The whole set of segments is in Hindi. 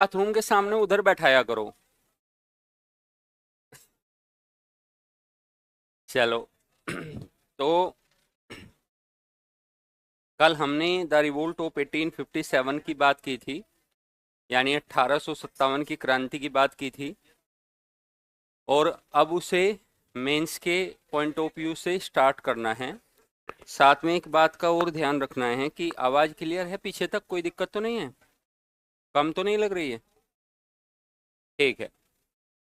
बाथरूम के सामने उधर बैठाया करो। चलो। तो कल हमने द रिवोल्ट ऑफ 1857 की बात की थी, यानी 1857 की क्रांति की बात की थी। और अब उसे मेंस के पॉइंट ऑफ व्यू से स्टार्ट करना है। साथ में एक बात का और ध्यान रखना है कि आवाज़ क्लियर है, पीछे तक कोई दिक्कत तो नहीं है, कम तो नहीं लग रही है? ठीक है।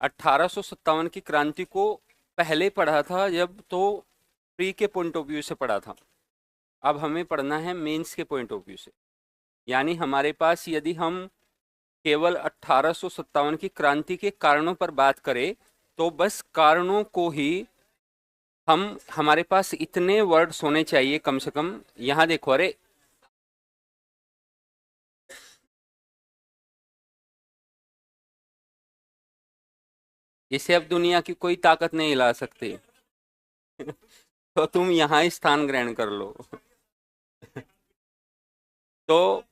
1857 की क्रांति को पहले पढ़ा था जब, तो प्री के पॉइंट ऑफ व्यू से पढ़ा था। अब हमें पढ़ना है मेंस के पॉइंट ऑफ व्यू से। यानी हमारे पास यदि हम केवल 1857 की क्रांति के कारणों पर बात करें तो बस कारणों को ही हमारे पास इतने वर्ड्स होने चाहिए कम से कम। यहाँ देखो, अरे इसे अब दुनिया की कोई ताकत नहीं हिला सकती। तो तुम यहाँ स्थान ग्रहण कर लो। तो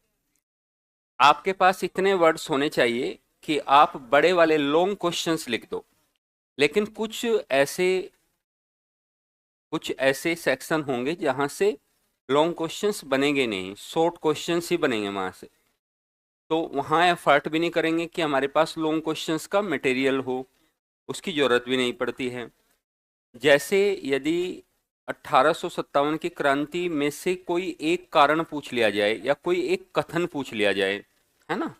आपके पास इतने वर्ड्स होने चाहिए कि आप बड़े वाले लॉन्ग क्वेश्चंस लिख दो। लेकिन कुछ ऐसे सेक्शन होंगे जहां से लॉन्ग क्वेश्चंस बनेंगे नहीं, शॉर्ट क्वेश्चंस ही बनेंगे वहां से। तो वहां एफर्ट भी नहीं करेंगे कि हमारे पास लॉन्ग क्वेश्चंस का मटेरियल हो, उसकी जरूरत भी नहीं पड़ती है। जैसे यदि 1857 की क्रांति में से कोई एक कारण पूछ लिया जाए या कोई एक कथन पूछ लिया जाए, है ना,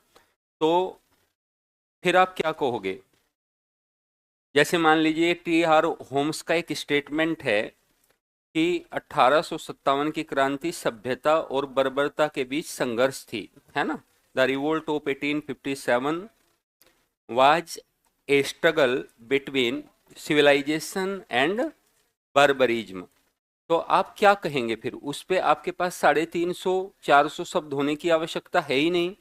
तो फिर आप क्या कहोगे? जैसे मान लीजिए टी आर होम्स का एक स्टेटमेंट है कि 1857 की क्रांति सभ्यता और बर्बरता के बीच संघर्ष थी, है ना। The revolt of 1857 was a struggle between civilization and barbarism. तो आप क्या कहेंगे फिर? उस पे आपके पास 350 400 शब्द होने की आवश्यकता है ही नहीं।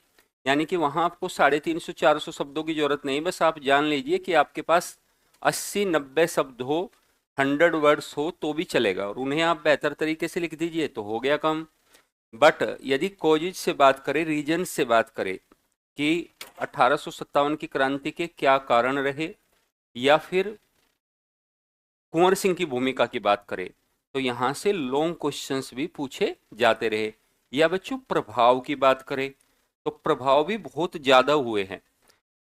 यानी कि वहां आपको 350 400 शब्दों की जरूरत नहीं, बस आप जान लीजिए कि आपके पास 80 90 शब्द हो, 100 वर्ड्स हो तो भी चलेगा, और उन्हें आप बेहतर तरीके से लिख दीजिए तो हो गया काम। बट यदि कॉजेज से बात करें, रीजन से बात करें कि 1857 की क्रांति के क्या कारण रहे, या फिर कुंवर सिंह की भूमिका की बात करें, तो यहां से लॉन्ग क्वेश्चंस भी पूछे जाते रहे। या बच्चों प्रभाव की बात करें तो प्रभाव भी बहुत ज्यादा हुए हैं।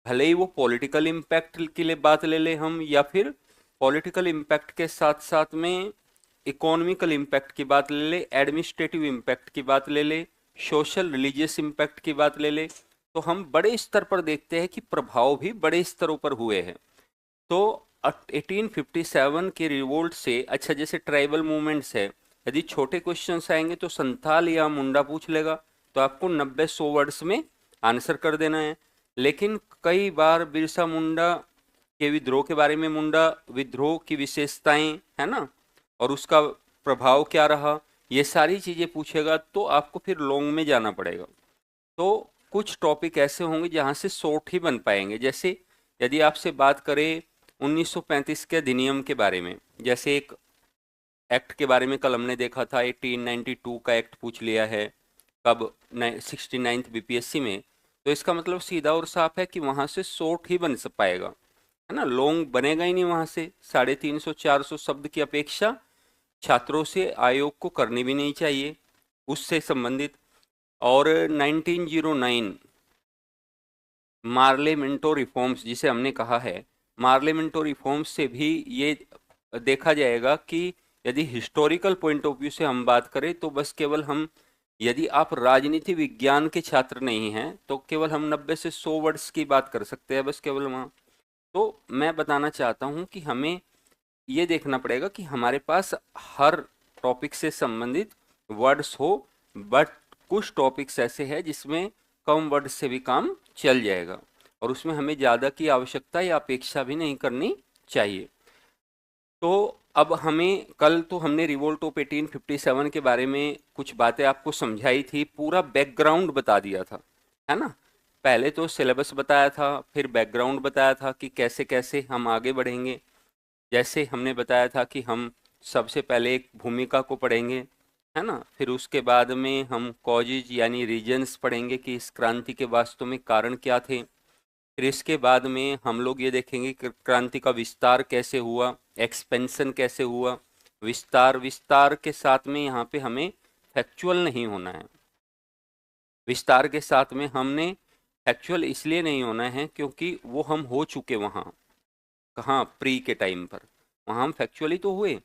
भले ही वो पॉलिटिकल इम्पैक्ट के लिए बात ले ले हम, या फिर पॉलिटिकल इम्पैक्ट के साथ साथ में इकोनॉमिकल इम्पैक्ट की बात ले ले, एडमिनिस्ट्रेटिव इम्पैक्ट की बात ले ले, सोशल रिलीजियस इम्पैक्ट की बात ले ले, तो हम बड़े स्तर पर देखते हैं कि प्रभाव भी बड़े स्तरों पर हुए हैं। तो 1857 के रिवोल्ट से, अच्छा जैसे ट्राइबल मूवमेंट्स है, यदि छोटे क्वेश्चंस आएंगे तो संथाल या मुंडा पूछ लेगा, तो आपको 90 100 वर्ड्स में आंसर कर देना है। लेकिन कई बार बिरसा मुंडा के विद्रोह के बारे में, मुंडा विद्रोह की विशेषताएं, है ना, और उसका प्रभाव क्या रहा, ये सारी चीजें पूछेगा, तो आपको फिर लॉन्ग में जाना पड़ेगा। तो कुछ टॉपिक ऐसे होंगे जहां से शॉर्ट ही बन पाएंगे। जैसे यदि आपसे बात करें 1935 के अधिनियम के बारे में, जैसे एक एक्ट के बारे में कल हमने देखा था, 1892 का एक्ट पूछ लिया है कब, 69th बीपीएससी में। तो इसका मतलब सीधा और साफ है कि वहां से शॉर्ट ही बन पाएगा, है ना, लॉन्ग बनेगा ही नहीं वहां से। 350 400 शब्द की अपेक्षा छात्रों से आयोग को करनी भी नहीं चाहिए उससे संबंधित। और 1909 मार्लेमेंटो रिफॉर्म्स जिसे हमने कहा है, मार्लेमेंटो रिफॉर्म्स से भी ये देखा जाएगा कि यदि हिस्टोरिकल पॉइंट ऑफ व्यू से हम बात करें तो बस केवल हम, यदि आप राजनीति विज्ञान के छात्र नहीं हैं तो केवल हम 90 से 100 वर्ड्स की बात कर सकते हैं, बस केवल वहाँ। तो मैं बताना चाहता हूँ कि हमें ये देखना पड़ेगा कि हमारे पास हर टॉपिक से संबंधित वर्ड्स हो, बट कुछ टॉपिक्स ऐसे हैं जिसमें कम वर्ड से भी काम चल जाएगा, और उसमें हमें ज़्यादा की आवश्यकता या अपेक्षा भी नहीं करनी चाहिए। तो अब हमें, कल तो हमने रिवोल्ट ऑफ 1857 के बारे में कुछ बातें आपको समझाई थी, पूरा बैकग्राउंड बता दिया था, है ना। पहले तो सिलेबस बताया था, फिर बैकग्राउंड बताया था कि कैसे कैसे हम आगे बढ़ेंगे। जैसे हमने बताया था कि हम सबसे पहले एक भूमिका को पढ़ेंगे, है ना, फिर उसके बाद में हम कॉजेज यानी रीजन्स पढ़ेंगे कि इस क्रांति के वास्तव में कारण क्या थे। फिर इसके बाद में हम लोग ये देखेंगे कि क्रांति का विस्तार कैसे हुआ, एक्सपेंशन कैसे हुआ। विस्तार, विस्तार के साथ में यहाँ पे हमें फैक्चुअल नहीं होना है। विस्तार के साथ में हमने फैक्चुअल इसलिए नहीं होना है क्योंकि वो हम हो चुके वहाँ, कहाँ, प्री के टाइम पर। वहाँ हम फैक्चुअली तो हुए,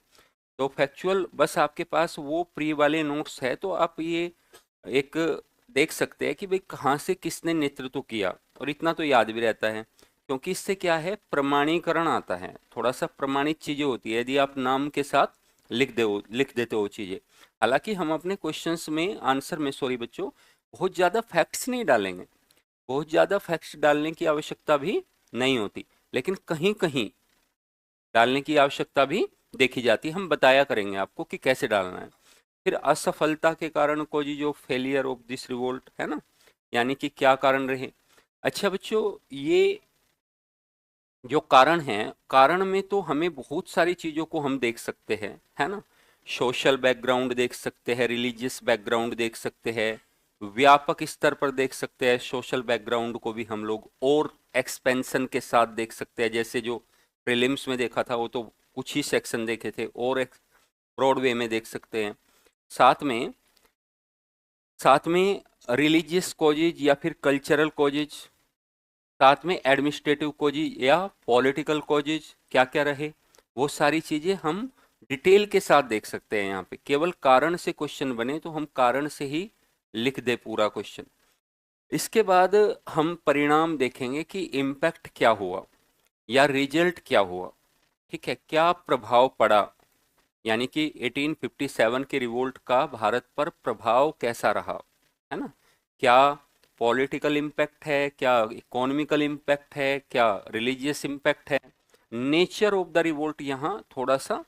तो फैक्चुअल बस आपके पास वो प्री वाले नोट्स है, तो आप ये एक देख सकते हैं कि भाई कहाँ से किसने नेतृत्व किया, और इतना तो याद भी रहता है क्योंकि इससे क्या है, प्रमाणीकरण आता है, थोड़ा सा प्रमाणित चीजें होती है यदि आप नाम के साथ लिख देते हो चीजें। हालांकि हम अपने क्वेश्चंस में, आंसर में, सॉरी बच्चों, बहुत ज़्यादा फैक्ट्स नहीं डालेंगे, बहुत ज़्यादा फैक्ट्स डालने की आवश्यकता भी नहीं होती, लेकिन कहीं कहीं डालने की आवश्यकता भी देखी जाती है। हम बताया करेंगे आपको कि कैसे डालना है। फिर असफलता के कारण को जी, जो फेलियर ऑफ दिस रिवोल्ट है ना, यानी कि क्या कारण रहे। अच्छा बच्चों, ये जो कारण है, कारण में तो हमें बहुत सारी चीज़ों को हम देख सकते हैं, है ना। सोशल बैकग्राउंड देख सकते हैं, रिलीजियस बैकग्राउंड देख सकते हैं, व्यापक स्तर पर देख सकते हैं सोशल बैकग्राउंड को भी हम लोग, और एक्सपेंशन के साथ देख सकते हैं। जैसे जो प्रीलिम्स में देखा था वो तो कुछ ही सेक्शन देखे थे, और एक ब्रॉड वे में देख सकते हैं। साथ में रिलीजियस कॉजेज या फिर कल्चरल कॉजेज, साथ में एडमिनिस्ट्रेटिव कॉजेज या पॉलिटिकल कॉजेज क्या क्या रहे, वो सारी चीज़ें हम डिटेल के साथ देख सकते हैं। यहाँ पे केवल कारण से क्वेश्चन बने तो हम कारण से ही लिख दे पूरा क्वेश्चन। इसके बाद हम परिणाम देखेंगे कि इम्पैक्ट क्या हुआ या रिजल्ट क्या हुआ, ठीक है, क्या प्रभाव पड़ा, यानी कि 1857 के रिवोल्ट का भारत पर प्रभाव कैसा रहा, है ना। क्या पॉलिटिकल इम्पैक्ट है, क्या इकोनॉमिकल इम्पैक्ट है, क्या रिलीजियस इम्पैक्ट है। नेचर ऑफ द रिवोल्ट यहाँ थोड़ा सा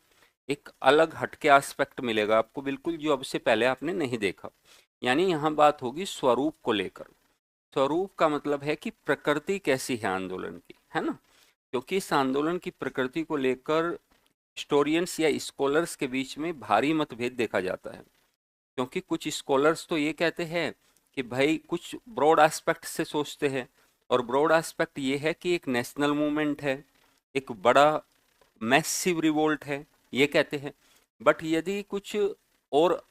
एक अलग हटके एस्पेक्ट मिलेगा आपको, बिल्कुल जो अब से पहले आपने नहीं देखा। यानी यहाँ बात होगी स्वरूप को लेकर। स्वरूप का मतलब है कि प्रकृति कैसी है आंदोलन की, है ना। क्योंकि इस आंदोलन की प्रकृति को लेकर हिस्टोरियंस या स्कॉलर्स के बीच में भारी मतभेद देखा जाता है। क्योंकि कुछ स्कॉलर्स तो ये कहते हैं कि भाई कुछ ब्रॉड एस्पेक्ट से सोचते हैं, और ब्रॉड एस्पेक्ट ये है कि एक नेशनल मूवमेंट है, एक बड़ा मैसिव रिवोल्ट है, ये कहते हैं। बट यदि कुछ और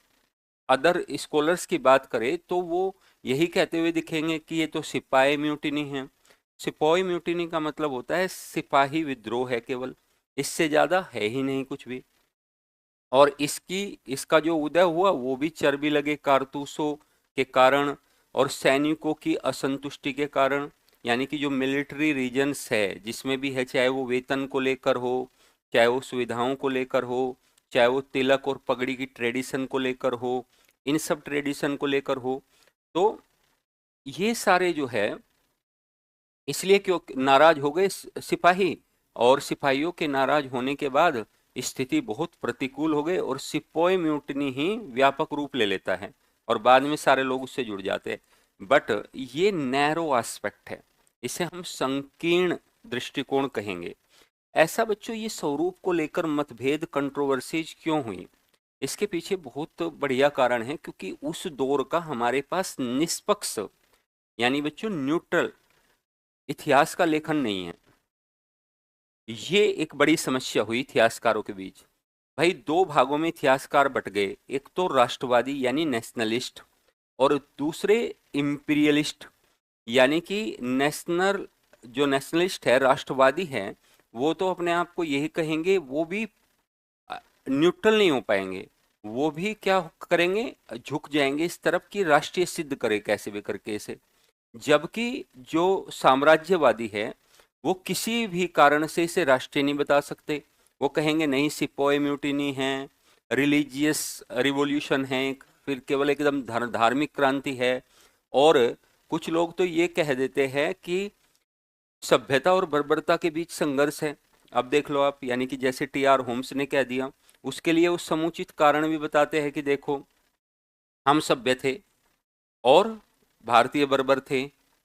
अदर स्कॉलर्स की बात करें तो वो यही कहते हुए दिखेंगे कि ये तो सिपाही म्यूटिनी है। सिपाही म्यूटिनी का मतलब होता है सिपाही विद्रोह है केवल, इससे ज़्यादा है ही नहीं कुछ भी। और इसका जो उदय हुआ वो भी चर्बी लगे कारतूसों के कारण और सैनिकों की असंतुष्टि के कारण। यानी कि जो मिलिट्री रीजन्स है जिसमें भी है, चाहे वो वेतन को लेकर हो, चाहे वो सुविधाओं को लेकर हो, चाहे वो तिलक और पगड़ी की ट्रेडिशन को लेकर हो, इन सब ट्रेडिशन को लेकर हो, तो ये सारे जो है, इसलिए क्यों नाराज हो गए सिपाही, और सिपाहियों के नाराज होने के बाद स्थिति बहुत प्रतिकूल हो गई, और सिपोई म्यूटनी ही व्यापक रूप ले लेता है और बाद में सारे लोग उससे जुड़ जाते हैं। बट ये नैरो एस्पेक्ट है, इसे हम संकीर्ण दृष्टिकोण कहेंगे। ऐसा बच्चों, ये स्वरूप को लेकर मतभेद, कंट्रोवर्सीज क्यों हुई, इसके पीछे बहुत बढ़िया कारण है, क्योंकि उस दौर का हमारे पास निष्पक्ष, यानी बच्चों न्यूट्रल इतिहास का लेखन नहीं है। ये एक बड़ी समस्या हुई इतिहासकारों के बीच। भाई दो भागों में इतिहासकार बट गए, एक तो राष्ट्रवादी यानी नेशनलिस्ट, और दूसरे इंपीरियलिस्ट, यानी कि नेशनल, जो नेशनलिस्ट है, राष्ट्रवादी है, वो तो अपने आप को यही कहेंगे, वो भी न्यूट्रल नहीं हो पाएंगे, वो भी क्या करेंगे, झुक जाएंगे इस तरफ कि राष्ट्रीय सिद्ध करे कैसे भी करके इसे। जबकि जो साम्राज्यवादी है वो किसी भी कारण से इसे राष्ट्रीय नहीं बता सकते, वो कहेंगे नहीं सिपोय म्यूटिनी है, रिलीजियस रिवॉल्यूशन है, फिर केवल एकदम धार्मिक क्रांति है। और कुछ लोग तो ये कह देते हैं कि सभ्यता और बर्बरता के बीच संघर्ष है। अब देख लो आप, यानी कि जैसे टी.आर. होम्स ने कह दिया, उसके लिए वो समुचित कारण भी बताते हैं कि देखो हम सभ्य थे और भारतीय बर्बर थे।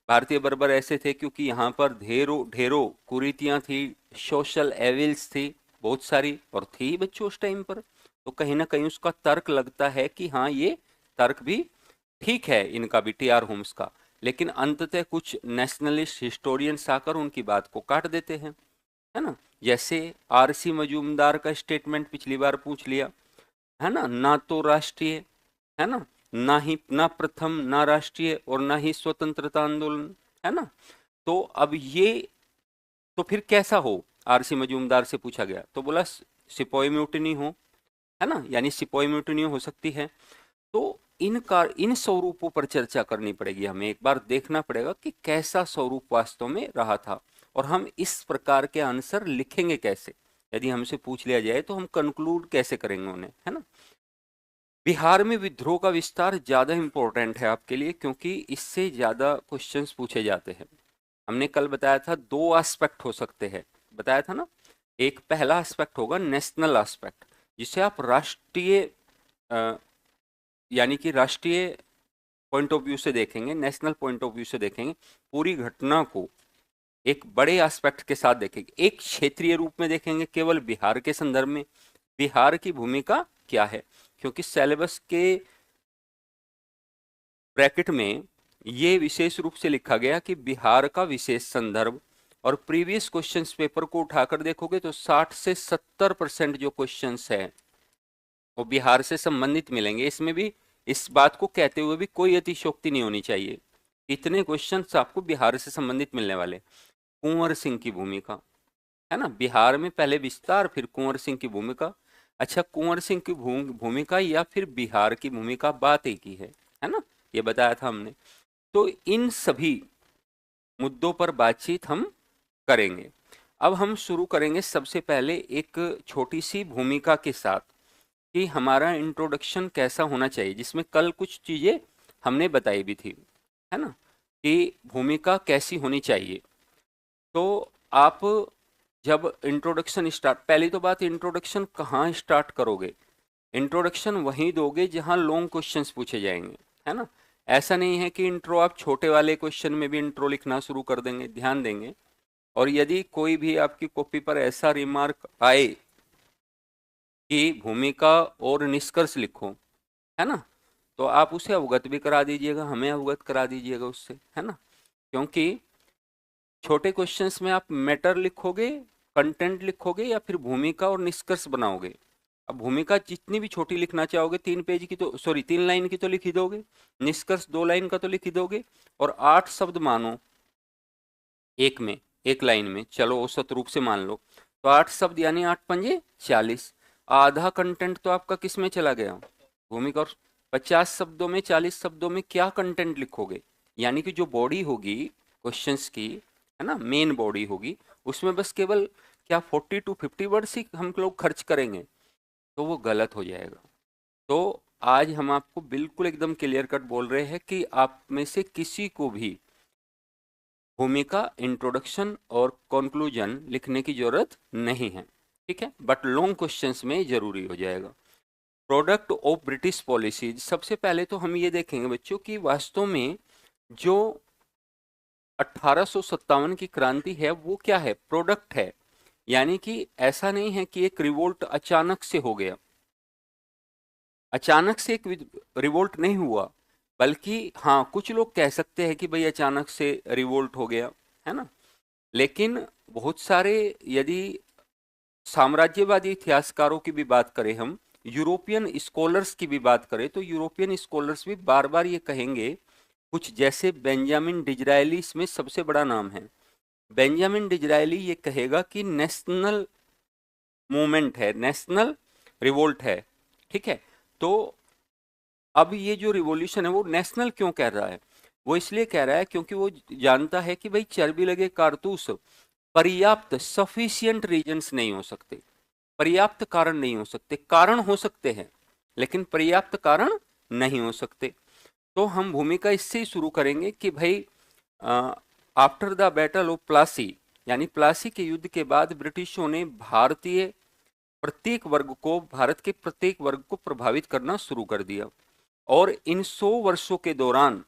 भारतीय बर्बर ऐसे थे क्योंकि यहाँ पर ढेरों ढेरों कुरीतियाँ थी, सोशल एविल्स थी बहुत सारी, और थी बच्चों उस टाइम पर। तो कहीं ना कहीं उसका तर्क लगता है कि हाँ, ये तर्क भी ठीक है इनका भी, टी.आर. होम्स का। लेकिन अंततः कुछ नेशनलिस्ट हिस्टोरियंस आकर उनकी बात को काट देते हैं, है ना। जैसे आरसी मजूमदार का स्टेटमेंट पिछली बार पूछ लिया, है ना तो राष्ट्रीय, है ना ही ना प्रथम ना राष्ट्रीय और ना ही स्वतंत्रता आंदोलन, है ना। तो अब ये, तो फिर कैसा हो, आरसी मजूमदार से पूछा गया तो बोला सिपोई म्यूटिनी हो, है ना, यानी सिपोई म्यूटिनी हो सकती है। तो इन स्वरूपों पर चर्चा करनी पड़ेगी, हमें एक बार देखना पड़ेगा कि कैसा स्वरूप वास्तव में रहा था, और हम इस प्रकार के आंसर लिखेंगे कैसे। यदि हमसे पूछ लिया जाए तो हम कंक्लूड कैसे करेंगे उन्हें, है ना। बिहार में विद्रोह का विस्तार ज्यादा इंपॉर्टेंट है आपके लिए, क्योंकि इससे ज्यादा क्वेश्चंस पूछे जाते हैं। हमने कल बताया था दो एस्पेक्ट हो सकते हैं, बताया था ना। एक पहला एस्पेक्ट होगा नेशनल एस्पेक्ट, जिसे आप राष्ट्रीय यानी कि राष्ट्रीय पॉइंट ऑफ व्यू से देखेंगे, नेशनल पॉइंट ऑफ व्यू से देखेंगे, पूरी घटना को एक बड़े एस्पेक्ट के साथ देखेंगे। एक क्षेत्रीय रूप में देखेंगे, केवल बिहार के संदर्भ में बिहार की भूमिका क्या है, क्योंकि सिलेबस के ब्रैकेट में ये विशेष रूप से लिखा गया कि बिहार का विशेष संदर्भ, और प्रीवियस क्वेश्चंस पेपर को उठाकर देखोगे तो 60 से 70% जो क्वेश्चंस है वो बिहार से संबंधित मिलेंगे। इसमें भी इस बात को कहते हुए भी कोई अतिशयोक्ति नहीं होनी चाहिए, इतने क्वेश्चंस आपको बिहार से संबंधित मिलने वाले। कुंवर सिंह की भूमिका, है ना, बिहार में पहले विस्तार फिर कुंवर सिंह की भूमिका। अच्छा, कुंवर सिंह की भूमिका या फिर बिहार की भूमिका, बात एक ही है ना, ये बताया था हमने। तो इन सभी मुद्दों पर बातचीत हम करेंगे। अब हम शुरू करेंगे सबसे पहले एक छोटी सी भूमिका के साथ, कि हमारा इंट्रोडक्शन कैसा होना चाहिए, जिसमें कल कुछ चीजें हमने बताई भी थी, है ना, कि भूमिका कैसी होनी चाहिए। तो आप जब इंट्रोडक्शन स्टार्ट, पहली तो बात, इंट्रोडक्शन कहाँ स्टार्ट करोगे। इंट्रोडक्शन वहीं दोगे जहां लॉन्ग क्वेश्चंस पूछे जाएंगे, है ना। ऐसा नहीं है कि इंट्रो आप छोटे वाले क्वेश्चन में भी इंट्रो लिखना शुरू कर देंगे, ध्यान देंगे। और यदि कोई भी आपकी कॉपी पर ऐसा रिमार्क आए कि भूमिका और निष्कर्ष लिखो, है ना, तो आप उसे अवगत भी करा दीजिएगा, हमें अवगत करा दीजिएगा उससे, है ना। क्योंकि छोटे क्वेश्चंस में आप मैटर लिखोगे, कंटेंट लिखोगे, या फिर भूमिका और निष्कर्ष बनाओगे। अब भूमिका जितनी भी छोटी लिखना चाहोगे, 3 पेज की तो, सॉरी 3 लाइन की तो लिख ही दोगे, निष्कर्ष 2 लाइन का तो लिख ही दोगे, और 8 शब्द मानो एक लाइन में, चलो औसत रूप से मान लो, तो 8 शब्द यानी 8 पंजे 40। आधा कंटेंट तो आपका किस में चला गया, भूमिका। और 50 शब्दों में 40 शब्दों में क्या कंटेंट लिखोगे, यानी कि जो बॉडी होगी क्वेश्चंस की, है ना, मेन बॉडी होगी, उसमें बस केवल क्या 40 to 50 वर्ड्स ही हम लोग खर्च करेंगे, तो वो गलत हो जाएगा। तो आज हम आपको बिल्कुल एकदम क्लियर कट बोल रहे हैं कि आप में से किसी को भी भूमिका, इंट्रोडक्शन और कंक्लूजन लिखने की जरूरत नहीं है, ठीक है, बट लॉन्ग क्वेश्चंस में जरूरी हो जाएगा। प्रोडक्ट ऑफ ब्रिटिश पॉलिसीज, सबसे पहले तो हम ये देखेंगे बच्चों कि वास्तव में जो 1857 की क्रांति है वो क्या है, प्रोडक्ट है। यानी कि ऐसा नहीं है कि एक रिवोल्ट अचानक से हो गया, अचानक से एक रिवोल्ट नहीं हुआ, बल्कि हाँ कुछ लोग कह सकते हैं कि भाई अचानक से रिवोल्ट हो गया, है ना। लेकिन बहुत सारे, यदि साम्राज्यवादी इतिहासकारों की भी बात करें, हम यूरोपियन स्कॉलर्स की भी बात करें, तो यूरोपियन स्कॉलर्स भी बार बार ये कहेंगे, कुछ जैसे बेंजामिन डिजरायली इसमें सबसे बड़ा नाम है। बेंजामिन डिजरायली ये कहेगा कि नेशनल मूवमेंट है, नेशनल रिवोल्ट है, ठीक है। तो अब ये जो रिवॉल्यूशन है वो नेशनल क्यों कह रहा है, वो इसलिए कह रहा है क्योंकि वो जानता है कि भाई चर्बी लगे कारतूस पर्याप्त सफिशियंट रीजंस नहीं हो सकते, पर्याप्त कारण नहीं हो सकते, कारण हो सकते हैं लेकिन पर्याप्त कारण नहीं हो सकते। तो हम भूमिका इससे ही शुरू करेंगे कि भाई after the battle of Plassey, यानी प्लासी के युद्ध के बाद ब्रिटिशों ने भारत के प्रत्येक वर्ग को प्रभावित करना शुरू कर दिया, और इन 100 वर्षों के दौरान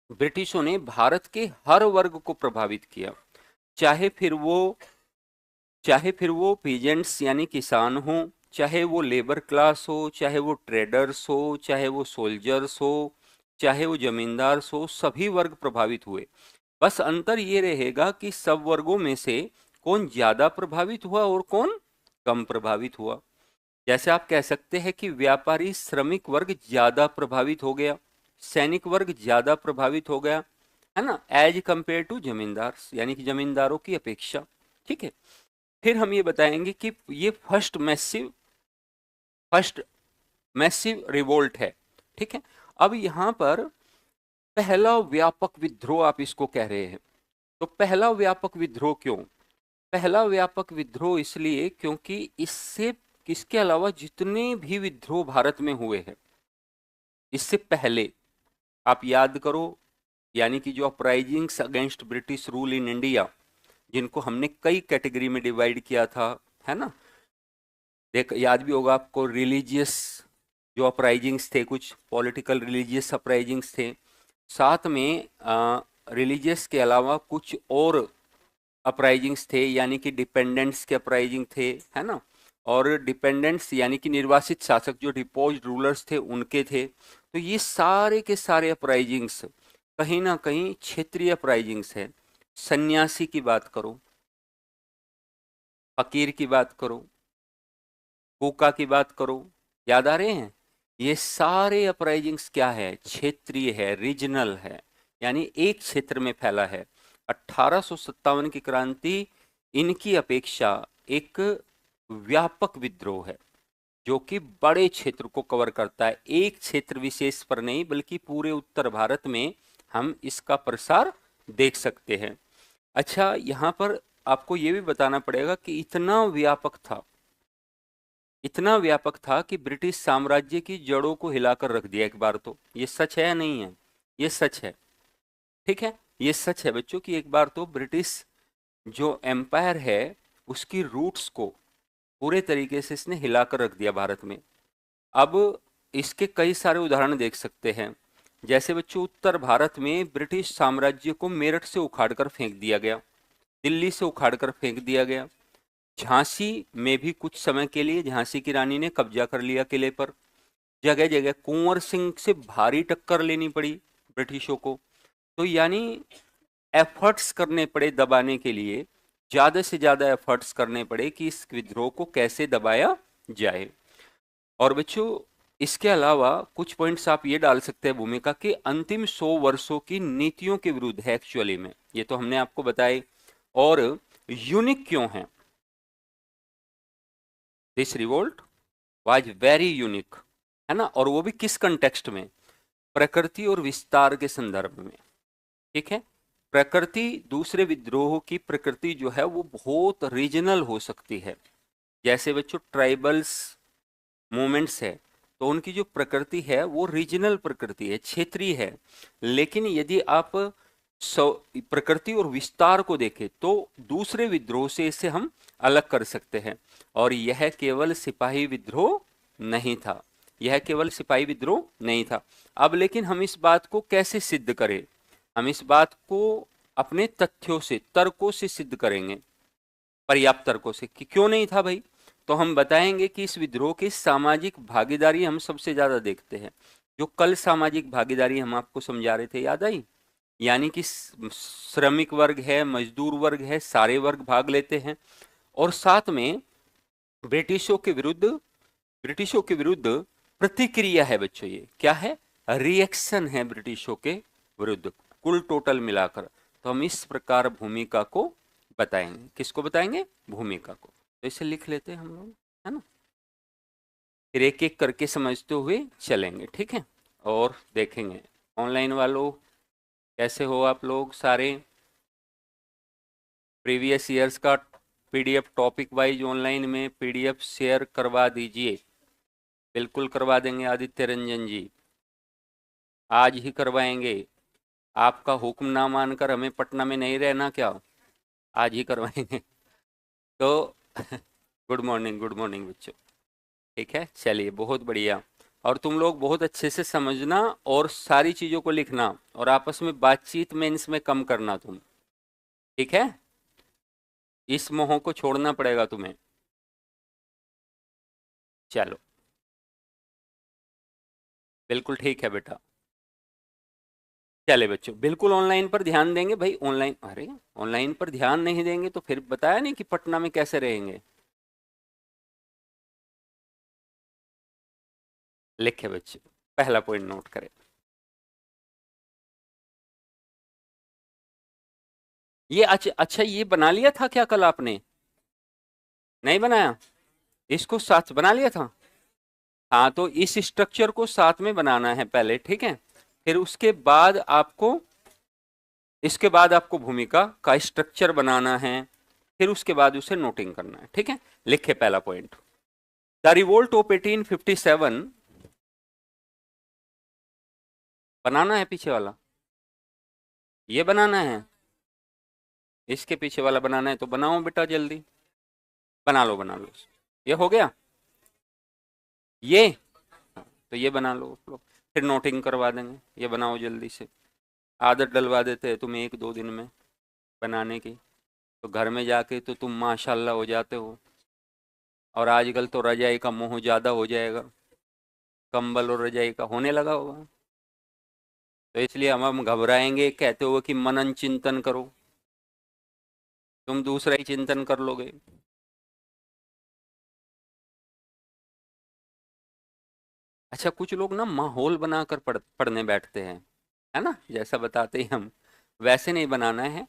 ब्रिटिशों ने भारत के हर वर्ग को प्रभावित किया, चाहे फिर वो पीजेंट्स यानी किसान हो, चाहे वो लेबर क्लास हो, चाहे वो ट्रेडर्स हो, चाहे वो सोल्जर्स हो, चाहे वो जमींदार हो, सभी वर्ग प्रभावित हुए। बस अंतर ये रहेगा कि सब वर्गों में से कौन ज्यादा प्रभावित हुआ और कौन कम प्रभावित हुआ। जैसे आप कह सकते हैं कि व्यापारी श्रमिक वर्ग ज्यादा प्रभावित हो गया, सैनिक वर्ग ज्यादा प्रभावित हो गया, है ना, एज कंपेयर टू जमींदार, यानी कि जमींदारों की अपेक्षा। ठीक है। फिर हम ये बताएंगे कि ये फर्स्ट मैसिव रिवोल्ट है। ठीक है। अब यहां पर पहला व्यापक विद्रोह आप इसको कह रहे हैं। तो पहला व्यापक विद्रोह क्यों? पहला व्यापक विद्रोह इसलिए क्योंकि इससे इसके अलावा जितने भी विद्रोह भारत में हुए हैं इससे पहले, आप याद करो, यानी कि जो uprisings against British rule in India, जिनको हमने कई कैटेगरी में डिवाइड किया था, है ना, देख याद भी होगा आपको, रिलीजियस जो अपराइजिंग्स थे, कुछ पॉलिटिकल रिलीजियस अपराइजिंग्स थे, साथ में रिलीजियस के अलावा कुछ और अपराइजिंग्स थे, यानी कि डिपेंडेंट्स के अपराइजिंग थे, है ना, और डिपेंडेंट्स यानी कि निर्वासित शासक जो डिपोज्ड रूलर्स थे उनके थे। तो ये सारे के सारे अपराइजिंग्स कहीं ना कहीं क्षेत्रीय अपराइजिंग्स है। सन्यासी की बात करो, फकीर की बात करो, कोका की बात करो, याद आ रहे हैं? ये सारे अपराइजिंग्स क्या है? क्षेत्रीय है, रीजनल है, यानी एक क्षेत्र में फैला है। 1857 की क्रांति इनकी अपेक्षा एक व्यापक विद्रोह है, जो कि बड़े क्षेत्र को कवर करता है, एक क्षेत्र विशेष पर नहीं बल्कि पूरे उत्तर भारत में हम इसका प्रसार देख सकते हैं। अच्छा, यहाँ पर आपको ये भी बताना पड़ेगा कि इतना व्यापक था कि ब्रिटिश साम्राज्य की जड़ों को हिलाकर रख दिया एक बार। तो ये सच है या नहीं है? ये सच है। ठीक है, ये सच है बच्चों कि एक बार तो ब्रिटिश जो एम्पायर है उसकी रूट्स को पूरे तरीके से इसने हिलाकर रख दिया भारत में। अब इसके कई सारे उदाहरण देख सकते हैं। जैसे बच्चों, उत्तर भारत में ब्रिटिश साम्राज्य को मेरठ से उखाड़कर फेंक दिया गया, दिल्ली से उखाड़कर फेंक दिया गया, झांसी में भी कुछ समय के लिए झांसी की रानी ने कब्जा कर लिया किले पर, जगह जगह कुंवर सिंह से भारी टक्कर लेनी पड़ी ब्रिटिशों को। तो यानी एफर्ट्स करने पड़े दबाने के लिए, ज्यादा से ज्यादा एफर्ट्स करने पड़े कि इस विद्रोह को कैसे दबाया जाए। और बच्चों, इसके अलावा कुछ पॉइंट्स आप ये डाल सकते हैं भूमिका के अंतिम 100 वर्षों की नीतियों के विरुद्ध है एक्चुअली में, ये तो हमने आपको बताए। और यूनिक क्यों है? This revolt was very unique, है ना, और वो भी किस कंटेक्स्ट में? प्रकृति और विस्तार के संदर्भ में। ठीक है। प्रकृति, दूसरे विद्रोह की प्रकृति जो है वो बहुत रीजनल हो सकती है। जैसे बच्चों ट्राइबल्स मूवमेंट्स है, तो उनकी जो प्रकृति है वो रीजनल प्रकृति है, क्षेत्रीय है। लेकिन यदि आप प्रकृति और विस्तार को देखें तो दूसरे विद्रोह से इसे हम अलग कर सकते हैं। और यह केवल सिपाही विद्रोह नहीं था, यह केवल सिपाही विद्रोह नहीं था। अब लेकिन हम इस बात को कैसे सिद्ध करें? हम इस बात को अपने तथ्यों से, तर्कों से सिद्ध करेंगे, पर्याप्त तर्कों से, कि क्यों नहीं था भाई। तो हम बताएंगे कि इस विद्रोह की सामाजिक भागीदारी हम सबसे ज्यादा देखते हैं। जो कल सामाजिक भागीदारी हम आपको समझा रहे थे, याद आई? यानी कि श्रमिक वर्ग है, मजदूर वर्ग है, सारे वर्ग भाग लेते हैं। और साथ में ब्रिटिशों के विरुद्ध प्रतिक्रिया है बच्चों। ये क्या है? रिएक्शन है ब्रिटिशों के विरुद्ध, कुल टोटल मिलाकर। तो हम इस प्रकार भूमिका को बताएंगे। किसको बताएंगे? भूमिका को। तो इसे लिख लेते हैं हम लोग, है ना, फिर एक एक करके समझते हुए चलेंगे। ठीक है, और देखेंगे ऑनलाइन वालों कैसे हो आप लोग सारे। प्रीवियस ईयर्स का पीडीएफ टॉपिक वाइज ऑनलाइन में पीडीएफ शेयर करवा दीजिए। बिल्कुल करवा देंगे आदित्य रंजन जी, आज ही करवाएंगे। आपका हुक्म ना मानकर हमें पटना में नहीं रहना क्या? आज ही करवाएंगे। तो गुड मॉर्निंग बच्चों। ठीक है, चलिए, बहुत बढ़िया। और तुम लोग बहुत अच्छे से समझना और सारी चीज़ों को लिखना और आपस में बातचीत में इसमें कम करना तुम। ठीक है, इस मोह को छोड़ना पड़ेगा तुम्हें। चलो, बिल्कुल ठीक है बेटा। चले बच्चों, बिल्कुल ऑनलाइन पर ध्यान देंगे भाई। ऑनलाइन, अरे ऑनलाइन पर ध्यान नहीं देंगे तो फिर बताया नहीं कि पटना में कैसे रहेंगे। लिखे बच्चों, पहला पॉइंट नोट करें। ये अच्छा अच्छा, ये बना लिया था क्या कल आपने? नहीं बनाया? इसको साथ बना लिया था। हाँ, तो इस स्ट्रक्चर को साथ में बनाना है पहले, ठीक है। फिर उसके बाद आपको, इसके बाद आपको भूमिका का स्ट्रक्चर बनाना है। फिर उसके बाद उसे नोटिंग करना है, ठीक है। लिखे पहला पॉइंट, द रिवोल्ट ऑफ 1857। बनाना है पीछे वाला, ये बनाना है, इसके पीछे वाला बनाना है, तो बनाओ बेटा जल्दी। बना लो बना लो। ये हो गया ये, तो ये बना लो आप लोग, फिर नोटिंग करवा देंगे। ये बनाओ जल्दी से, आदत डलवा देते हैं तुम्हें एक दो दिन में बनाने की, तो घर में जाके तो तुम माशाल्लाह हो जाते हो। और आजकल तो रजाई का मोह ज़्यादा हो जाएगा, कंबल और रजाई का होने लगा होगा। तो इसलिए हम घबराएंगे कहते हुए कि मनन चिंतन करो, तुम दूसरा ही चिंतन कर लोगे। अच्छा, कुछ लोग ना माहौल बनाकर पढ़ने बैठते हैं, है ना, जैसा बताते ही हम, वैसे नहीं बनाना है।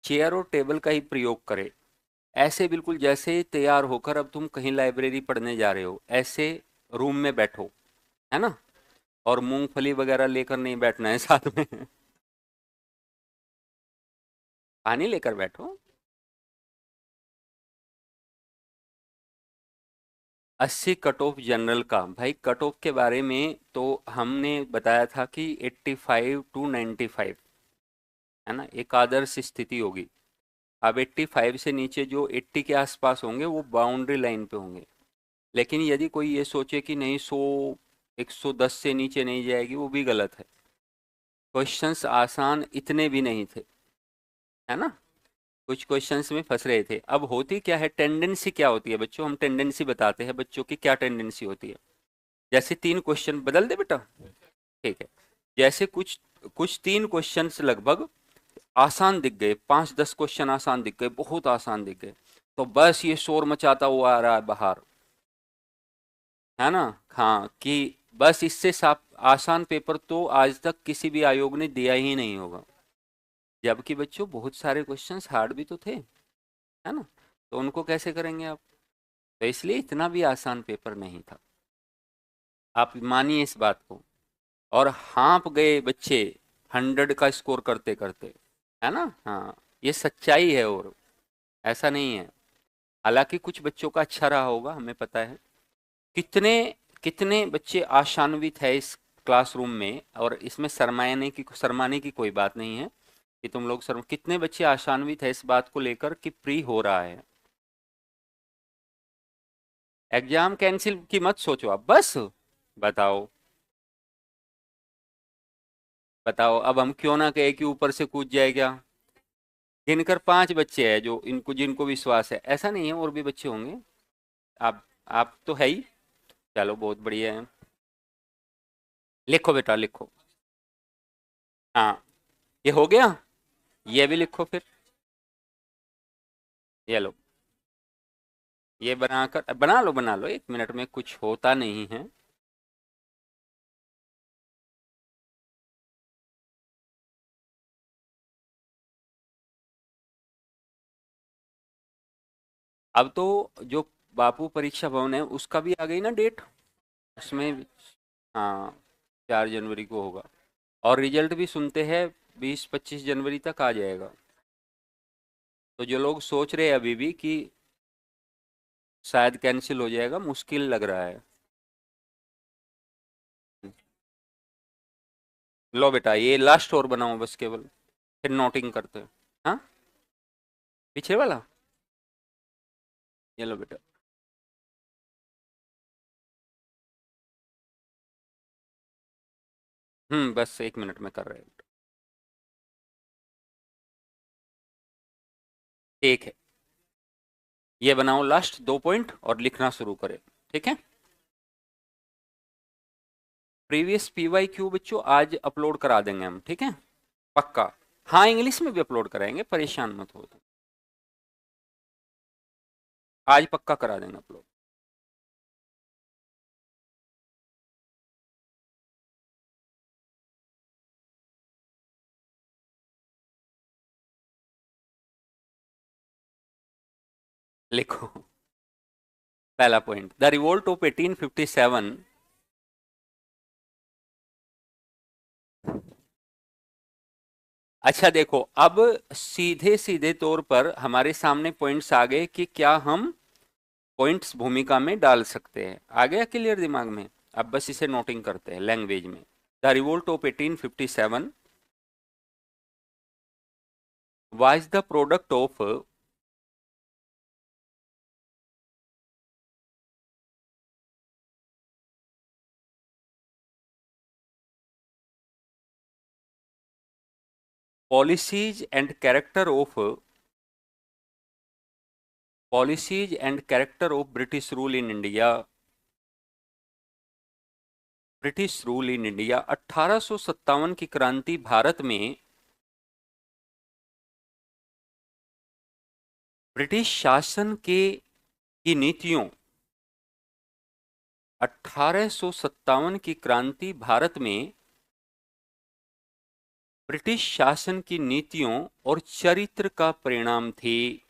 चेयर और टेबल का ही प्रयोग करें, ऐसे बिल्कुल जैसे तैयार होकर अब तुम कहीं लाइब्रेरी पढ़ने जा रहे हो, ऐसे रूम में बैठो, है ना। और मूंगफली वगैरह लेकर नहीं बैठना है साथ में। पानी लेकर बैठो। 80 कट ऑफ जनरल का, भाई कट ऑफ के बारे में तो हमने बताया था कि 85 टू 95, है ना, एक आदर्श स्थिति होगी। अब 85 से नीचे जो 80 के आसपास होंगे वो बाउंड्री लाइन पे होंगे। लेकिन यदि कोई ये सोचे कि नहीं 100 110 से नीचे नहीं जाएगी, वो भी गलत है। क्वेश्चंस आसान इतने भी नहीं थे, है ना, कुछ क्वेश्चंस में फंस रहे थे। अब होती क्या है, टेंडेंसी क्या होती है बच्चों, हम टेंडेंसी बताते हैं बच्चों की क्या टेंडेंसी होती है। जैसे तीन क्वेश्चन बदल दे बेटा, ठीक है। जैसे कुछ कुछ तीन क्वेश्चंस लगभग आसान दिख गए, 5-10 क्वेश्चन आसान दिख गए, बहुत आसान दिख गए, तो बस ये शोर मचाता हुआ आ रहा है बाहर, है ना। हाँ, कि बस इससे साफ आसान पेपर तो आज तक किसी भी आयोग ने दिया ही नहीं होगा। जबकि बच्चों बहुत सारे क्वेश्चंस हार्ड भी तो थे, है ना। तो उनको कैसे करेंगे आप? तो इसलिए इतना भी आसान पेपर नहीं था, आप मानिए इस बात को। और हाँप गए बच्चे 100 का स्कोर करते करते, है ना। हाँ, ये सच्चाई है, और ऐसा नहीं है। हालांकि कुछ बच्चों का अच्छा रहा होगा, हमें पता है। कितने कितने बच्चे आशान्वित है इस क्लासरूम में, और इसमें शर्माने की कोई बात नहीं है कि तुम लोग शर्म, कितने बच्चे आशान्वित है इस बात को लेकर कि प्री हो रहा है। एग्जाम कैंसिल की मत सोचो आप, बस बताओ। बताओ अब हम क्यों ना कहे कि ऊपर से कूद जाए क्या। गिनकर 5 बच्चे हैं जो इनको जिनको विश्वास है, ऐसा नहीं है, और भी बच्चे होंगे। आप तो है ही। चलो बहुत बढ़िया है, लिखो बेटा लिखो। हाँ, ये हो गया, ये भी लिखो फिर। ये लो, ये बनाकर बना लो, 1 मिनट में कुछ होता नहीं है। अब तो जो बापू परीक्षा भवन है उसका भी आ गई ना डेट, उसमें, हाँ, 4 जनवरी को होगा। और रिजल्ट भी सुनते हैं 20-25 जनवरी तक आ जाएगा। तो जो लोग सोच रहे हैं अभी भी कि शायद कैंसिल हो जाएगा, मुश्किल लग रहा है। लो बेटा, ये लास्ट और बनाओ बस केवल, फिर नोटिंग करते हैं। हाँ, पीछे वाला, ये लो बेटा। बस 1 मिनट में कर रहे हैं। ठीक है, ये बनाओ लास्ट 2 पॉइंट और लिखना शुरू करें, ठीक है। प्रीवियस PYQ बच्चों आज अपलोड करा देंगे हम, ठीक है, पक्का। हाँ, इंग्लिश में भी अपलोड कराएंगे, परेशान मत हो, आज पक्का करा देंगे अपलोड। लिखो पहला पॉइंट, द रिवोल्ट ऑफ 1857। अच्छा देखो, अब सीधे सीधे तौर पर हमारे सामने पॉइंट्स आ गए कि क्या हम पॉइंट्स भूमिका में डाल सकते हैं। आ गया क्लियर दिमाग में? अब बस इसे नोटिंग करते हैं लैंग्वेज में। The revolt of 1857 was the product of policies and character of policies and character of British rule in India। British rule in India, 1857 की क्रांति भारत में ब्रिटिश शासन के की नीतियों, 1857 की क्रांति भारत में ब्रिटिश शासन की नीतियों और चरित्र का परिणाम थी।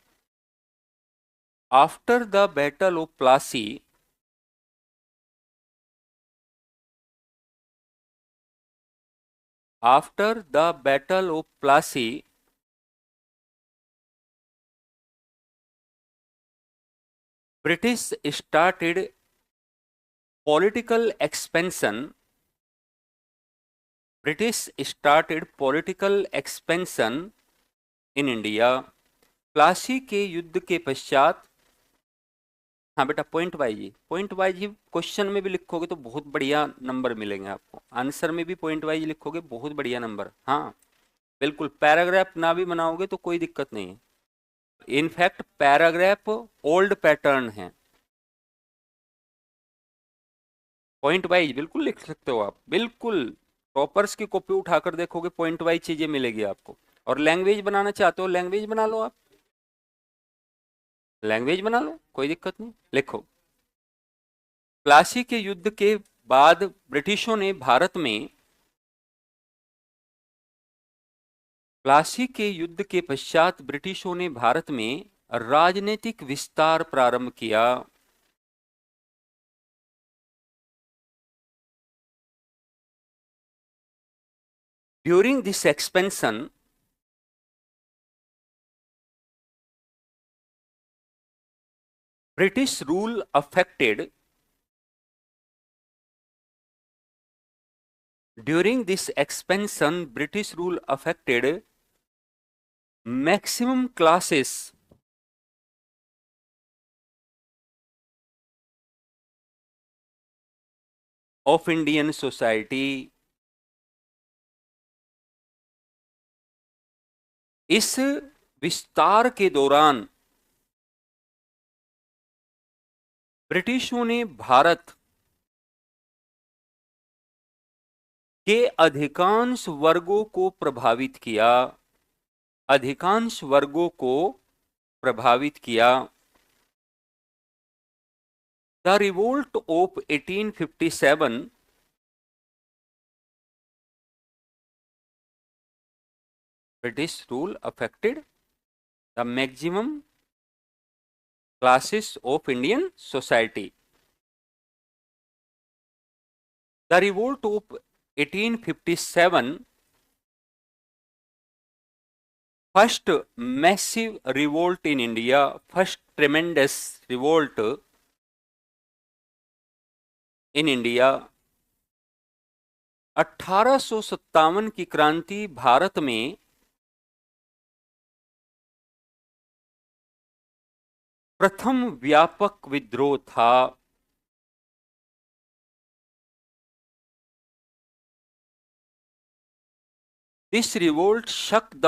After the battle of Plassey, after the battle of Plassey British started political expansion, British started political expansion in India. Plassey के युद्ध के पश्चात, हाँ बेटा पॉइंट वाइज ही, पॉइंट वाइज ही क्वेश्चन में भी लिखोगे तो बहुत बढ़िया नंबर मिलेंगे आपको, आंसर में भी पॉइंट वाइज लिखोगे बहुत बढ़िया नंबर। हाँ बिल्कुल, पैराग्राफ ना भी बनाओगे तो कोई दिक्कत नहीं है, इनफैक्ट पैराग्राफ ओल्ड पैटर्न है। पॉइंट वाइज बिल्कुल लिख सकते हो आप, बिल्कुल टॉपर्स की कॉपी उठाकर देखोगे पॉइंट वाइज चीजें मिलेगी आपको। और लैंग्वेज बनाना चाहते हो लैंग्वेज बना लो, आप लैंग्वेज बना लो, कोई दिक्कत नहीं, लिखो। प्लासी के युद्ध के बाद ब्रिटिशों ने भारत में, प्लासी के युद्ध के पश्चात ब्रिटिशों ने भारत में राजनीतिक विस्तार प्रारंभ किया। During this expansion, British rule affected, during this expansion British rule affected maximum classes of Indian society. इस विस्तार के दौरान ब्रिटिशों ने भारत के अधिकांश वर्गों को प्रभावित किया, अधिकांश वर्गों को प्रभावित किया। The revolt of 1857, British rule affected the maximum classes of Indian society. The revolt of 1857 first massive revolt in India, first tremendous revolt in India. 1857 की क्रांति भारत में प्रथम व्यापक विद्रोह था। This revolt shook the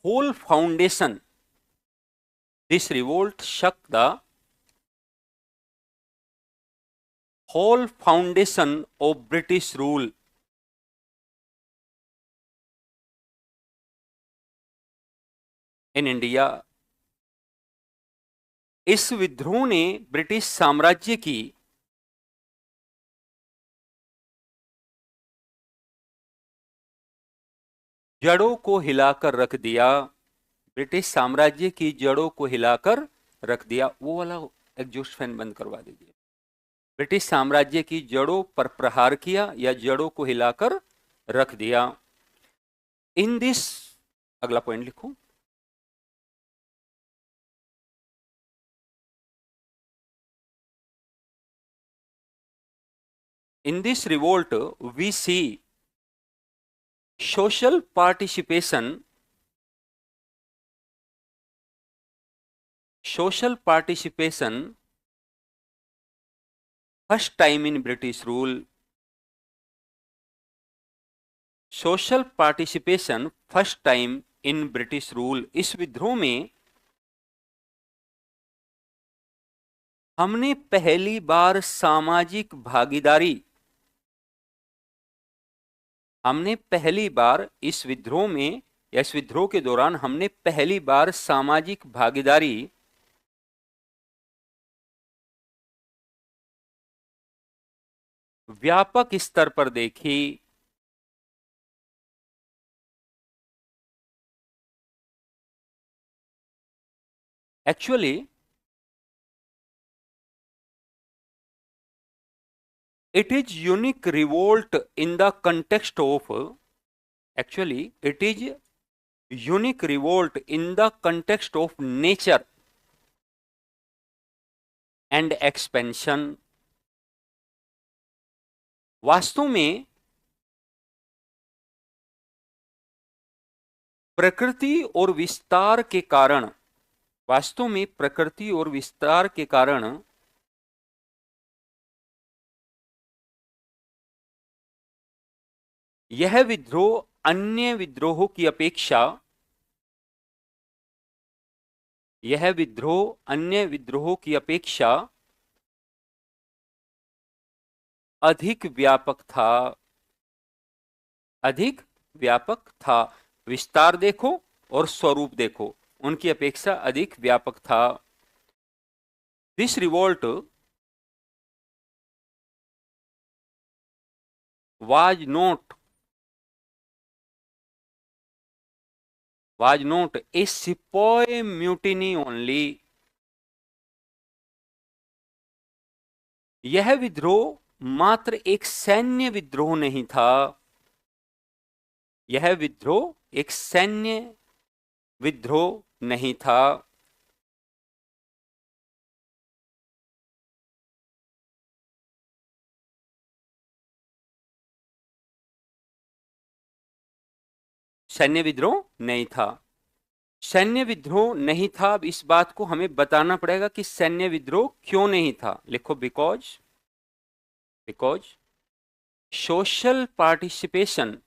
whole foundation, this revolt shook the whole foundation of British rule in India. इस विद्रोह ने ब्रिटिश साम्राज्य की जड़ों को हिलाकर रख दिया। ब्रिटिश साम्राज्य की जड़ों को हिलाकर रख दिया। वो वाला एग्जॉस्ट फैन बंद करवा दीजिए। ब्रिटिश साम्राज्य की जड़ों पर प्रहार किया या जड़ों को हिलाकर रख दिया। इन दिस, अगला पॉइंट लिखो। In this revolt, we see social participation first time in British rule. Social participation first time in British rule. इस विद्रोह में हमने पहली बार सामाजिक भागीदारी, हमने पहली बार इस विद्रोह में या इस विद्रोह के दौरान हमने पहली बार सामाजिक भागीदारी व्यापक स्तर पर देखी। Actually it is unique revolt in the context of, actually it is unique revolt in the context of nature and expansion. वास्तव में प्रकृति और विस्तार के कारण, वास्तव में प्रकृति और विस्तार के कारण यह विद्रोह अन्य विद्रोहों की अपेक्षा, यह विद्रोह अन्य विद्रोहों की अपेक्षा अधिक व्यापक था, अधिक व्यापक था। विस्तार देखो और स्वरूप देखो, उनकी अपेक्षा अधिक व्यापक था। This revolt was not a sepoy mutiny only. यह विद्रोह मात्र एक सैन्य विद्रोह नहीं था, यह विद्रोह एक सैन्य विद्रोह नहीं था। सैन्य विद्रोह नहीं था, सैन्य विद्रोह नहीं था। अब इस बात को हमें बताना पड़ेगा कि सैन्य विद्रोह क्यों नहीं था। लिखो because social participation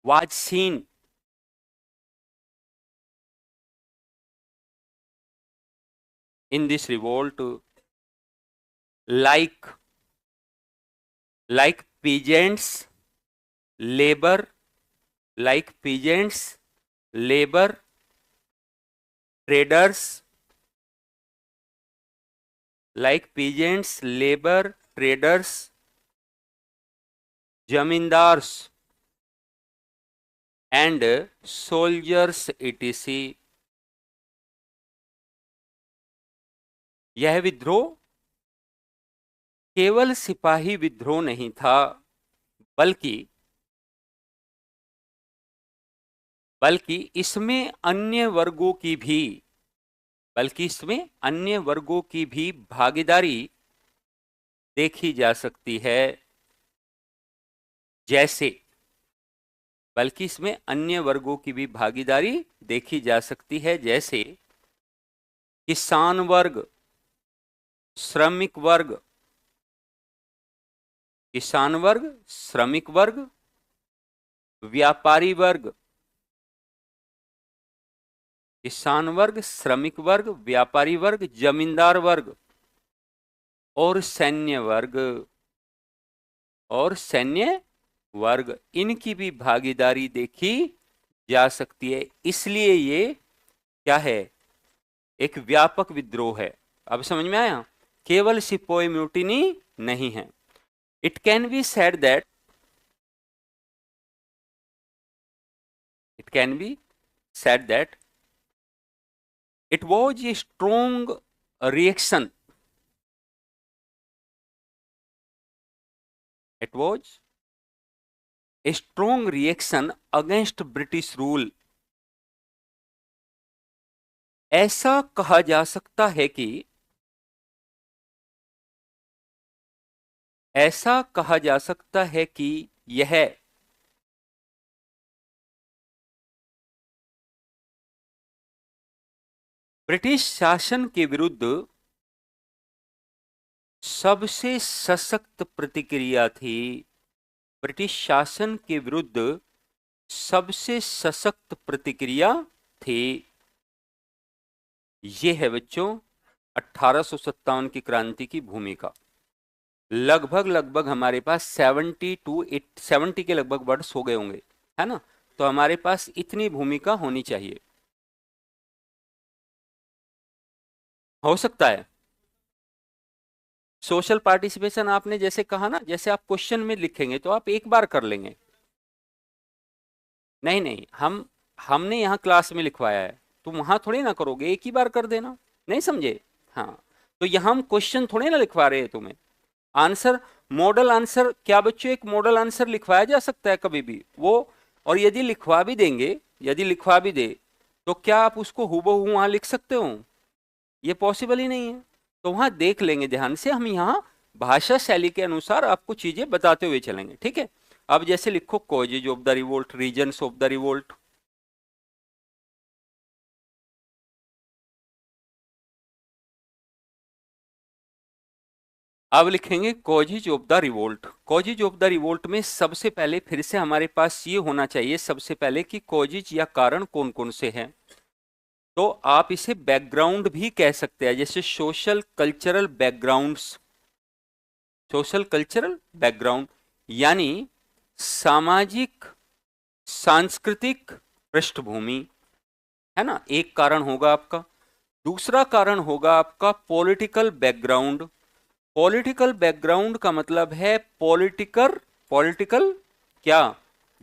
was seen in this revolt like peasants, labor, traders, zamindars and soldiers etc. यह विद्रोह केवल सिपाही विद्रोह नहीं था, बल्कि इसमें अन्य वर्गों की भी भागीदारी देखी जा सकती है। जैसे, बल्कि इसमें अन्य वर्गों की भी भागीदारी देखी जा सकती है, जैसे किसान वर्ग, श्रमिक वर्ग, व्यापारी वर्ग, किसान वर्ग, श्रमिक वर्ग, व्यापारी वर्ग, जमींदार वर्ग और सैन्य वर्ग, और सैन्य वर्ग, इनकी भी भागीदारी देखी जा सकती है। इसलिए ये क्या है, एक व्यापक विद्रोह है। अब समझ में आया, केवल सिपोई म्यूटिनी नहीं है। It can be said that, it can be said that it was a strong reaction, it was a strong reaction against British rule। ऐसा कहा जा सकता है कि, ऐसा कहा जा सकता है कि यह ब्रिटिश शासन के विरुद्ध सबसे सशक्त प्रतिक्रिया थी। ब्रिटिश शासन के विरुद्ध सबसे सशक्त प्रतिक्रिया थी। यह है बच्चों 1857 की क्रांति की भूमिका। लगभग लगभग हमारे पास 70 के लगभग वर्ड्स हो गए होंगे, है ना। तो हमारे पास इतनी भूमिका होनी चाहिए, हो सकता है। सोशल पार्टिसिपेशन आपने जैसे कहा ना, जैसे आप क्वेश्चन में लिखेंगे तो आप एक बार कर लेंगे। नहीं नहीं, हमने यहाँ क्लास में लिखवाया है, तुम वहां थोड़ी ना करोगे, एक ही बार कर देना। नहीं समझे? हाँ, तो यहाँ हम क्वेश्चन थोड़े ना लिखवा रहे हैं तुम्हें। आंसर, मॉडल आंसर, क्या बच्चों एक मॉडल आंसर लिखवाया जा सकता है कभी भी वो? और यदि लिखवा भी देंगे, यदि लिखवा भी दे, तो क्या आप उसको हूबहू वहां लिख सकते हो? ये पॉसिबल ही नहीं है। तो वहां देख लेंगे ध्यान से, हम यहाँ भाषा शैली के अनुसार आपको चीजें बताते हुए चलेंगे, ठीक है। अब जैसे लिखो causes of the revolt, reasons of the revolt. अब लिखेंगे causes of the revolt. Causes of the revolt में सबसे पहले फिर से हमारे पास ये होना चाहिए सबसे पहले कि कॉजेज या कारण कौन कौन से हैं। तो आप इसे बैकग्राउंड भी कह सकते हैं, जैसे social cultural backgrounds, social cultural background यानी सामाजिक सांस्कृतिक पृष्ठभूमि, है ना, एक कारण होगा आपका। दूसरा कारण होगा आपका पॉलिटिकल बैकग्राउंड। पॉलिटिकल बैकग्राउंड का मतलब है पॉलिटिकल, पॉलिटिकल क्या,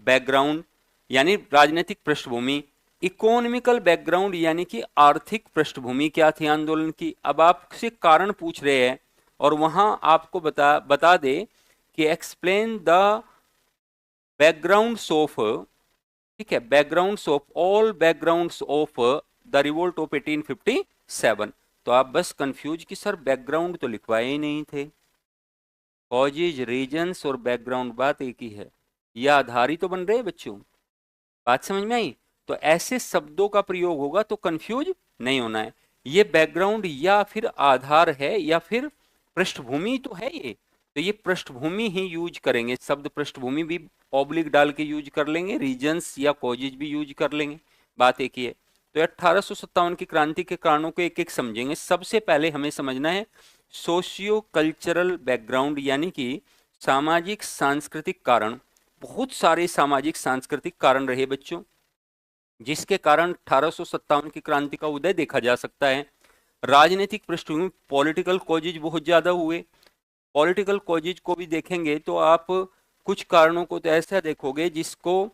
बैकग्राउंड यानी राजनीतिक पृष्ठभूमि। इकोनॉमिकल बैकग्राउंड यानी कि आर्थिक पृष्ठभूमि क्या थी आंदोलन की। अब आपसे कारण पूछ रहे हैं और वहां आपको बता दे कि एक्सप्लेन द बैकग्राउंड्स ऑफ, ठीक है, backgrounds of, all backgrounds of the revolt of 1857। तो आप बस कंफ्यूज कि सर बैकग्राउंड तो लिखवाए ही नहीं थे। कॉजेज, रीजन्स और बैकग्राउंड बात एक ही है, ये आधार ही तो बन रहे हैं बच्चों। बात समझ में आई? तो ऐसे शब्दों का प्रयोग होगा तो कंफ्यूज नहीं होना है। ये बैकग्राउंड या फिर आधार है या फिर पृष्ठभूमि तो है ये, तो ये पृष्ठभूमि ही यूज करेंगे। शब्द पृष्ठभूमि भी ऑब्लिक डाल के यूज कर लेंगे, रीजन्स या कॉजेज भी यूज कर लेंगे, बात एक ही है। तो 1857 की क्रांति के कारणों को एक एक समझेंगे। सबसे पहले हमें समझना है सोशियो कल्चरल बैकग्राउंड यानी कि सामाजिक सांस्कृतिक कारण। बहुत सारे सामाजिक सांस्कृतिक कारण रहे बच्चों, जिसके कारण 1857 की क्रांति का उदय देखा जा सकता है। राजनीतिक पृष्ठभूमि, पॉलिटिकल कॉजेज बहुत ज्यादा हुए। पॉलिटिकल कॉजेज को भी देखेंगे तो आप कुछ कारणों को तो ऐसा देखोगे जिसको,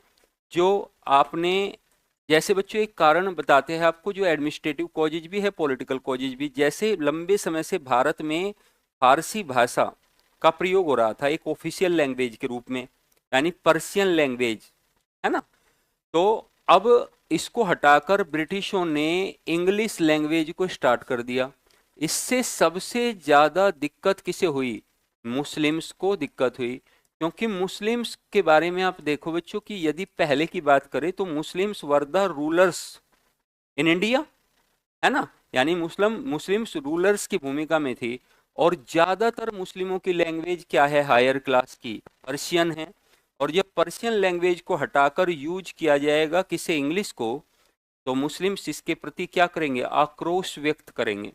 जो आपने, जैसे बच्चों एक कारण बताते हैं आपको, जो एडमिनिस्ट्रेटिव कॉजेज भी है, पॉलिटिकल कॉजेज भी। जैसे लंबे समय से भारत में फारसी भाषा का प्रयोग हो रहा था एक ऑफिशियल लैंग्वेज के रूप में, यानी पर्शियन लैंग्वेज, है ना। तो अब इसको हटाकर ब्रिटिशों ने इंग्लिश लैंग्वेज को स्टार्ट कर दिया। इससे सबसे ज्यादा दिक्कत किसे हुई? मुस्लिम्स को दिक्कत हुई, क्योंकि मुस्लिम्स के बारे में आप देखो बच्चों कि यदि पहले की बात करें तो Muslims were the rulers in India, है ना, यानी मुस्लिम्स रूलर्स की भूमिका में थी। और ज्यादातर मुस्लिमों की लैंग्वेज क्या है, हायर क्लास की, पर्शियन है। और जब पर्शियन लैंग्वेज को हटाकर यूज किया जाएगा किसे, इंग्लिश को, तो मुस्लिम्स इसके प्रति क्या करेंगे, आक्रोश व्यक्त करेंगे।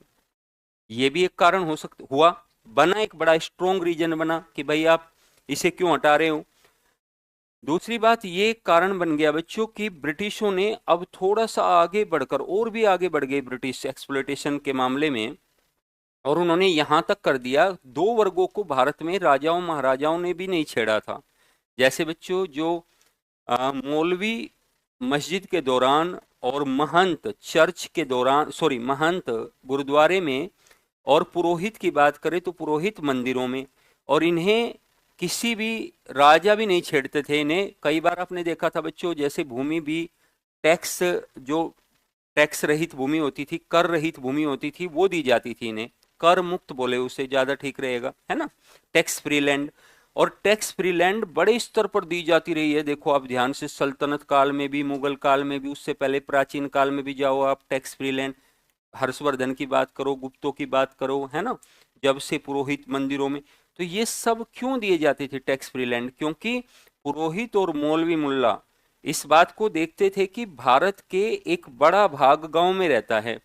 ये भी एक कारण हो सकता हुआ, बना एक बड़ा स्ट्रोंग रीजन बना कि भाई आप इसे क्यों हटा रहे हो। दूसरी बात ये कारण बन गया बच्चों कि ब्रिटिशों ने अब थोड़ा सा आगे बढ़कर और भी आगे बढ़ गए ब्रिटिश एक्सप्लॉयटेशन के मामले में, और उन्होंने यहां तक कर दिया, दो वर्गों को भारत में राजाओं महाराजाओं ने भी नहीं छेड़ा था। जैसे बच्चों जो मौलवी मस्जिद के दौरान और महंत चर्च के दौरान, सॉरी महंत गुरुद्वारे में, और पुरोहित की बात करें तो पुरोहित मंदिरों में, और इन्हें किसी भी राजा भी नहीं छेड़ते थे इन्हें। कई बार आपने देखा था बच्चों, जैसे भूमि भी टैक्स, जो टैक्स रहित भूमि होती थी, कर रहित भूमि होती थी, वो दी जाती थी इन्हें, कर मुक्त बोले उसे ज्यादा ठीक रहेगा, है ना, टैक्स फ्री लैंड। और टैक्स फ्री लैंड बड़े स्तर पर दी जाती रही है। देखो आप ध्यान से, सल्तनत काल में भी, मुगल काल में भी, उससे पहले प्राचीन काल में भी जाओ आप, टैक्स फ्री लैंड, हर्षवर्धन की बात करो, गुप्तों की बात करो, है ना, जब से पुरोहित मंदिरों में, तो ये सब क्यों दिए जाते थे टैक्स फ्री लैंड, क्योंकि पुरोहित और मौलवी मुल्ला इस बात को देखते थे कि भारत के एक बड़ा भाग गांव में रहता है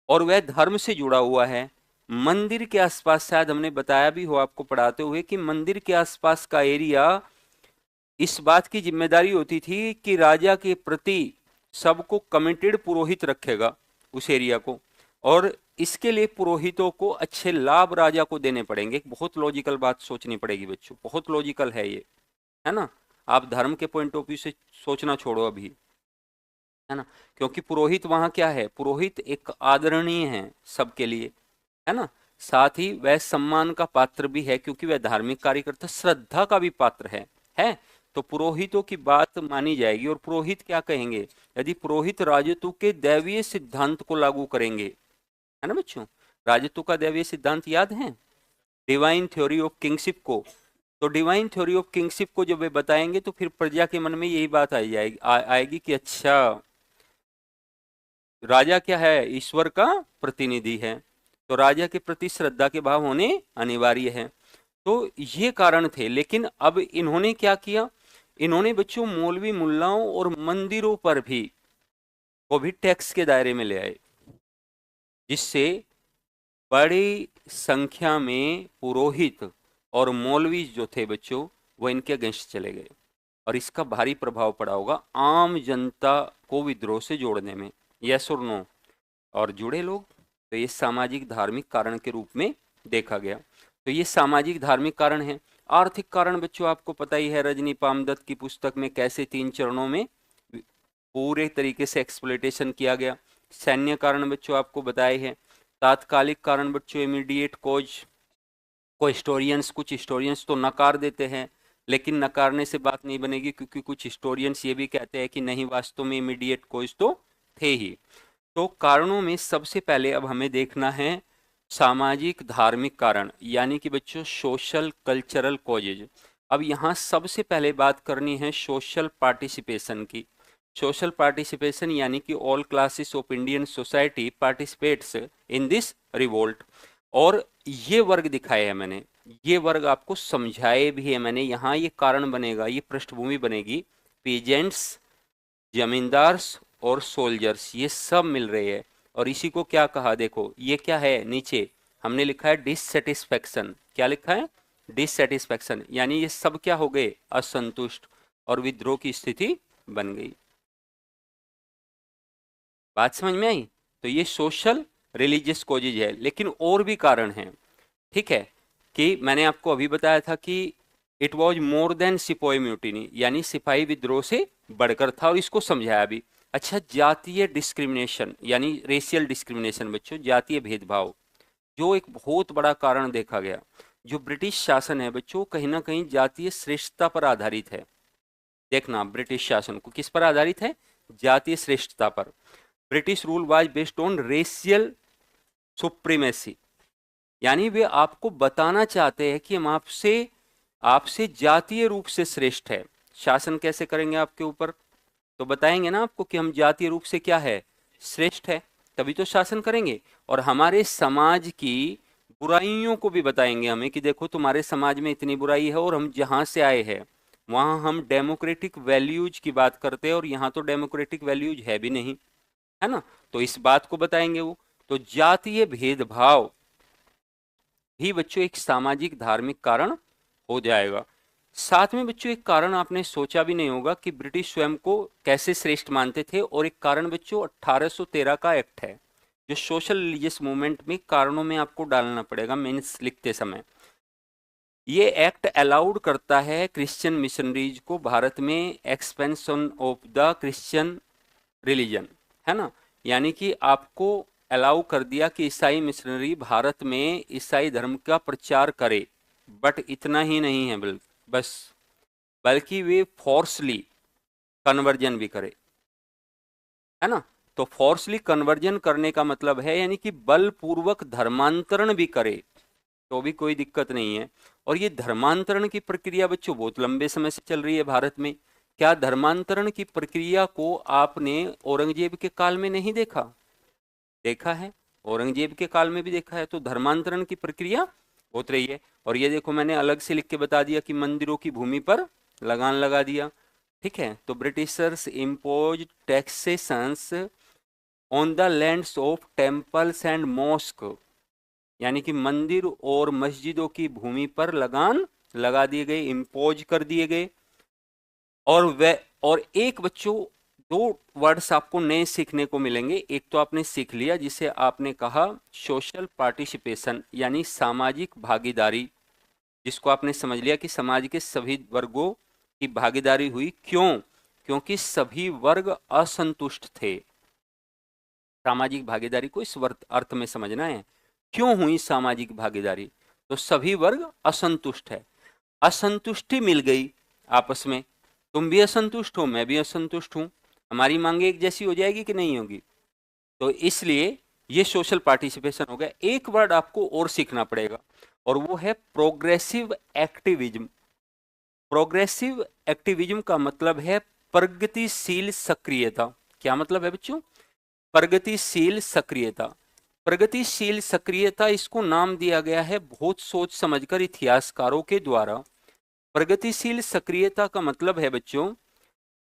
और वह धर्म से जुड़ा हुआ है। मंदिर के आसपास, शायद हमने बताया भी हो आपको पढ़ाते हुए, कि मंदिर के आसपास का एरिया, इस बात की जिम्मेदारी होती थी कि राजा के प्रति सबको कमिटेड पुरोहित रखेगा उस एरिया को, और इसके लिए पुरोहितों को अच्छे लाभ राजा को देने पड़ेंगे। बहुत लॉजिकल बात सोचनी पड़ेगी बच्चों, बहुत लॉजिकल है ये, है ना। आप धर्म के पॉइंट ऑफ व्यू से सोचना छोड़ो अभी, है ना, क्योंकि पुरोहित वहां क्या है, पुरोहित एक आदरणीय है सबके लिए, है ना, साथ ही वह सम्मान का पात्र भी है क्योंकि वह धार्मिक कार्यकर्ता, श्रद्धा का भी पात्र है। तो पुरोहितों की बात मानी जाएगी। और पुरोहित क्या कहेंगे, यदि पुरोहित राजत्व के दैवीय सिद्धांत को लागू करेंगे, है ना बच्चों, राजत्व का दैवीय सिद्धांत याद है, डिवाइन थ्योरी ऑफ किंगशिप को, तो डिवाइन थ्योरी ऑफ किंगशिप को जब वे बताएंगे तो फिर प्रजा के मन में यही बात आएगी कि अच्छा, राजा क्या है, ईश्वर का प्रतिनिधि है, तो राजा के प्रति श्रद्धा के भाव होने अनिवार्य है। तो ये कारण थे। लेकिन अब इन्होंने क्या किया, इन्होंने बच्चों मौलवी मुल्लाओं और मंदिरों पर भी को भी टैक्स के दायरे में ले आए, जिससे बड़ी संख्या में पुरोहित और मौलवी जो थे बच्चों, वो इनके अगेंस्ट चले गए, और इसका भारी प्रभाव पड़ा होगा आम जनता को विद्रोह से जोड़ने में। यस और नो, और जुड़े लोग, तो ये सामाजिक धार्मिक कारण के रूप में देखा गया। तो ये सामाजिक धार्मिक कारण है। आर्थिक कारण बच्चों आपको पता ही है, रजनी पामदत्त की पुस्तक में कैसे 3 चरणों में पूरे तरीके से एक्सप्लॉयटेशन किया गया। सैन्य कारण बच्चों आपको बताए हैं। तात्कालिक कारण बच्चों, इमीडिएट कॉज को कुछ हिस्टोरियंस तो नकार देते हैं, लेकिन नकारने से बात नहीं बनेगी, क्योंकि कुछ हिस्टोरियंस ये भी कहते हैं कि नहीं, वास्तव में इमीडिएट कॉज तो थे ही। तो कारणों में सबसे पहले अब हमें देखना है सामाजिक धार्मिक कारण, यानी कि बच्चों सोशल कल्चरल कॉजेज। अब यहाँ सबसे पहले बात करनी है सोशल पार्टिसिपेशन की। सोशल पार्टिसिपेशन यानी कि all classes of Indian society participates in this revolt. और ये वर्ग दिखाए हैं मैंने, ये वर्ग आपको समझाए भी है मैंने। यहाँ ये कारण बनेगा, ये पृष्ठभूमि बनेगी, पीजेंट्स, जमींदार्स और सोल्जर्स, ये सब मिल रहे हैं। और इसी को क्या कहा, देखो ये क्या है, नीचे हमने लिखा है डिससेटिस्फैक्शन। क्या लिखा है, डिससेटिस्फैक्शन, यानी ये सब क्या हो गए, असंतुष्ट, और विद्रोह की स्थिति बन गई। बात समझ में आई। तो ये सोशल रिलीजियस कॉजेज है, लेकिन और भी कारण हैं, ठीक है, कि मैंने आपको अभी बताया था कि इट वॉज मोर देन सिपाही म्यूटिनी, यानी सिपाही विद्रोह से बढ़कर था, और इसको समझाया भी। अच्छा, जातीय डिस्क्रिमिनेशन यानी रेशियल डिस्क्रिमिनेशन बच्चों, जातीय भेदभाव, जो एक बहुत बड़ा कारण देखा गया। जो ब्रिटिश शासन है बच्चों, कहीं ना कहीं जातीय श्रेष्ठता पर आधारित है। देखना, ब्रिटिश शासन को किस पर आधारित है, जातीय श्रेष्ठता पर। British rule was based on racial supremacy, यानी वे आपको बताना चाहते हैं कि हम आपसे जातीय रूप से श्रेष्ठ है। शासन कैसे करेंगे आपके ऊपर, तो बताएंगे ना आपको कि हम जातीय रूप से क्या है, श्रेष्ठ है, तभी तो शासन करेंगे। और हमारे समाज की बुराइयों को भी बताएंगे हमें कि देखो तुम्हारे समाज में इतनी बुराई है और हम जहां से आए हैं वहां हम डेमोक्रेटिक वैल्यूज की बात करते हैं और यहाँ तो डेमोक्रेटिक वैल्यूज है भी नहीं, है ना। तो इस बात को बताएंगे वो। तो जातीय भेदभाव भी बच्चों एक सामाजिक धार्मिक कारण हो जाएगा। साथ में बच्चों एक कारण आपने सोचा भी नहीं होगा कि ब्रिटिश स्वयं को कैसे श्रेष्ठ मानते थे, और एक कारण बच्चों 1813 का एक्ट है जो सोशल रिलीजियस मूवमेंट में कारणों में आपको डालना पड़ेगा मेंस लिखते समय। ये एक्ट अलाउड करता है क्रिश्चियन मिशनरीज को भारत में expansion of the Christian religion, है ना। यानी कि आपको अलाउ कर दिया कि ईसाई मिशनरी भारत में ईसाई धर्म का प्रचार करे, बट इतना ही नहीं है बस, बल्कि वे फोर्सली कन्वर्जन भी करे, है ना। तो फोर्सली कन्वर्जन करने का मतलब है यानी कि बलपूर्वक धर्मांतरण भी करे तो भी कोई दिक्कत नहीं है। और ये धर्मांतरण की प्रक्रिया बच्चों बहुत लंबे समय से चल रही है भारत में। क्या धर्मांतरण की प्रक्रिया को आपने औरंगजेब के काल में नहीं देखा? देखा है, औरंगजेब के काल में भी देखा है। तो धर्मांतरण की प्रक्रिया होत रही है। और ये देखो मैंने अलग से लिख के बता दिया कि मंदिरों की भूमि पर लगान लगा दिया, ठीक है। तो Britishers impose taxations on the lands of temples and mosque, यानी कि मंदिर और मस्जिदों की भूमि पर लगान लगा दिए गए, इम्पोज कर दिए गए। और एक बच्चों दो वर्ड्स आपको नए सीखने को मिलेंगे। एक तो आपने सीख लिया जिसे आपने कहा सोशल पार्टिसिपेशन यानी सामाजिक भागीदारी, जिसको आपने समझ लिया कि समाज के सभी वर्गों की भागीदारी हुई। क्यों? क्योंकि सभी वर्ग असंतुष्ट थे। सामाजिक भागीदारी को इस अर्थ में समझना है। क्यों हुई सामाजिक भागीदारी? तो सभी वर्ग असंतुष्ट है, असंतुष्टि मिल गई आपस में, तुम भी असंतुष्ट हो मैं भी असंतुष्ट हूं, हमारी मांगे एक जैसी हो जाएगी कि नहीं होगी। तो इसलिए ये सोशल पार्टिसिपेशन हो गया। एक वर्ड आपको और सीखना पड़ेगा और वो है प्रोग्रेसिव एक्टिविज्म। प्रोग्रेसिव एक्टिविज्म का मतलब है प्रगतिशील सक्रियता। क्या मतलब है बच्चों? प्रगतिशील सक्रियता। प्रगतिशील सक्रियता इसको नाम दिया गया है बहुत सोच समझकर इतिहासकारों के द्वारा। प्रगतिशील सक्रियता का मतलब है बच्चों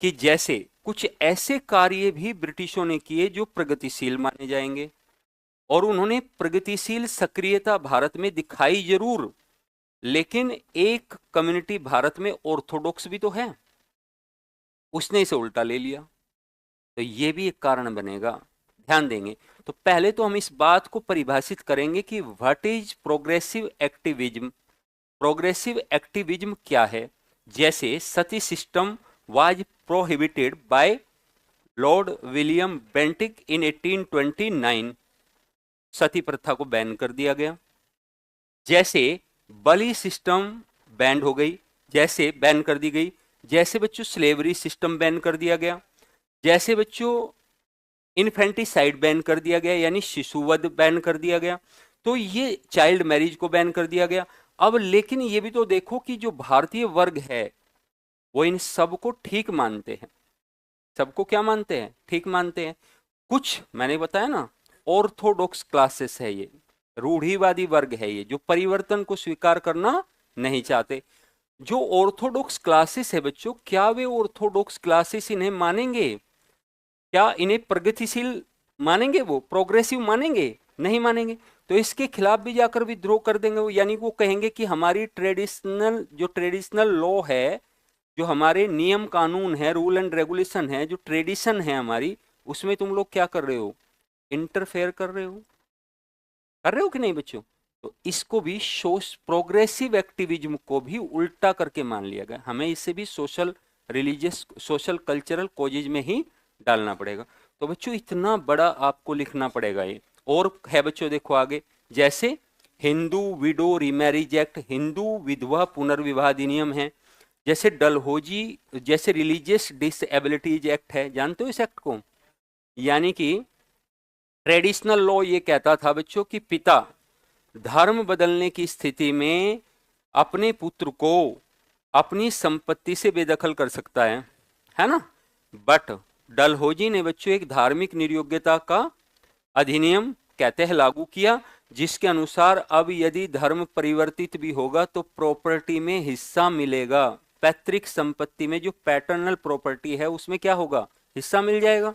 कि जैसे कुछ ऐसे कार्य भी ब्रिटिशों ने किए जो प्रगतिशील माने जाएंगे, और उन्होंने प्रगतिशील सक्रियता भारत में दिखाई जरूर, लेकिन एक कम्युनिटी भारत में ऑर्थोडॉक्स भी तो है, उसने इसे उल्टा ले लिया। तो ये भी एक कारण बनेगा, ध्यान देंगे। तो पहले तो हम इस बात को परिभाषित करेंगे कि what is progressive activism. Progressive activism क्या है? जैसे sati system was prohibited by Lord William Bentinck in 1829, sati प्रथा को बैन कर दिया गया। जैसे बलि सिस्टम बैन हो गई, जैसे बैन कर दी गई। जैसे बच्चों स्लेवरी सिस्टम बैन कर दिया गया। जैसे बच्चों इन्फेंटिसाइड बैन कर दिया गया यानी शिशुवध बैन कर दिया गया। तो ये चाइल्ड मैरिज को बैन कर दिया गया। अब लेकिन ये भी तो देखो कि जो भारतीय वर्ग है वो इन सबको ठीक मानते हैं। सबको क्या मानते हैं? ठीक मानते हैं। कुछ मैंने बताया ना, ऑर्थोडॉक्स क्लासेस है, ये रूढ़िवादी वर्ग है, ये जो परिवर्तन को स्वीकार करना नहीं चाहते। जो ऑर्थोडॉक्स क्लासेस है बच्चों, क्या वे ऑर्थोडॉक्स क्लासेस इन्हें मानेंगे? क्या इन्हें प्रगतिशील मानेंगे? वो प्रोग्रेसिव मानेंगे? नहीं मानेंगे। तो इसके खिलाफ भी जाकर विद्रोह कर देंगे वो, यानी वो कहेंगे कि हमारी ट्रेडिशनल लॉ है, जो हमारे नियम कानून है, रूल एंड रेगुलेशन है, जो ट्रेडिशन है हमारी, उसमें तुम लोग क्या कर रहे हो? इंटरफेयर कर रहे हो। कर रहे हो कि नहीं बच्चों? तो इसको भी प्रोग्रेसिव एक्टिविज्म को भी उल्टा करके मान लिया गया। हमें इसे भी social religious social cultural causes में ही डालना पड़ेगा। तो बच्चों इतना बड़ा आपको लिखना पड़ेगा ये। और है बच्चों देखो आगे, जैसे Hindu window remarriage act, Hindu विधवा पुनर्विवाह अधिनियम है। जैसे डलहौजी, जैसे रिलीजियस डिसएबिलिटीज एक्ट है, जानते हो इस एक्ट को? यानी कि ट्रेडिशनल लॉ ये कहता था बच्चों कि पिता धर्म बदलने की स्थिति में अपने पुत्र को अपनी संपत्ति से बेदखल कर सकता है ना। बट डलहौजी ने बच्चों एक धार्मिक निर्योग्यता का अधिनियम कहते हैं लागू किया, जिसके अनुसार अब यदि धर्म परिवर्तित भी होगा तो प्रॉपर्टी में हिस्सा मिलेगा। पैतृक संपत्ति में जो पैटर्नल प्रॉपर्टी है उसमें क्या होगा, हिस्सा मिल जाएगा।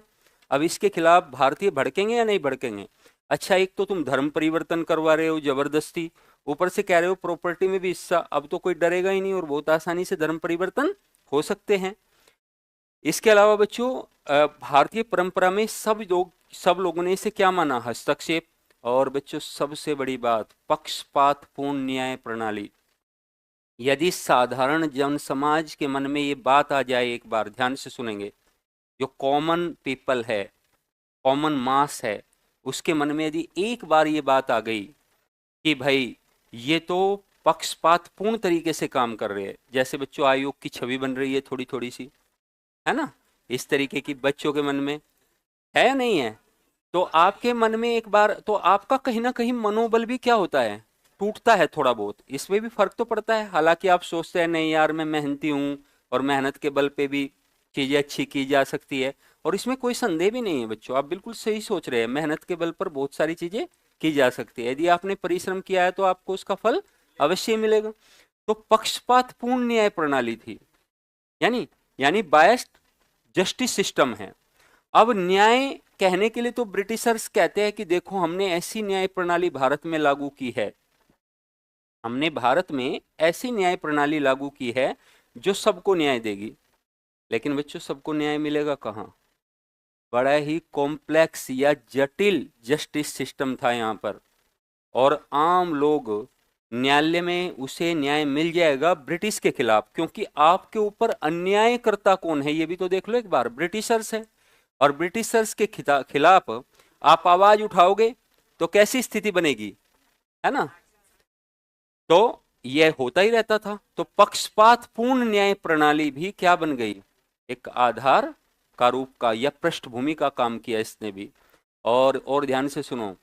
अब इसके खिलाफ भारतीय भड़केंगे या नहीं भड़केंगे? अच्छा, एक तो तुम धर्म परिवर्तन करवा रहे हो जबरदस्ती, ऊपर से कह रहे हो प्रॉपर्टी में भी हिस्सा। अब तो कोई डरेगा ही नहीं और बहुत आसानी से धर्म परिवर्तन हो सकते हैं। इसके अलावा बच्चों भारतीय परंपरा में सब लोगों ने इसे क्या माना, हस्तक्षेप। और बच्चों सबसे बड़ी बात, पक्षपात पूर्ण न्याय प्रणाली। यदि साधारण जन समाज के मन में ये बात आ जाए, एक बार ध्यान से सुनेंगे, जो कॉमन पीपल है, कॉमन मास है, उसके मन में यदि एक बार ये बात आ गई कि भाई ये तो पक्षपात पूर्ण तरीके से काम कर रहे हैं, जैसे बच्चों आयोग की छवि बन रही है थोड़ी थोड़ी सी, है ना, इस तरीके की बच्चों के मन में है या नहीं है, तो आपके मन में एक बार तो आपका कहीं ना कहीं मनोबल भी क्या होता है, टूटता है थोड़ा बहुत। इसमें भी फर्क तो पड़ता है। हालांकि आप सोचते हैं नहीं यार मैं मेहनती हूं और मेहनत के बल पे भी चीजें अच्छी की जा सकती है, और इसमें कोई संदेह भी नहीं है बच्चों, आप बिल्कुल सही सोच रहे हैं, मेहनत के बल पर बहुत सारी चीजें की जा सकती है। यदि आपने परिश्रम किया है तो आपको उसका फल अवश्य मिलेगा। तो पक्षपात पूर्ण न्याय प्रणाली थी, यानी यानी बायस्ड जस्टिस सिस्टम है। अब न्याय कहने के लिए तो ब्रिटिशर्स कहते हैं कि देखो हमने ऐसी न्याय प्रणाली भारत में लागू की है, हमने भारत में ऐसी न्याय प्रणाली लागू की है जो सबको न्याय देगी। लेकिन बच्चों सबको न्याय मिलेगा कहाँ, बड़ा ही कॉम्प्लेक्स या जटिल जस्टिस सिस्टम था यहाँ पर, और आम लोग न्यायालय में उसे न्याय मिल जाएगा ब्रिटिश के खिलाफ, क्योंकि आपके ऊपर अन्यायकर्ता कौन है ये भी तो देख लो एक बार, ब्रिटिशर्स है। और ब्रिटिशर्स के खिलाफ आप आवाज उठाओगे तो कैसी स्थिति बनेगी, है ना, तो यह होता ही रहता था। तो पक्षपात पूर्ण न्याय प्रणाली भी क्या बन गई, एक आधार का रूप का या पृष्ठभूमि का काम किया इसने भी। और ध्यान से सुनो,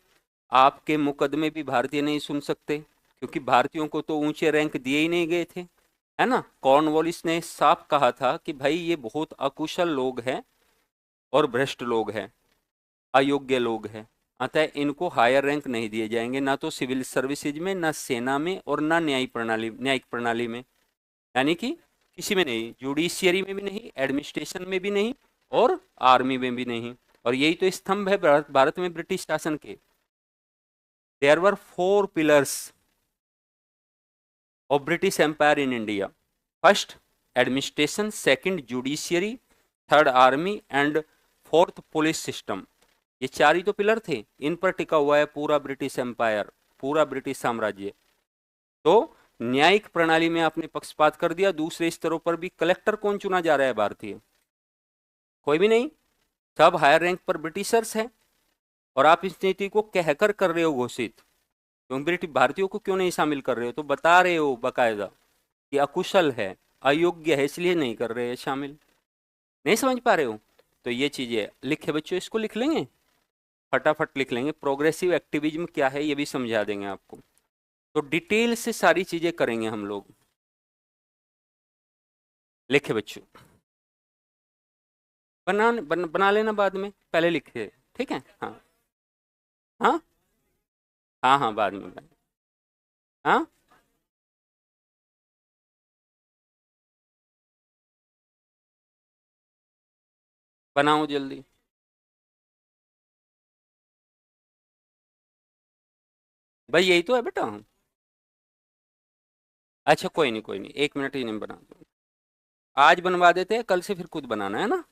आपके मुकदमे भी भारतीय नहीं सुन सकते, क्योंकि भारतीयों को तो ऊंचे रैंक दिए ही नहीं गए थे, है ना। कॉर्नवालिस ने साफ कहा था कि भाई ये बहुत अकुशल लोग हैं और भ्रष्ट लोग हैं, अयोग्य लोग हैं, अतः इनको हायर रैंक नहीं दिए जाएंगे, ना तो सिविल सर्विसेज में, ना सेना में, और ना न्यायिक प्रणाली में, यानी कि किसी में नहीं, जुडिशियरी में भी नहीं, एडमिनिस्ट्रेशन में भी नहीं, और आर्मी में भी नहीं। और यही तो स्तंभ है भारत में ब्रिटिश शासन के। There were 4 pillars of British empire in India, first administration, second judiciary, third army and fourth police system. ये 4 ही तो पिलर थे, इन पर टिका हुआ है पूरा ब्रिटिश एम्पायर, पूरा ब्रिटिश साम्राज्य। तो न्यायिक प्रणाली में आपने पक्षपात कर दिया। दूसरे स्तरों पर भी कलेक्टर कौन चुना जा रहा है भारतीय, कोई भी नहीं, सब हायर रैंक पर ब्रिटिशर्स हैं। और आप इस नीति को कहकर कर रहे हो घोषित, क्यों ब्रिटिश भारतीयों को क्यों नहीं शामिल कर रहे हो, तो बता रहे हो बकायदा कि अकुशल है, अयोग्य है, इसलिए नहीं कर रहे हैं शामिल। नहीं समझ पा रहे हो, तो ये चीजें लिखे बच्चों, इसको लिख लेंगे, फटाफट लिख लेंगे। प्रोग्रेसिव एक्टिविज्म क्या है ये भी समझा देंगे आपको, तो डिटेल से सारी चीजें करेंगे हम लोग। लिखे बच्चों, बना लेना बाद में, पहले लिखे, ठीक है। हाँ हाँ हाँ हाँ, बाद में बना, हाँ बनाओ जल्दी। भाई यही तो है बेटा। अच्छा कोई नहीं, 1 मिनट ही नहीं, बना दो, आज बनवा देते हैं, कल से फिर खुद बनाना है ना।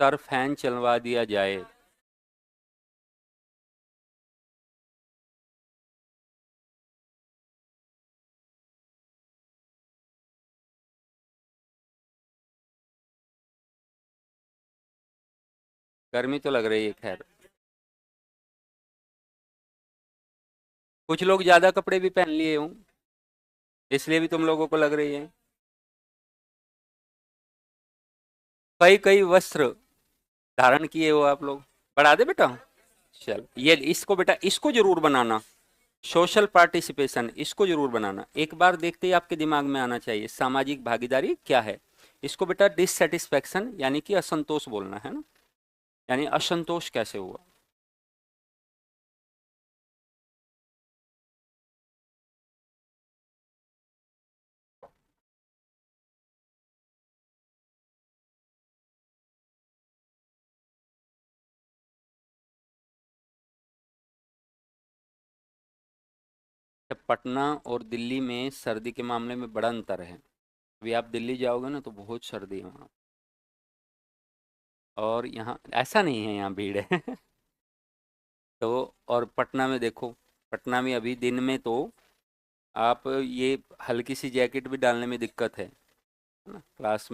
सर फैन चलवा दिया जाए। गर्मी तो लग रही है खैर, कुछ लोग ज्यादा कपड़े भी पहन लिए हूँ, इसलिए भी तुम लोगों को लग रही है। कई कई वस्त्र धारण किए हो आप लोग, बढ़ा दे बेटा। चल ये इसको बेटा, इसको जरूर बनाना, सोशल पार्टिसिपेशन, इसको जरूर बनाना। एक बार देखते ही आपके दिमाग में आना चाहिए सामाजिक भागीदारी क्या है। इसको बेटा डिससेटिस्फैक्शन यानी कि असंतोष बोलना है ना, यानी असंतोष कैसे हुआ। पटना और दिल्ली में सर्दी के मामले में बड़ा अंतर है। अभी आप दिल्ली जाओगे ना तो बहुत सर्दी है वहाँ, और यहाँ ऐसा नहीं है, यहाँ भीड़ है। तो और पटना में देखो, पटना में अभी दिन में तो आप ये हल्की सी जैकेट भी डालने में दिक्कत है ना। क्लास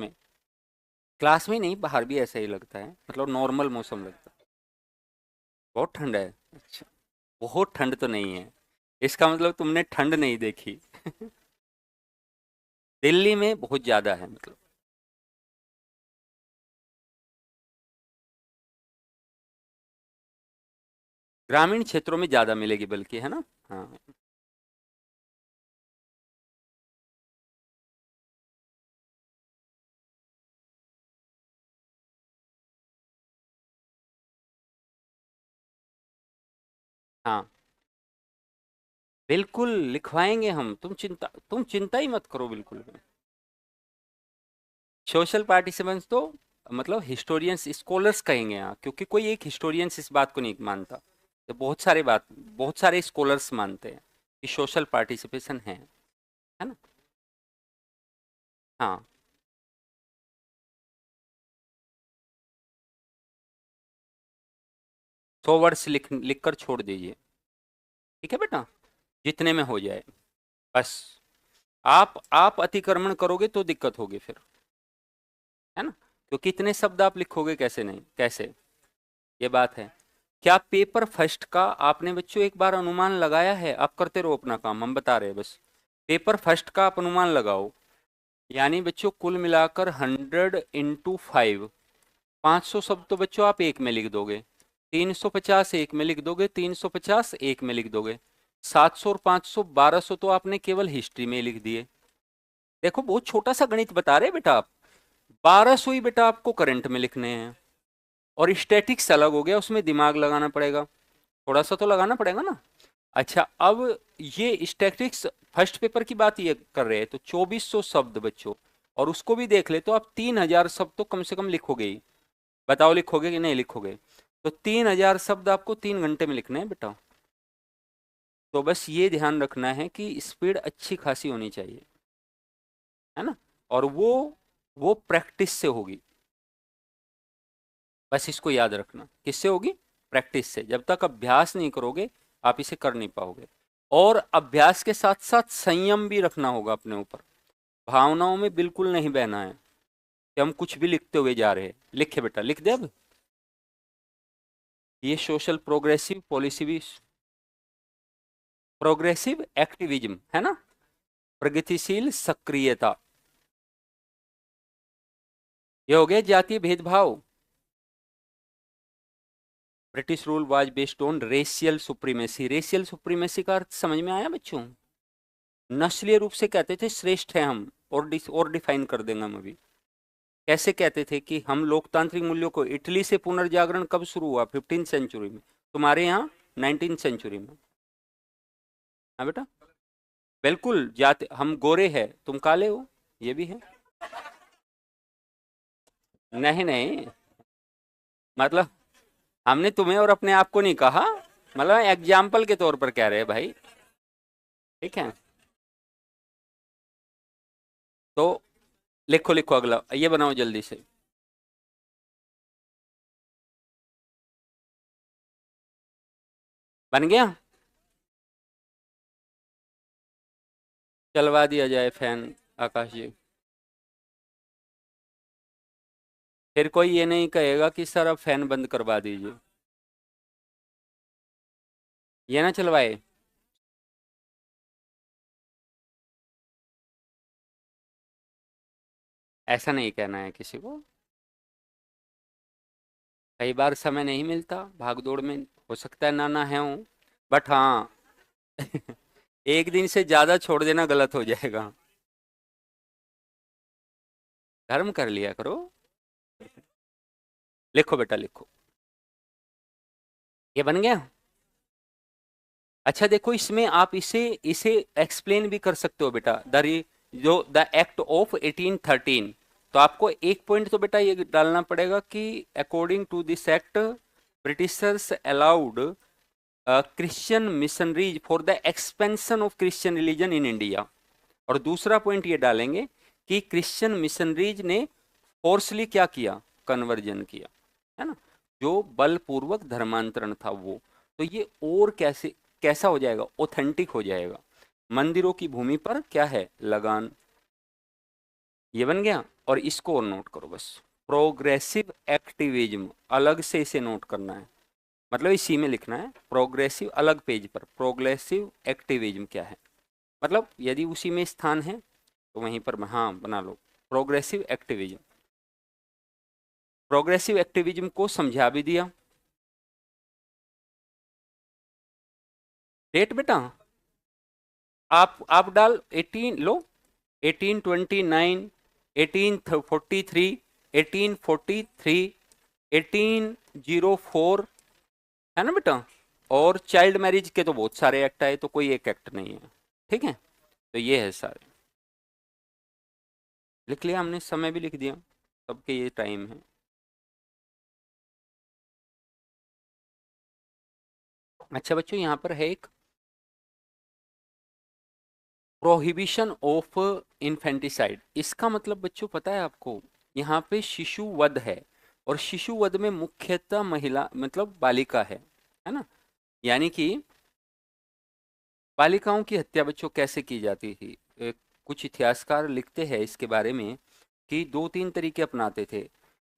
में नहीं, बाहर भी ऐसा ही लगता है, मतलब नॉर्मल मौसम लगता है। बहुत ठंड है। अच्छा, बहुत ठंड तो नहीं है, इसका मतलब तुमने ठंड नहीं देखी। दिल्ली में बहुत ज़्यादा है मतलब। ग्रामीण क्षेत्रों में ज़्यादा मिलेगी बल्कि, है ना। हाँ। हाँ बिल्कुल लिखवाएंगे हम, तुम चिंता ही मत करो बिल्कुल भी। सोशल पार्टिसिपेंट्स तो मतलब हिस्टोरियंस स्कॉलर्स कहेंगे यहाँ, क्योंकि कोई एक हिस्टोरियंस इस बात को नहीं मानता। तो बहुत सारे स्कॉलर्स मानते हैं कि सोशल पार्टिसिपेशन है ना। हाँ 100 वर्ड्स लिख कर छोड़ दीजिए। ठीक है बेटा, जितने में हो जाए बस। आप अतिक्रमण करोगे तो दिक्कत होगी फिर, है ना। तो कितने शब्द आप लिखोगे, कैसे नहीं कैसे, ये बात है। क्या पेपर फर्स्ट का आपने बच्चों एक बार अनुमान लगाया है? आप करते रहो अपना काम, हम बता रहे हैं बस। पेपर फर्स्ट का आप अनुमान लगाओ, यानी बच्चों कुल मिलाकर 100 × 5, 500 शब्द तो बच्चों आप एक में लिख दोगे। 350 एक में लिख दोगे, 350 एक में लिख दोगे। 700 और 500 1200 तो आपने केवल हिस्ट्री में लिख दिए। देखो बहुत छोटा सा गणित बता रहे बेटा आप। 1200 ही बेटा आपको करंट में लिखने हैं। और स्टैटिक्स अलग हो गया, उसमें दिमाग लगाना पड़ेगा, थोड़ा सा तो लगाना पड़ेगा ना। अच्छा, अब ये स्टैटिक्स फर्स्ट पेपर की बात ये कर रहे हैं, तो 2400 शब्द बच्चों, और उसको भी देख ले तो आप 3000 शब्द तो कम से कम लिखोगे ही। बताओ लिखोगे कि नहीं लिखोगे? तो 3000 शब्द आपको 3 घंटे में लिखने हैं बेटा। तो बस ये ध्यान रखना है कि स्पीड अच्छी खासी होनी चाहिए, है ना। और वो प्रैक्टिस से होगी, बस इसको याद रखना। किससे होगी? प्रैक्टिस से। जब तक अभ्यास नहीं करोगे आप इसे कर नहीं पाओगे। और अभ्यास के साथ साथ संयम भी रखना होगा अपने ऊपर। भावनाओं में बिल्कुल नहीं बहना है कि हम कुछ भी लिखते हुए जा रहे हैं। लिखे बेटा, लिख दे अब। ये सोशल प्रोग्रेसिव पॉलिसी भी, प्रोग्रेसिव एक्टिविज्म है ना, प्रगतिशील सक्रियता। ये हो गया जातीय भेदभाव। British rule was based on racial supremacy. Racial supremacy का अर्थ समझ में आया बच्चों? नस्लीय रूप से कहते थे श्रेष्ठ हैं हम, और डिफाइन कर देंगे हम अभी। कैसे कहते थे कि हम लोकतांत्रिक मूल्यों को, इटली से पुनर्जागरण कब शुरू हुआ? 15th सेंचुरी में। तुम्हारे यहाँ 19th सेंचुरी में। हाँ बेटा, बिल्कुल। जाति, हम गोरे हैं तुम काले हो, ये भी है। नहीं नहीं, मतलब हमने तुम्हें और अपने आप को नहीं कहा, मतलब एग्जाम्पल के तौर पर कह रहे हैं भाई। ठीक है, तो लिखो लिखो, अगला ये बनाओ जल्दी से। बन गया? चलवा दिया जाए फैन, आकाश जी। फिर कोई ये नहीं कहेगा कि सर अब फैन बंद करवा दीजिए। ये ना चलवाए। ऐसा नहीं कहना है किसी को। कई बार समय नहीं मिलता भाग दौड़ में, हो सकता है ना ना है हूँ, बट हाँ। एक दिन से ज्यादा छोड़ देना गलत हो जाएगा। धर्म कर लिया करो। लिखो बेटा लिखो। ये बन गया। अच्छा देखो, इसमें आप इसे इसे एक्सप्लेन भी कर सकते हो बेटा। जो द एक्ट ऑफ 1813, तो आपको एक पॉइंट तो बेटा ये डालना पड़ेगा कि according to this act Britishers allowed Christian missionaries for the expansion of Christian religion in India. और दूसरा पॉइंट ये डालेंगे कि क्रिश्चियन मिशनरीज ने फोर्सली क्या किया, कन्वर्जन किया, है ना, जो बलपूर्वक धर्मांतरण था वो। तो ये और कैसे कैसा हो जाएगा, ऑथेंटिक हो जाएगा। मंदिरों की भूमि पर क्या है, लगान। ये बन गया। और इसको और नोट करो बस, प्रोग्रेसिव एक्टिविज्म, अलग से इसे नोट करना है, मतलब इसी में लिखना है प्रोग्रेसिव, अलग पेज पर। प्रोग्रेसिव एक्टिविज्म क्या है, मतलब यदि उसी में स्थान है तो वहीं पर हाँ बना लो, प्रोग्रेसिव एक्टिविज्म। प्रोग्रेसिव एक्टिविज्म को समझा भी दिया। डेट बेटा आप डाल 18 लो, 1829, 1843, 1843, 1804, है ना बेटा। और चाइल्ड मैरिज के तो बहुत सारे एक्ट आए, तो कोई एक एक्ट नहीं है, ठीक है। तो ये है सारे, लिख लिया हमने, समय भी लिख दिया, सबके ये टाइम है। अच्छा बच्चों, यहाँ पर है एक प्रोहिबिशन ऑफ इन्फेंटिसाइड। इसका मतलब बच्चों पता है आपको, यहाँ पे शिशु वध है, और शिशु वध में मुख्यतः महिला मतलब बालिका है ना। यानी कि बालिकाओं की हत्या बच्चों कैसे की जाती थी। कुछ इतिहासकार लिखते हैं इसके बारे में कि दो तीन तरीके अपनाते थे।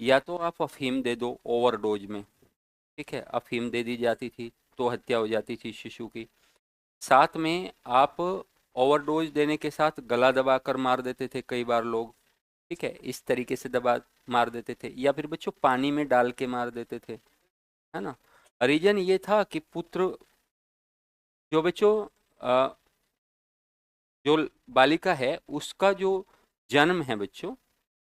या तो आप अफीम दे दो ओवरडोज में, ठीक है, अफीम दे दी जाती थी तो हत्या हो जाती थी शिशु की। साथ में आप ओवरडोज देने के साथ गला दबा कर मार देते थे कई बार लोग, ठीक है, इस तरीके से दबा मार देते थे, या फिर बच्चों पानी में डाल के मार देते थे, है ना। रीजन ये था कि पुत्र, जो बच्चों जो बालिका है उसका जो जन्म है बच्चों,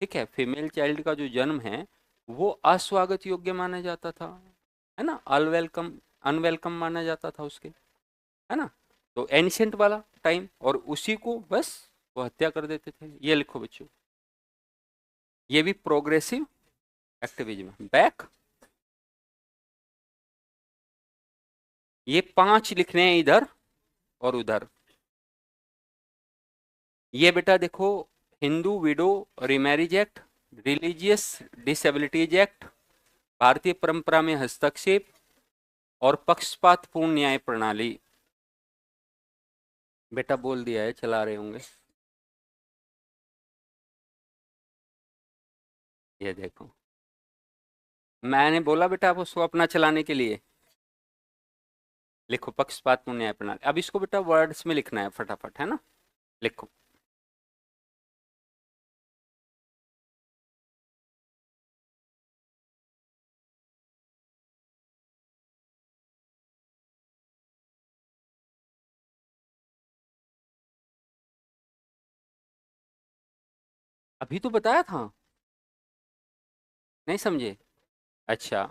ठीक है, फीमेल चाइल्ड का जो जन्म है वो अस्वागत योग्य माना जाता था, है ना, अनवेलकम, अनवेलकम माना जाता था उसके, है ना। तो एंशियंट वाला टाइम, और उसी को बस वो हत्या कर देते थे। ये लिखो बच्चों, ये भी प्रोग्रेसिव एक्टिविज्म है। बैक, ये 5 लिखने हैं इधर और उधर। ये बेटा देखो, Hindu window remarriage act, religious disabilities act, भारतीय परंपरा में हस्तक्षेप, और पक्षपातपूर्ण न्याय प्रणाली। बेटा बोल दिया है, चला रहे होंगे। ये देखो, मैंने बोला बेटा आप उसको अपना चलाने के लिए। लिखो पक्षपातपूर्ण न्याय प्रणाली। अब इसको बेटा वर्ड्स में लिखना है फटाफट, है ना। लिखो, अभी तो बताया था, नहीं समझे। अच्छा,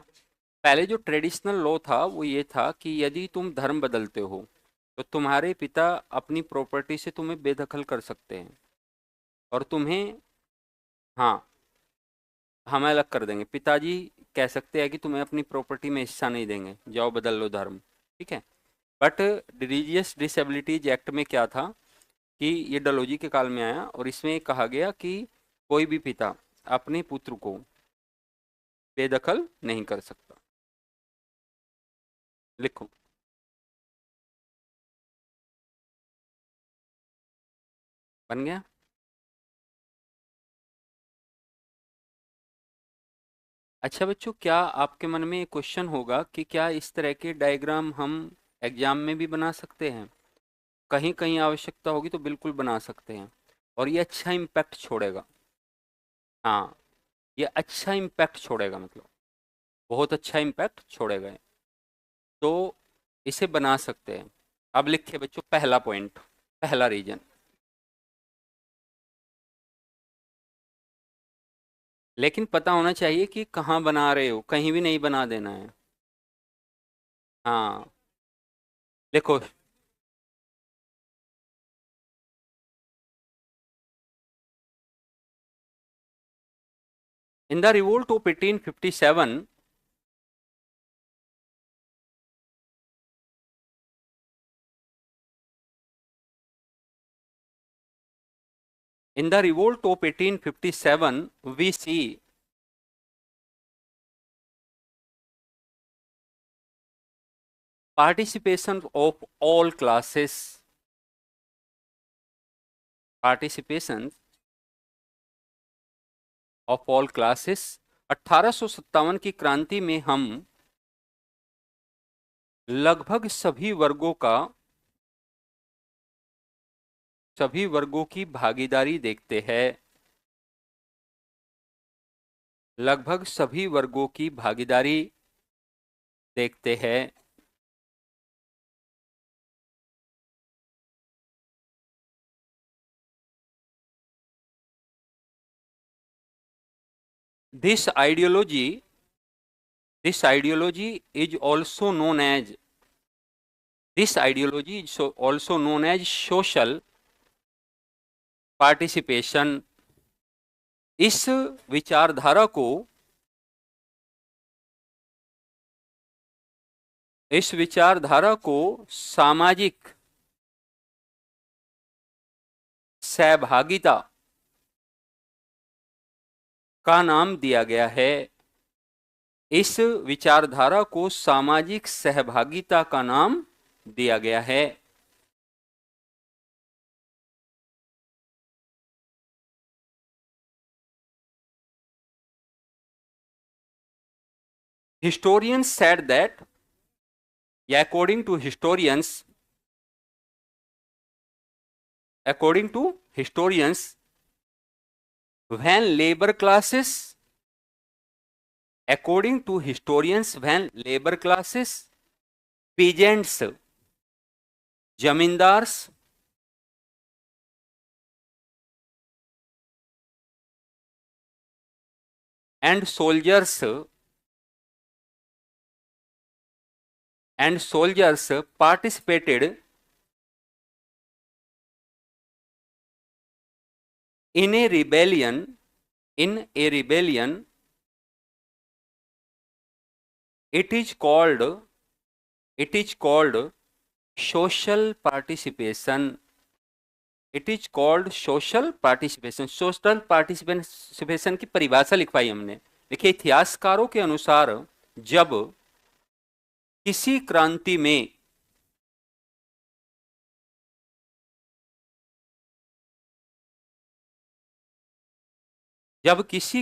पहले जो ट्रेडिशनल लॉ था वो ये था कि यदि तुम धर्म बदलते हो तो तुम्हारे पिता अपनी प्रॉपर्टी से तुम्हें बेदखल कर सकते हैं, और तुम्हें, हाँ, हम अलग कर देंगे। पिताजी कह सकते हैं कि तुम्हें अपनी प्रॉपर्टी में हिस्सा नहीं देंगे, जाओ बदल लो धर्म, ठीक है। बट रिलीजियस डिसेबिलिटीज एक्ट में क्या था कि ये डलहौजी के काल में आया, और इसमें कहा गया कि कोई भी पिता अपने पुत्र को बेदखल नहीं कर सकता। लिखो, बन गया। अच्छा बच्चों, क्या आपके मन में क्वेश्चन होगा कि क्या इस तरह के डायग्राम हम एग्जाम में भी बना सकते हैं। कहीं कहीं आवश्यकता होगी तो बिल्कुल बना सकते हैं, और ये अच्छा इम्पैक्ट छोड़ेगा। हाँ, ये अच्छा इम्पैक्ट छोड़ेगा, मतलब बहुत अच्छा इम्पैक्ट छोड़ेगा ये। तो इसे बना सकते हैं। अब लिखिए बच्चों पहला पॉइंट, पहला रीजन। लेकिन पता होना चाहिए कि कहाँ बना रहे हो, कहीं भी नहीं बना देना है। हाँ, देखो, in the revolt of 1857, In the revolt of 1857, we see participation of all classes. Participation of all classes. 1857 की क्रांति में हम लगभग सभी वर्गों की भागीदारी देखते हैं। लगभग सभी वर्गों की भागीदारी देखते हैं। This ideology is also known as social participation. इस विचारधारा को सामाजिक सहभागिता का नाम दिया गया है। इस विचारधारा को सामाजिक सहभागिता का नाम दिया गया है। Historians said that, according to historians, when labor classes, peasants, zamindars, and soldiers participated in a rebellion, it is called social participation. Social participation की परिभाषा लिखवाई हमने। देखिए, इतिहासकारों के अनुसार जब किसी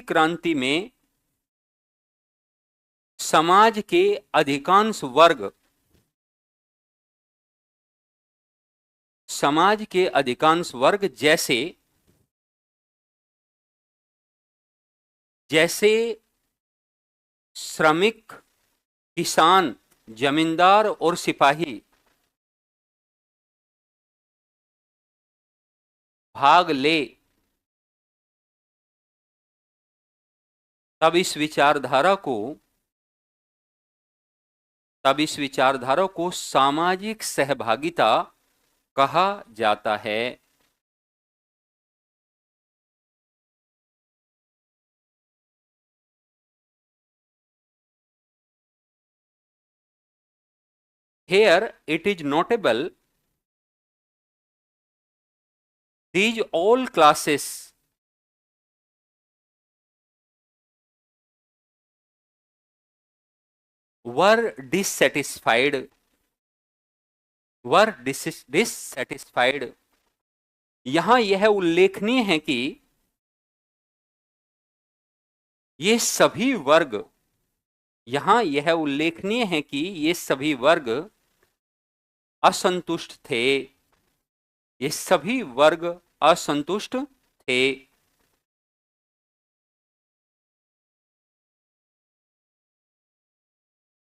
क्रांति में समाज के अधिकांश वर्ग जैसे श्रमिक, किसान, जमींदार और सिपाही भाग ले, तब इस विचारधारा को सामाजिक सहभागिता कहा जाता है। Here it is notable, these all classes were dissatisfied. यहां यह उल्लेखनीय है कि ये सभी वर्ग असंतुष्ट थे।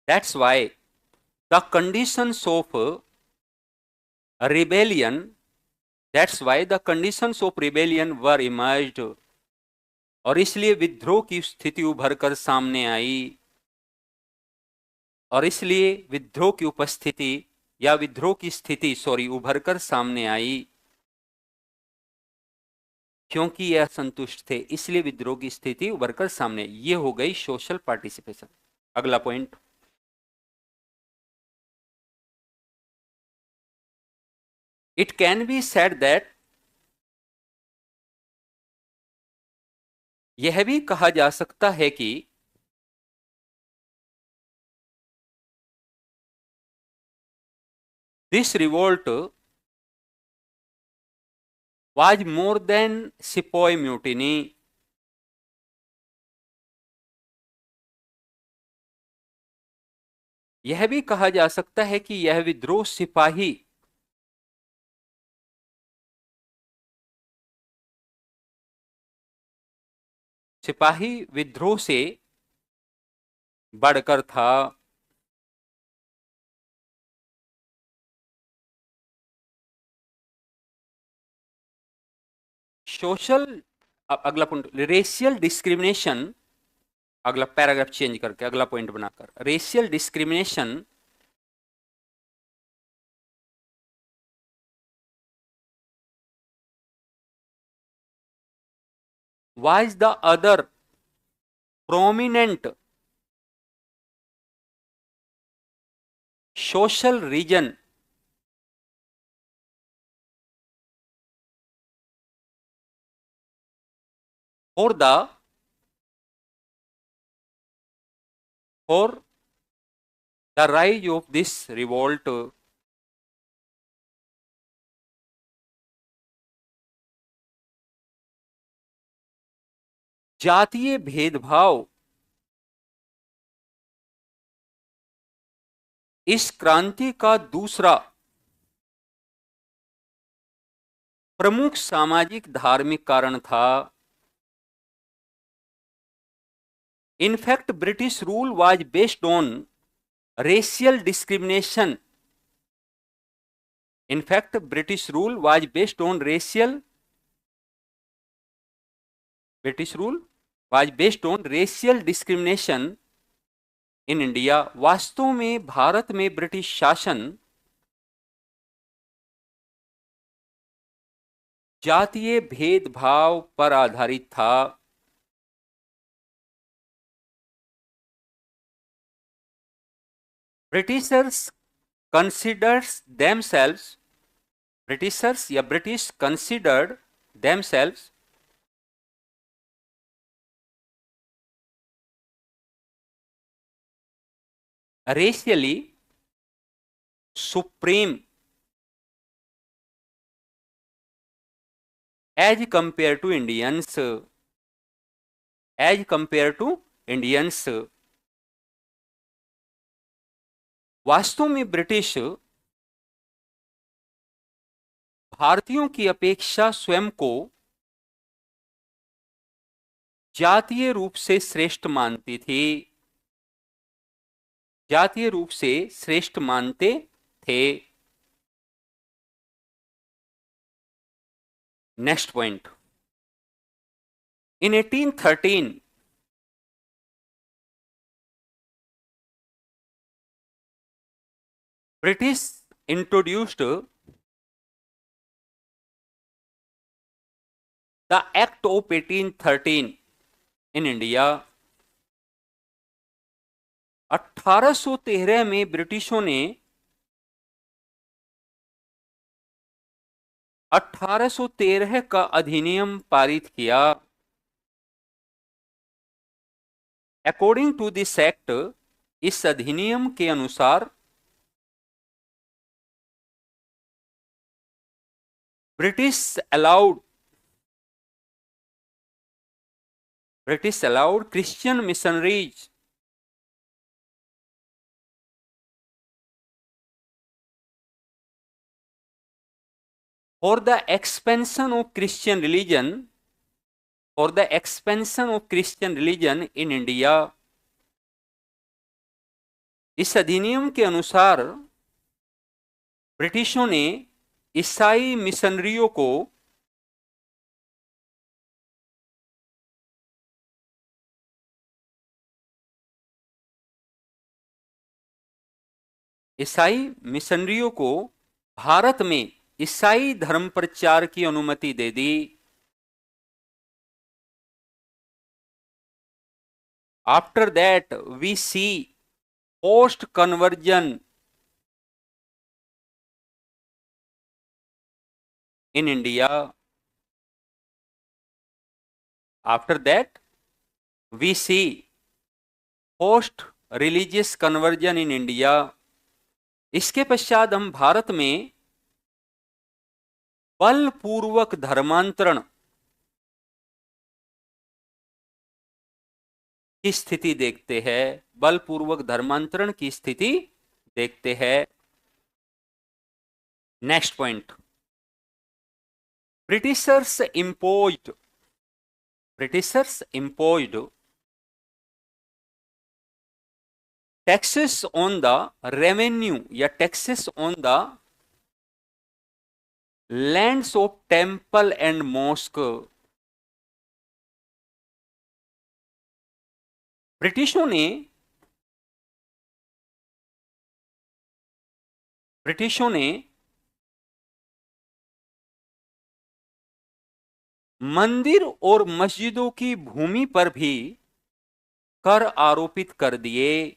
That's why the conditions of rebellion were emerged, और इसलिए विद्रोह की स्थिति उभर कर सामने आई, उभर कर सामने आई। क्योंकि ये असंतुष्ट थे, इसलिए विद्रोह की स्थिति उभर कर सामने। ये हो गई सोशल पार्टिसिपेशन। अगला point, it can be said that यह भी कहा जा सकता है कि this revolt was more than sepoy mutiny. यह भी कहा जा सकता है कि यह विद्रोह सिपाही विद्रोह से बढ़कर था। सोशल, अगला पॉइंट रेशियल डिस्क्रिमिनेशन, अगला पैराग्राफ चेंज करके अगला पॉइंट बनाकर racial discrimination was the other prominent social reason for the rise of this revolt। जातीय भेदभाव इस क्रांति का दूसरा प्रमुख सामाजिक धार्मिक कारण था। In fact British rule was based on racial discrimination. In fact British rule was based on British rule was based on racial discrimination in India. वास्तव में भारत में ब्रिटिश शासन जातीय भेदभाव पर आधारित था। ब्रिटिशर्स कंसिडर्स themselves, ब्रिटिशर्स या British considered themselves racially supreme as compared to Indians, as compared to Indians। वास्तव में ब्रिटिश भारतीयों की अपेक्षा स्वयं को जातीय रूप से श्रेष्ठ मानती थी, जातीय रूप से श्रेष्ठ मानते थे। Next point, in 1813 British introduced the act of 1813 in India. 1813 में ब्रिटिशों ने 1813 का अधिनियम पारित किया। अकॉर्डिंग टू दिस एक्ट, इस अधिनियम के अनुसार British allowed Christian missionaries for the expansion of Christian religion, for the expansion of Christian religion in India। इस अधिनियम के अनुसार ब्रिटिशों ने ईसाई मिशनरियों को भारत में ईसाई धर्म प्रचार की अनुमति दे दी। After that we see post conversion in India. After that we see post religious conversion in India. इसके पश्चात हम भारत में बलपूर्वक धर्मांतरण की स्थिति देखते हैं। बलपूर्वक धर्मांतरण की स्थिति देखते हैं। Next point, Britishers imposed taxes on the revenue या taxes on the lands of temple and mosque. ब्रिटिशों ने मंदिर और मस्जिदों की भूमि पर भी कर आरोपित कर दिए।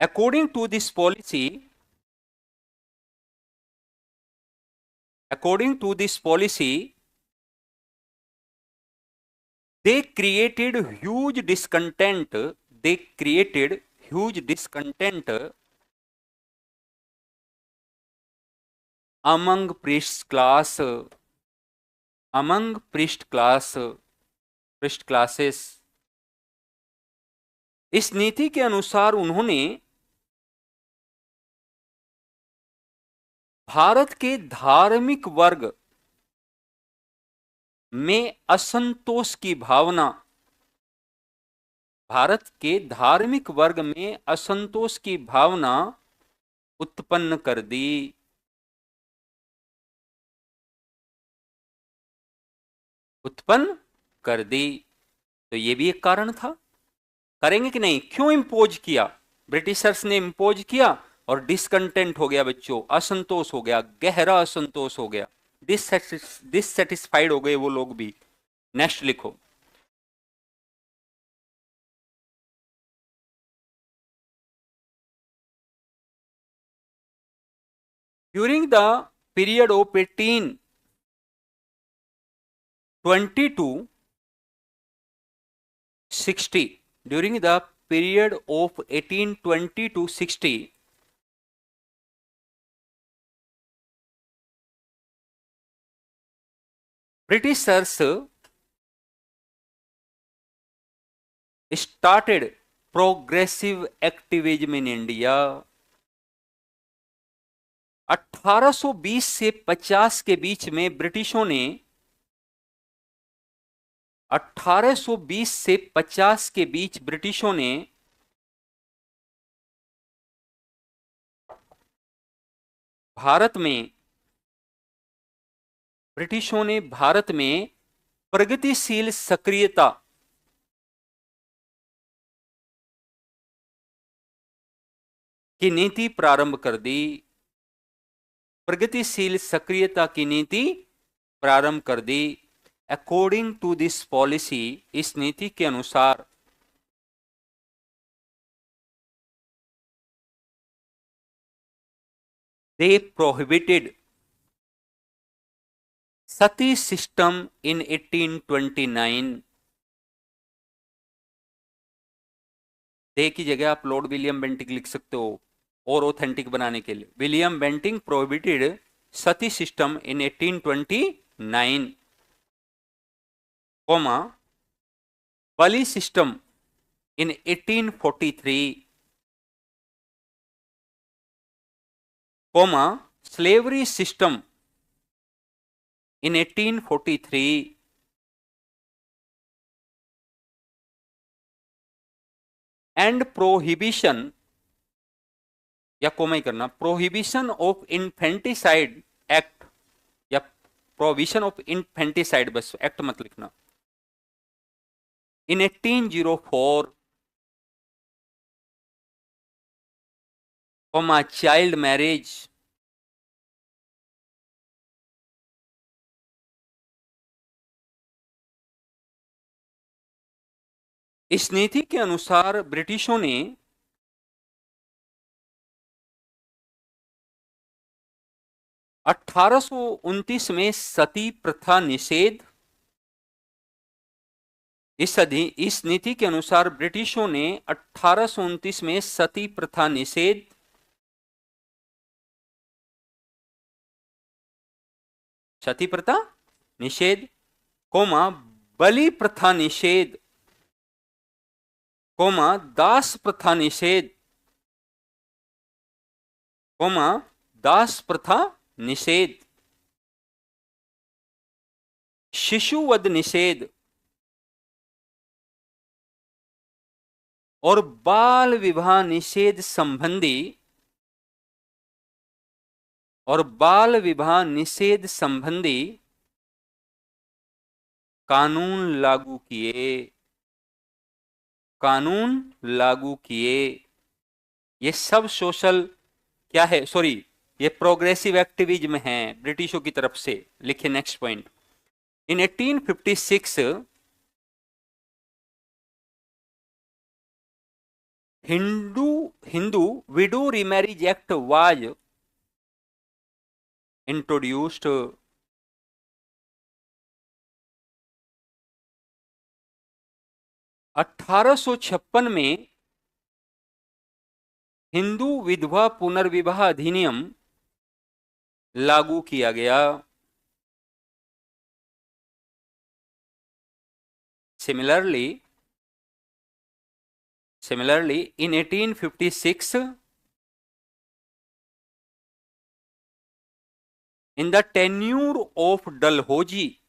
According to this policy, they created huge discontent. Among priest classes. इस नीति के अनुसार उन्होंने भारत के धार्मिक वर्ग में असंतोष की भावना उत्पन्न कर दी। तो ये भी एक कारण था। करेंगे कि नहीं? क्यों इंपोज किया? ब्रिटिशर्स ने इंपोज किया और डिसकंटेंट हो गया बच्चों, असंतोष हो गया, गहरा असंतोष हो गया, डिससेटिस्फाइड हो गए वो लोग भी। नेक्स्ट लिखो, during the period of 1820 to 60, Britishers started progressive activism in India। 1820 से 50 के बीच में ब्रिटिशों ने 1820 से 50 के बीच ब्रिटिशों ने भारत में प्रगतिशील सक्रियता की नीति प्रारंभ कर दी। अकॉर्डिंग टू दिस पॉलिसी, इस नीति के अनुसार they prohibited Sati system in 1829। दे की जगह आप लॉर्ड विलियम बेंटिंग लिख सकते हो और ऑथेंटिक बनाने के लिए। William Bentinck prohibited sati system in 1829, comma bali system in 1843, comma slavery system in 1843, and prohibition या कोमा ही करना, प्रोहिबिशन ऑफ इन्फेंटिसाइड एक्ट या प्रोहिबिशन ऑफ इन्फेंटिसाइड, बस एक्ट मत लिखना, in 1804, कोमा चाइल्ड मैरिज, इस नीति के अनुसार ब्रिटिशों ने 1829 में सती प्रथा निषेध। इस नीति के अनुसार ब्रिटिशों ने 1829 में सती प्रथा निषेध, सती प्रथा निषेध, कोमा बलि प्रथा निषेध, कोमा दास प्रथा निषेध, कोमा दास प्रथा निषेध, शिशुवध निषेध और बाल विवाह निषेध संबंधी कानून लागू किए। ये सब सोशल क्या है, सॉरी, ये प्रोग्रेसिव एक्टिविज्म है ब्रिटिशों की तरफ से। लिखिए next point. In 1856 Hindu window remarriage act was introduced. 1856 में हिंदू विधवा पुनर्विवाह अधिनियम लागू किया गया। Similarly in 1856 in the tenure of Dalhousie,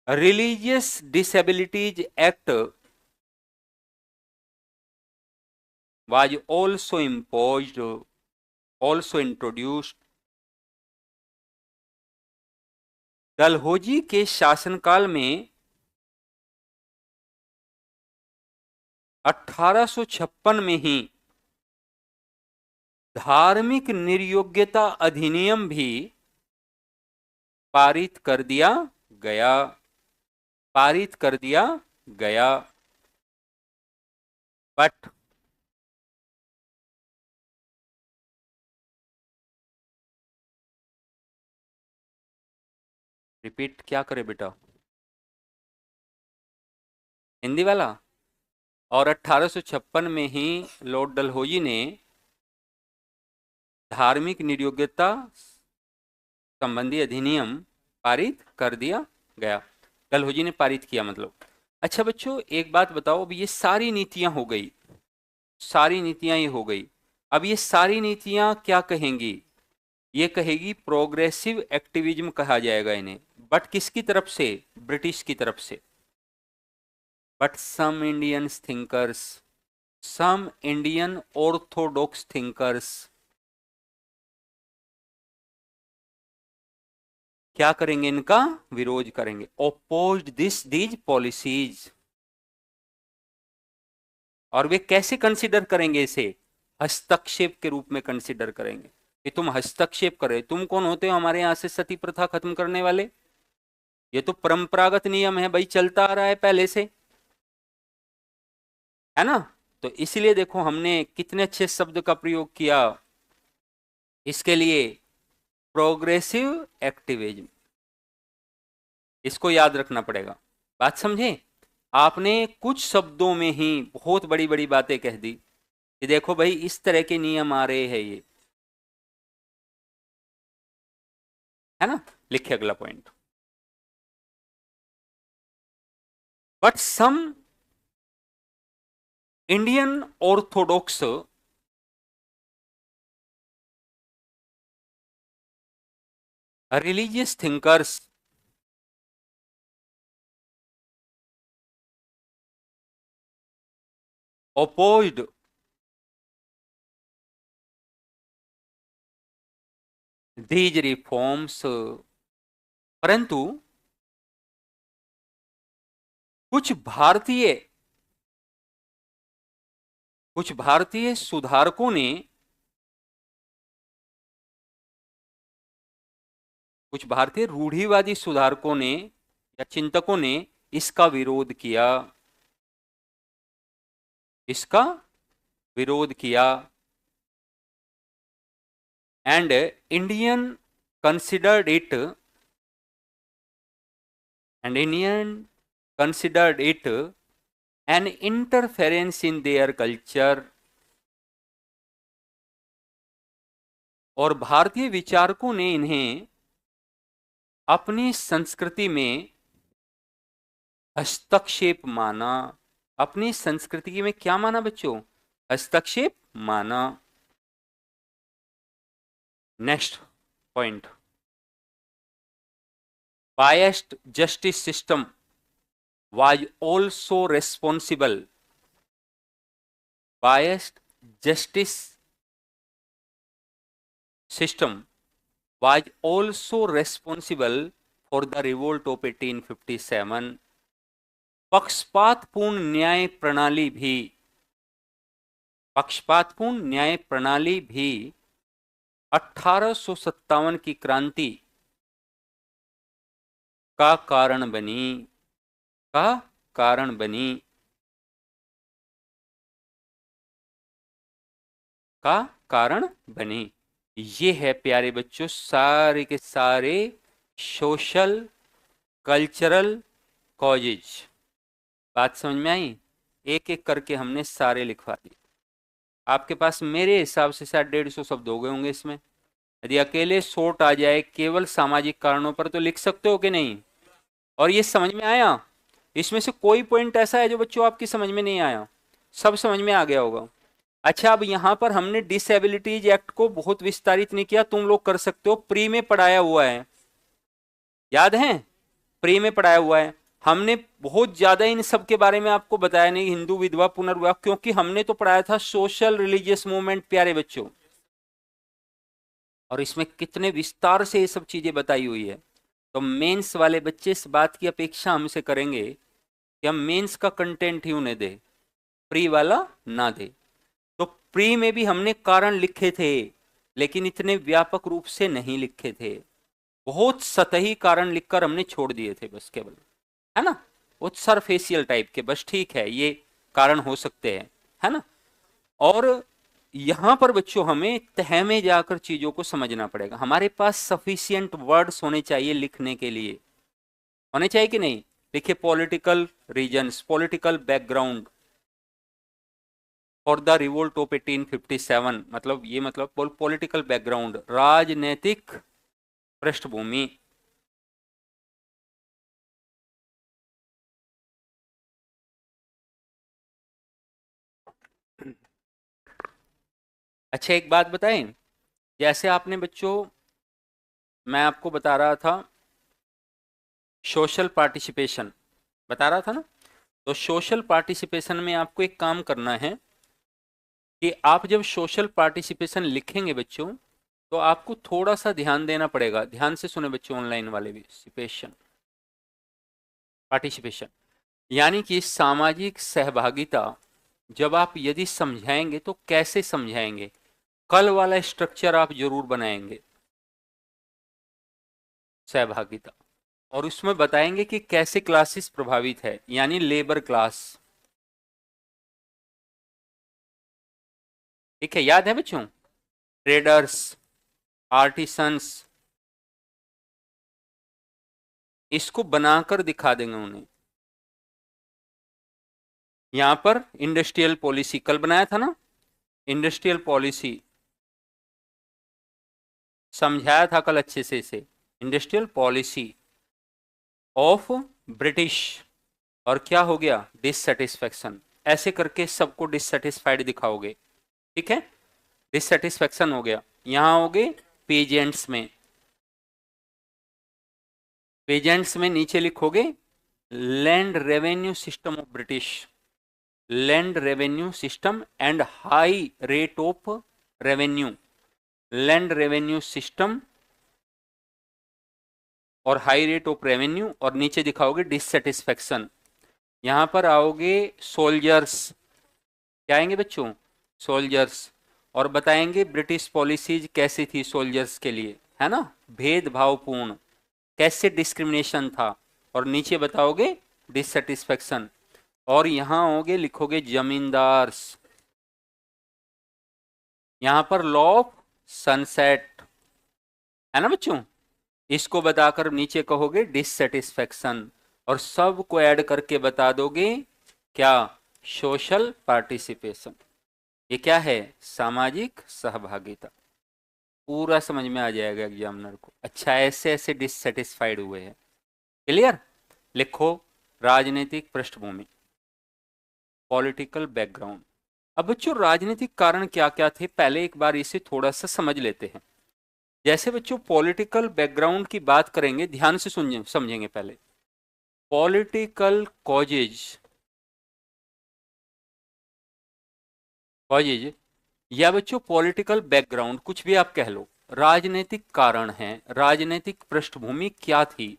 Religious Disabilities Act was also introduced. Dalhousie के शासनकाल में 1856 में ही धार्मिक निर्योग्यता अधिनियम भी पारित कर दिया गया। बट रिपीट क्या करे बेटा, हिंदी वाला। और 1856 में ही लॉर्ड डलहौजी ने धार्मिक निर्योग्यता संबंधी अधिनियम पारित कर दिया गया। डलहौजी ने पारित किया मतलब। अच्छा बच्चों एक बात बताओ, अब ये सारी नीतियां हो गई, ये हो गई। अब ये सारी नीतियां क्या कहेंगी? ये कहेगी प्रोग्रेसिव एक्टिविज्म कहा जाएगा इन्हें। बट किसकी तरफ से? ब्रिटिश की तरफ से। But some Indian orthodox thinkers क्या करेंगे? इनका विरोध करेंगे। Opposed these policies. और वे कैसे कंसीडर करेंगे? इसे हस्तक्षेप के रूप में कंसीडर करेंगे कि तुम हस्तक्षेप कर रहे, तुम कौन होते हो हमारे यहां से सती प्रथा खत्म करने वाले? ये तो परंपरागत नियम है भाई, चलता आ रहा है पहले से, है ना। तो इसलिए देखो हमने कितने अच्छे शब्द का प्रयोग किया इसके लिए, प्रोग्रेसिव एक्टिविज्म। इसको याद रखना पड़ेगा। बात समझे? आपने कुछ शब्दों में ही बहुत बड़ी बड़ी बातें कह दी कि देखो भाई इस तरह के नियम आ रहे हैं, ये है ना। लिखिए अगला point. But some Indian orthodox religious thinkers opposed these reforms, परंतु कुछ भारतीय सुधारकों ने, कुछ भारतीय रूढ़िवादी सुधारकों ने या चिंतकों ने इसका विरोध किया। इसका विरोध किया। And Indian considered it an interference in their culture. और भारतीय विचारकों ने इन्हें अपनी संस्कृति में हस्तक्षेप माना। अपनी संस्कृति में क्या माना बच्चों? हस्तक्षेप माना। Next point, biased justice system was also responsible. Biased justice system was also responsible for the revolt of 1857. पक्षपातपूर्ण न्याय प्रणाली भी 1857 की क्रांति का कारण बनी। ये है प्यारे बच्चों सारे के सारे सोशल कल्चरल कॉजेज। बात समझ में आई? एक एक करके हमने सारे लिखवा दिए। आपके पास मेरे हिसाब से शायद 150 शब्द हो गए होंगे इसमें। यदि अकेले शॉर्ट आ जाए केवल सामाजिक कारणों पर तो लिख सकते हो कि नहीं? और ये समझ में आया? इसमें से कोई पॉइंट ऐसा है जो बच्चों आपकी समझ में नहीं आया? सब समझ में आ गया होगा। अच्छा, अब यहां पर हमने डिसेबिलिटीज एक्ट को बहुत विस्तारित नहीं किया, तुम लोग कर सकते हो, प्री में पढ़ाया हुआ है, याद है? प्री में पढ़ाया हुआ है। हमने बहुत ज्यादा इन सब के बारे में आपको बताया नहीं, हिंदू विधवा पुनर्विवाह, क्योंकि हमने तो पढ़ाया था सोशल रिलीजियस मूवमेंट प्यारे बच्चों, और इसमें कितने विस्तार से ये सब चीजें बताई हुई है। तो मेंस वाले बच्चे इस बात की अपेक्षा हमसे करेंगे कि हम मेंस का कंटेंट ही उन्हें दे, प्री वाला ना दे। तो प्री में भी हमने कारण लिखे थे, लेकिन इतने व्यापक रूप से नहीं लिखे थे, बहुत सतही कारण लिखकर हमने छोड़ दिए थे बस, केवल, है ना, वो सरफेशियल टाइप के, बस ठीक है ये कारण हो सकते हैं, है ना। और यहां पर बच्चों हमें तह में जाकर चीजों को समझना पड़ेगा। हमारे पास सफिशिएंट वर्ड्स होने चाहिए लिखने के लिए, होने चाहिए कि नहीं? देखिए, political reasons, political background for the revolt of 1857, मतलब ये मतलब पॉलिटिकल बैकग्राउंड, राजनैतिक पृष्ठभूमि। अच्छा, एक बात बताएं, जैसे आपने बच्चों, मैं आपको बता रहा था सोशल पार्टिसिपेशन, बता रहा था ना, तो सोशल पार्टिसिपेशन में आपको एक काम करना है कि आप जब सोशल पार्टिसिपेशन लिखेंगे बच्चों, तो आपको थोड़ा सा ध्यान देना पड़ेगा। ध्यान से सुने बच्चों, ऑनलाइन वाले भी, पार्टिसिपेशन यानी कि सामाजिक सहभागिता। जब आप यदि समझाएंगे तो कैसे समझाएंगे, कल वाला स्ट्रक्चर आप जरूर बनाएंगे सहभागिता, और उसमें बताएंगे कि कैसे क्लासेस प्रभावित है, यानी लेबर क्लास। ठीक है, याद है बच्चों? ट्रेडर्स, आर्टिसंस, इसको बनाकर दिखा देंगे उन्हें। यहां पर इंडस्ट्रियल पॉलिसी कल बनाया था ना, इंडस्ट्रियल पॉलिसी समझाया था कल अच्छे से इसे, इंडस्ट्रियल पॉलिसी ऑफ ब्रिटिश, और क्या हो गया? डिससेटिस्फैक्शन। ऐसे करके सबको डिससेटिस्फाइड दिखाओगे, ठीक है? डिससेटिस्फैक्शन हो गया। यहां हो गए पेजेंट्स में, पेजेंट्स में नीचे लिखोगे land revenue system of British, land revenue system and high rate of revenue, land revenue system और हाई रेट ऑफ रेवेन्यू, और नीचे दिखाओगे डिससेटिस्फैक्शन। यहां पर आओगे सोल्जर्स, क्या आएंगे बच्चों? सोल्जर्स, और बताएंगे ब्रिटिश पॉलिसीज कैसी थी सोल्जर्स के लिए, है ना, भेदभावपूर्ण, कैसे डिस्क्रिमिनेशन था, और नीचे बताओगे डिससेटिस्फैक्शन। और यहां होगे लिखोगे जमींदार्स। यहां पर लॉ ऑफ सनसेट है ना बच्चों, इसको बताकर नीचे कहोगे डिससेटिस्फेक्शन, और सब को ऐड करके बता दोगे क्या, सोशल पार्टिसिपेशन। ये क्या है, सामाजिक सहभागिता। पूरा समझ में आ जाएगा एग्जामिनर को। अच्छा, ऐसे ऐसे डिससेटिस्फाइड हुए हैं। क्लियर। लिखो राजनीतिक पृष्ठभूमि, पॉलिटिकल बैकग्राउंड। अब बच्चों राजनीतिक कारण क्या क्या थे, पहले एक बार इसे थोड़ा सा समझ लेते हैं। जैसे बच्चों पॉलिटिकल बैकग्राउंड की बात करेंगे, ध्यान से समझेंगे पहले। पॉलिटिकल कॉजेज, कॉजेज या बच्चों पॉलिटिकल बैकग्राउंड, कुछ भी आप कह लो, राजनीतिक कारण है, राजनीतिक पृष्ठभूमि क्या थी।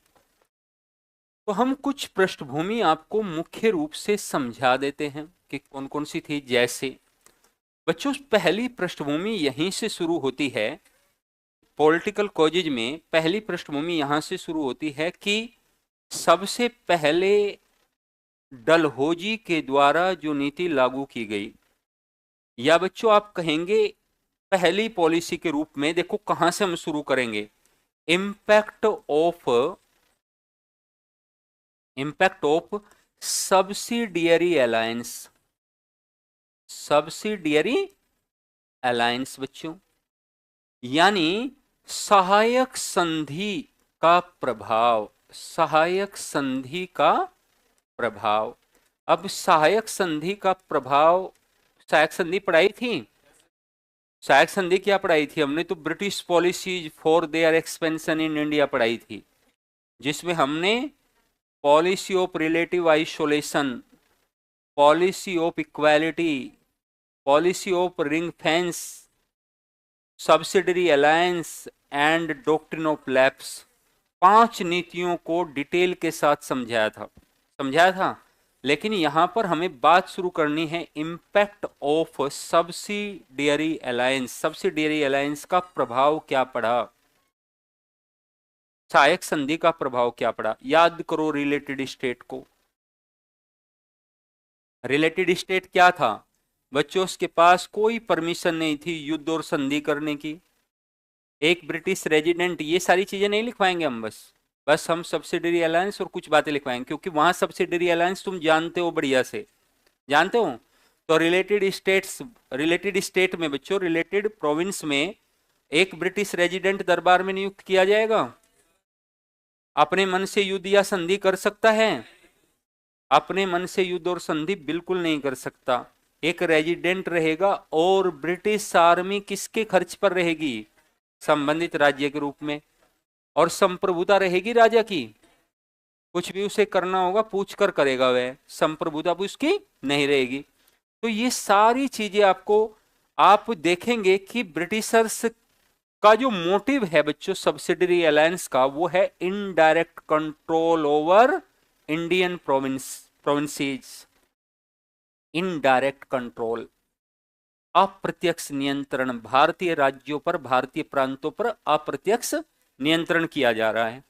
तो हम कुछ पृष्ठभूमि आपको मुख्य रूप से समझा देते हैं कि कौन कौन सी थी। जैसे बच्चों पहली पृष्ठभूमि यहीं से शुरू होती है, पॉलिटिकल कॉजेज में पहली पृष्ठभूमि यहां से शुरू होती है कि सबसे पहले डलहौजी के द्वारा जो नीति लागू की गई, या बच्चों आप कहेंगे पहली पॉलिसी के रूप में, देखो कहां से हम शुरू करेंगे, impact of subsidiary alliance, subsidiary alliance बच्चों, यानी सहायक संधि का प्रभाव, सहायक संधि का प्रभाव। अब सहायक संधि का प्रभाव, सहायक संधि पढ़ाई थी, सहायक संधि क्या पढ़ाई थी हमने, तो British policies for their expansion in India पढ़ाई थी, जिसमें हमने policy of relative isolation, policy of equality, policy of ring fence, subsidiary alliance and doctrine of lapse, 5 नीतियों को डिटेल के साथ समझाया था। लेकिन यहां पर हमें बात शुरू करनी है impact of subsidiary alliance, subsidiary alliance का प्रभाव क्या पड़ा, सहायक संधि का प्रभाव क्या पड़ा। याद करो रिलेटेड स्टेट को, रिलेटेड स्टेट क्या था बच्चों, उसके पास कोई परमिशन नहीं थी युद्ध और संधि करने की, एक ब्रिटिश रेजिडेंट, ये सारी चीजें नहीं लिखवाएंगे हम, बस हम सब्सिडरी अलायंस और कुछ बातें लिखवाएंगे, क्योंकि वहां सब्सिडरी अलायंस तुम जानते हो बढ़िया से, जानते हो। तो रिलेटेड स्टेट में बच्चों, रिलेटेड प्रोविंस में एक ब्रिटिश रेजिडेंट दरबार में नियुक्त किया जाएगा, अपने मन से युद्ध या संधि कर सकता है, अपने मन से युद्ध और संधि बिल्कुल नहीं कर सकता। एक रेजिडेंट रहेगा और ब्रिटिश आर्मी किसके खर्च पर रहेगी, संबंधित राज्य के रूप में, और संप्रभुता रहेगी राजा की, कुछ भी उसे करना होगा पूछ कर करेगा वह, संप्रभुता भी उसकी नहीं रहेगी। तो ये सारी चीजें आपको, आप देखेंगे कि ब्रिटिशर्स का जो मोटिव है बच्चों सब्सिडरी अलायंस का, वो है indirect control over Indian provinces, indirect control, अप्रत्यक्ष नियंत्रण, भारतीय राज्यों पर, भारतीय प्रांतों पर अप्रत्यक्ष नियंत्रण किया जा रहा है।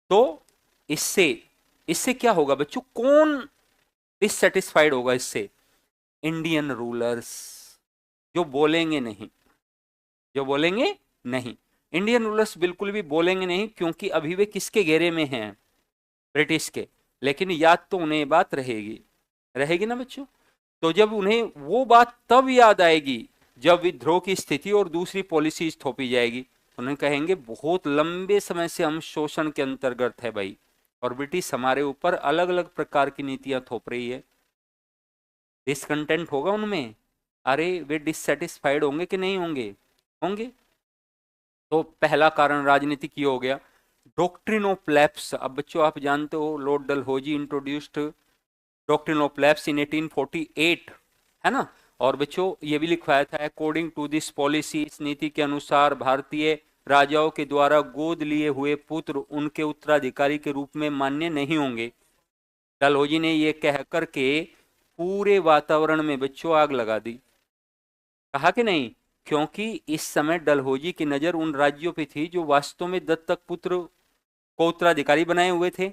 तो इससे इससे क्या होगा बच्चों, कौन डिससेटिस्फाइड होगा इससे, इंडियन रूलर्स, जो बोलेंगे नहीं, जो बोलेंगे नहीं, इंडियन रूलर्स बिल्कुल भी बोलेंगे नहीं, क्योंकि अभी वे किसके घेरे में हैं, ब्रिटिश के। लेकिन याद तो उन्हें ये बात रहेगी, रहेगी ना बच्चों। तो जब उन्हें वो बात तब याद आएगी जब विद्रोह की स्थिति और दूसरी पॉलिसी थोपी जाएगी, उन्हें कहेंगे बहुत लंबे समय से हम शोषण के अंतर्गत है भाई, और ब्रिटिश हमारे ऊपर अलग अलग प्रकार की नीतियां थोप रही है। डिसकंटेंट होगा उनमें, अरे वे डिससेटिस्फाइड होंगे कि नहीं होंगे, होंगे। तो पहला कारण राजनीतिक ये हो गया। डॉक्ट्रिन ऑफ लैप्स, अब बच्चों आप जानते हो Lord Dalhousie introduced doctrine of lapse in 1848, है ना। और बच्चों ये भी लिखवाया था, अकॉर्डिंग टू दिस पॉलिसी, इस नीति के अनुसार भारतीय राजाओं के द्वारा गोद लिए हुए पुत्र उनके उत्तराधिकारी के रूप में मान्य नहीं होंगे। डलहौजी ने ये कहकर के पूरे वातावरण में बच्चों आग लगा दी, कहा कि नहीं, क्योंकि इस समय डलहौजी की नजर उन राज्यों पे थी जो वास्तव में दत्तक पुत्र को उत्तराधिकारी बनाए हुए थे,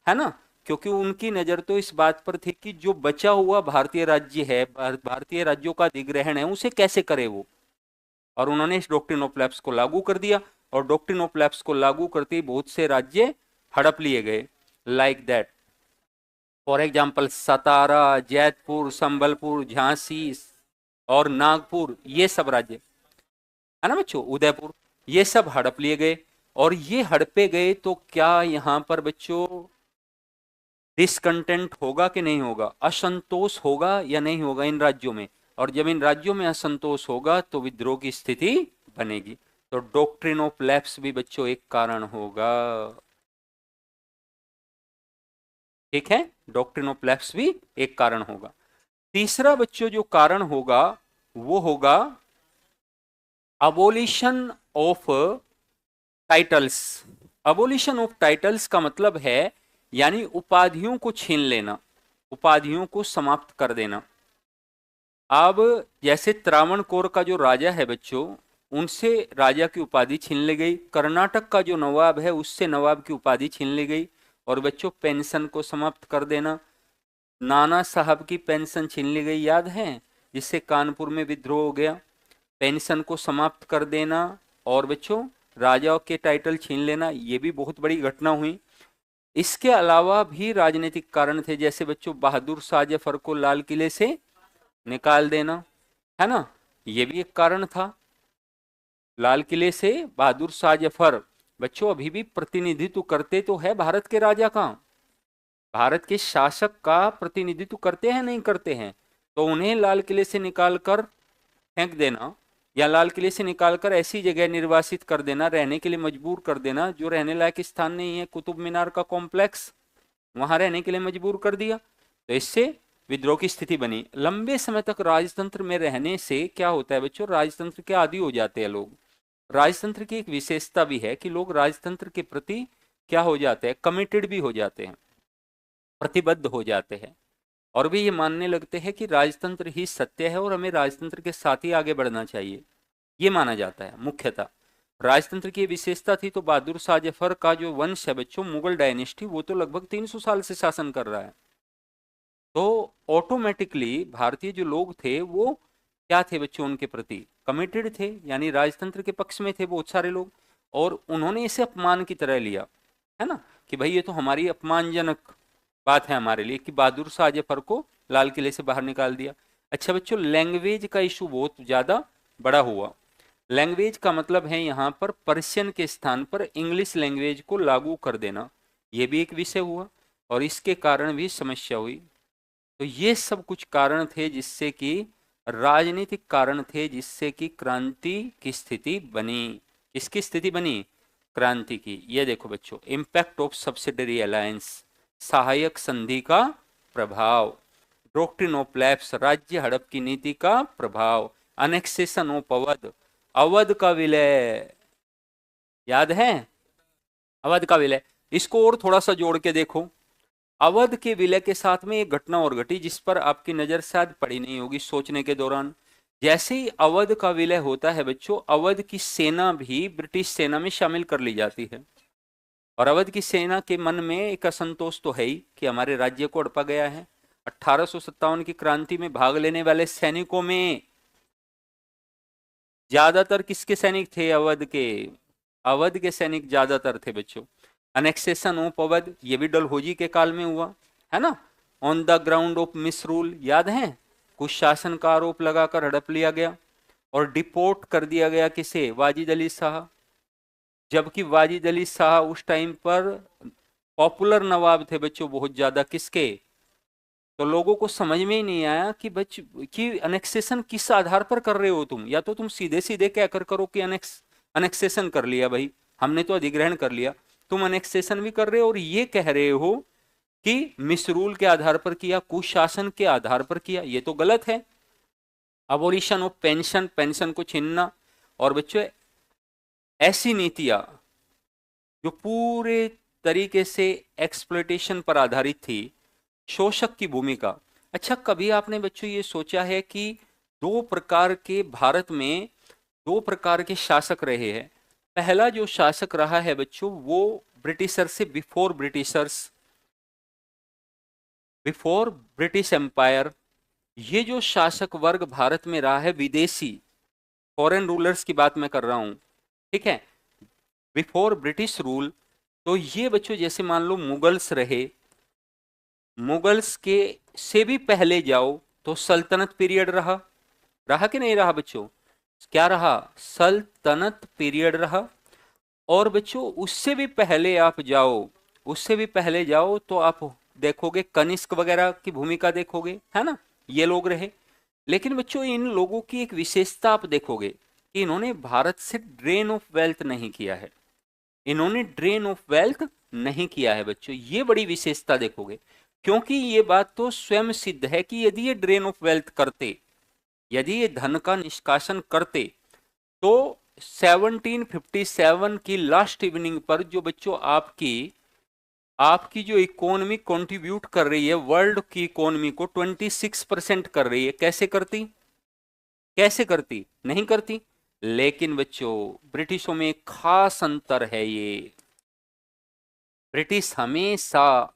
है ना। क्योंकि उनकी नजर तो इस बात पर थी कि जो बचा हुआ भारतीय राज्य है, भारतीय राज्यों का अधिग्रहण है, उसे कैसे करे वो। और उन्होंने इस डॉक्ट्रिन ऑफ लैप्स को लागू कर दिया, और डॉक्ट्रिन ऑफ लैप्स को लागू करते ही बहुत से राज्य हड़प लिए गए, लाइक दैट फॉर एग्जाम्पल सतारा, जैतपुर, संबलपुर, झांसी और नागपुर, ये सब राज्य है ना बच्चों, उदयपुर, ये सब हड़प लिए गए। और ये हड़पे गए तो क्या यहाँ पर बच्चों डिसकंटेंट होगा कि नहीं होगा, असंतोष होगा या नहीं होगा इन राज्यों में। और जब इन राज्यों में असंतोष होगा तो विद्रोह की स्थिति बनेगी। तो डॉक्ट्रिन ऑफ लैप्स भी बच्चों एक कारण होगा। ठीक है, डॉक्ट्रिन ऑफ लैप्स भी एक कारण होगा। तीसरा बच्चों जो कारण होगा वो होगा abolition of titles. Abolition of titles का मतलब है यानी उपाधियों को छीन लेना, उपाधियों को समाप्त कर देना। अब जैसे त्रावणकोर का जो राजा है बच्चों, उनसे राजा की उपाधि छीन ली गई। कर्नाटक का जो नवाब है उससे नवाब की उपाधि छीन ली गई। और बच्चों पेंशन को समाप्त कर देना, नाना साहब की पेंशन छीन ली गई, याद है, जिससे कानपुर में विद्रोह हो गया। पेंशन को समाप्त कर देना और बच्चों राजाओं के टाइटल छीन लेना, ये भी बहुत बड़ी घटना हुई। इसके अलावा भी राजनीतिक कारण थे, जैसे बच्चों बहादुर शाह जफर को लाल किले से निकाल देना, है ना, ये भी एक कारण था। लाल किले से बहादुर शाह जफर बच्चों अभी भी प्रतिनिधित्व करते तो है भारत के राजा का, भारत के शासक का प्रतिनिधित्व करते हैं नहीं करते हैं। तो उन्हें लाल किले से निकालकर फेंक देना, या लाल किले से निकालकर ऐसी जगह निर्वासित कर देना, रहने के लिए मजबूर कर देना जो रहने लायक स्थान नहीं है, कुतुब मीनार का कॉम्प्लेक्स, वहां रहने के लिए मजबूर कर दिया। तो इससे विद्रोह की स्थिति बनी। लंबे समय तक राजतंत्र में रहने से क्या होता है बच्चों, राजतंत्र के आदी हो जाते हैं लोग। राजतंत्र की एक विशेषता भी है कि लोग राजतंत्र के प्रति क्या हो जाते हैं, कमिटेड भी हो जाते हैं, प्रतिबद्ध हो जाते हैं। और भी ये मानने लगते हैं कि राजतंत्र ही सत्य है और हमें राजतंत्र के साथ ही आगे बढ़ना चाहिए, ये माना जाता है मुख्यतः। राजतंत्र की विशेषता थी। तो बहादुर शाह जफर का जो वंश है बच्चों, मुगल डायनेस्टी, वो तो लगभग 300 साल से शासन कर रहा है। तो ऑटोमेटिकली भारतीय जो लोग थे वो क्या थे बच्चों, उनके प्रति कमिटेड थे, यानी राजतंत्र के पक्ष में थे बहुत सारे लोग। और उन्होंने इसे अपमान की तरह लिया, है ना, कि भाई ये तो हमारी अपमानजनक बात है हमारे लिए कि बहादुर शाह जफर को लाल किले से बाहर निकाल दिया। अच्छा बच्चों, लैंग्वेज का इशू बहुत ज्यादा बड़ा हुआ। लैंग्वेज का मतलब है यहाँ पर पर्शियन के स्थान पर इंग्लिश लैंग्वेज को लागू कर देना, ये भी एक विषय हुआ और इसके कारण भी समस्या हुई। तो ये सब कुछ कारण थे जिससे कि राजनीतिक कारण थे जिससे कि क्रांति की स्थिति बनी। किसकी स्थिति बनी, क्रांति की। ये देखो बच्चों, इंपैक्ट ऑफ सब्सिडरी अलायंस, सहायक संधि का प्रभाव, डॉक्ट्रिन ऑफ लैप्स, राज्य हड़प की नीति का प्रभाव, अनेक्सेशन ऑफ अवध, अवध का विलय, याद है, अवध का विलय। इसको और थोड़ा सा जोड़ के देखो, अवध के विलय के साथ में एक घटना और घटी जिस पर आपकी नजर शायद पड़ी नहीं होगी सोचने के दौरान। जैसे ही अवध का विलय होता है बच्चों, अवध की सेना भी ब्रिटिश सेना में शामिल कर ली जाती है। और अवध की सेना के मन में एक असंतोष तो है ही कि हमारे राज्य को हड़पा गया है। 1857 की क्रांति में भाग लेने वाले सैनिकों में ज्यादातर किसके सैनिक थे, अवध के, अवध के सैनिक ज्यादातर थे बच्चों। अनेक्सेशन ऑफ अवध, ये भी डलहौजी के काल में हुआ, है ना। ऑन द ग्राउंड ऑफ मिसरूल, याद है, कुछ शासन का आरोप लगाकर हड़प लिया गया और डिपोर्ट कर दिया गया किसे, वाजिद अली शाह। जबकि वाजिद अली शाह उस टाइम पर पॉपुलर नवाब थे बच्चों बहुत ज्यादा, किसके, तो लोगों को समझ में ही नहीं आया कि कि अनेक्सेशन किस आधार पर कर रहे हो तुम। या तो तुम सीधे सीधे कहकर करो कि अनेक्सेशन कर लिया भाई, हमने तो अधिग्रहण कर लिया, तुम अनेक्सेशन भी कर रहे हो और ये कह रहे हो कि मिसरूल के आधार पर किया, कुशासन के आधार पर किया, ये तो गलत है। अबोलिशन ऑफ पेंशन, पेंशन को छीनना। और बच्चों ऐसी नीतियां जो पूरे तरीके से एक्सप्लॉयटेशन पर आधारित थी, शोषक की भूमिका। अच्छा, कभी आपने बच्चों ये सोचा है कि दो प्रकार के भारत में दो प्रकार के शासक रहे हैं। पहला जो शासक रहा है बच्चों वो ब्रिटिशर से before Britishers, before British empire, ये जो शासक वर्ग भारत में रहा है, विदेशी फॉरेन रूलर्स की बात मैं कर रहा हूं, ठीक है, बिफोर ब्रिटिश रूल, तो ये बच्चों जैसे मान लो मुगल्स रहे, मुगल्स के से भी पहले जाओ तो सल्तनत पीरियड रहा, रहा कि नहीं रहा बच्चों, क्या रहा, सल्तनत पीरियड रहा। और बच्चों उससे भी पहले आप जाओ, उससे भी पहले जाओ तो आप देखोगे कनिष्क वगैरह की भूमिका देखोगे, है ना, ये लोग रहे। लेकिन बच्चों इन लोगों की एक विशेषता आप देखोगे कि इन्होंने भारत से ड्रेन ऑफ वेल्थ नहीं किया है, इन्होंने ड्रेन ऑफ वेल्थ नहीं किया है बच्चों, ये बड़ी विशेषता देखोगे। क्योंकि ये बात तो स्वयं सिद्ध है कि यदि ये ड्रेन ऑफ वेल्थ करते, यदि ये धन का निष्कासन करते, तो 1757 की लास्ट इवनिंग पर जो बच्चों आपकी आपकी जो इकोनॉमी कंट्रीब्यूट कर रही है वर्ल्ड की इकोनॉमी को 26% कर रही है, कैसे करती, कैसे करती, नहीं करती। लेकिन बच्चों ब्रिटिशों में एक खास अंतर है, ये ब्रिटिश हमेशा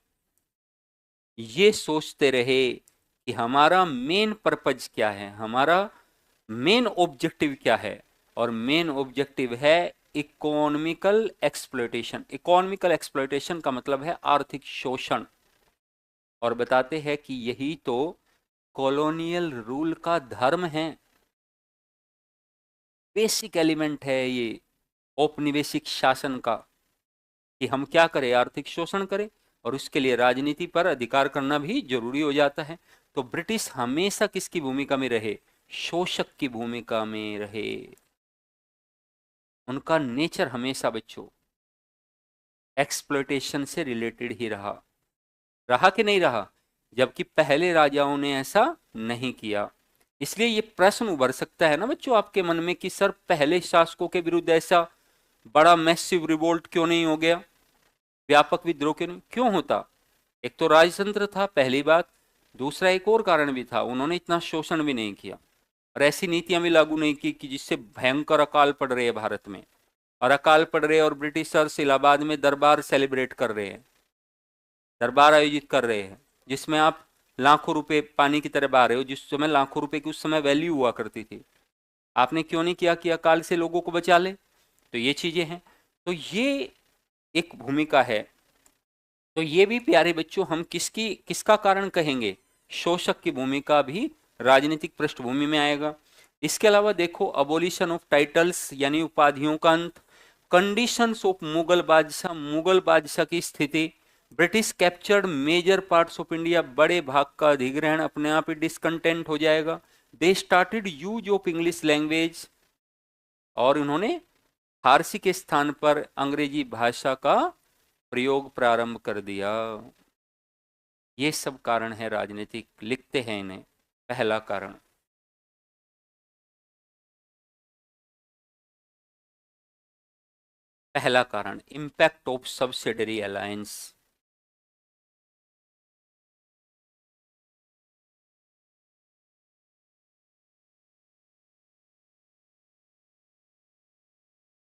ये सोचते रहे कि हमारा मेन पर्पज क्या है, हमारा मेन ऑब्जेक्टिव क्या है, और मेन ऑब्जेक्टिव है इकोनॉमिकल एक्सप्लॉयटेशन। इकोनॉमिकल एक्सप्लॉयटेशन का मतलब है आर्थिक शोषण, और बताते हैं कि यही तो कॉलोनियल रूल का धर्म है, बेसिक एलिमेंट है ये औपनिवेशिक शासन का, कि हम क्या करें, आर्थिक शोषण करें, और उसके लिए राजनीति पर अधिकार करना भी जरूरी हो जाता है। तो ब्रिटिश हमेशा किसकी भूमिका में रहे, शोषक की भूमिका में रहे, उनका नेचर हमेशा बच्चों एक्सप्लॉयटेशन से रिलेटेड ही रहा, रहा कि नहीं रहा, जबकि पहले राजाओं ने ऐसा नहीं किया। इसलिए ये प्रश्न उभर सकता है ना बच्चों आपके मन में कि सर पहले शासकों के विरुद्ध ऐसा बड़ा मैसिव रिवोल्ट क्यों नहीं हो गया, व्यापक विद्रोह क्यों नहीं, क्यों होता। एक तो राजतंत्र था पहली बात, दूसरा एक और कारण भी था, उन्होंने इतना शोषण भी नहीं किया, और ऐसी नीतियां भी लागू नहीं की कि जिससे भयंकर अकाल पड़ रही है भारत में, और अकाल पड़ रहे और ब्रिटिशर्स इलाहाबाद में दरबार सेलिब्रेट कर रहे हैं, दरबार आयोजित कर रहे हैं, जिसमें आप लाखों रुपए पानी की तरह बहा रहे हो, जिस समय लाखों रुपए की उस समय वैल्यू हुआ करती थी। आपने क्यों नहीं किया कि अकाल से लोगों को बचा ले। तो ये चीजें हैं, तो ये एक भूमिका है। तो ये भी प्यारे बच्चों हम किसकी किसका कारण कहेंगे, शोषक की भूमिका भी राजनीतिक पृष्ठभूमि में आएगा। इसके अलावा देखो अबोलिशन ऑफ टाइटल्स यानी उपाधियों का अंत, कंडीशंस ऑफ मुगल बादशाह की स्थिति, British captured major parts of India, बड़े भाग का अधिग्रहण, अपने आप ही डिसकंटेंट हो जाएगा। They started use of English language, और उन्होंने फारसी के स्थान पर अंग्रेजी भाषा का प्रयोग प्रारंभ कर दिया। ये सब कारण है राजनीतिक, लिखते हैं इन्हें। पहला कारण, पहला कारण impact of subsidiary alliance.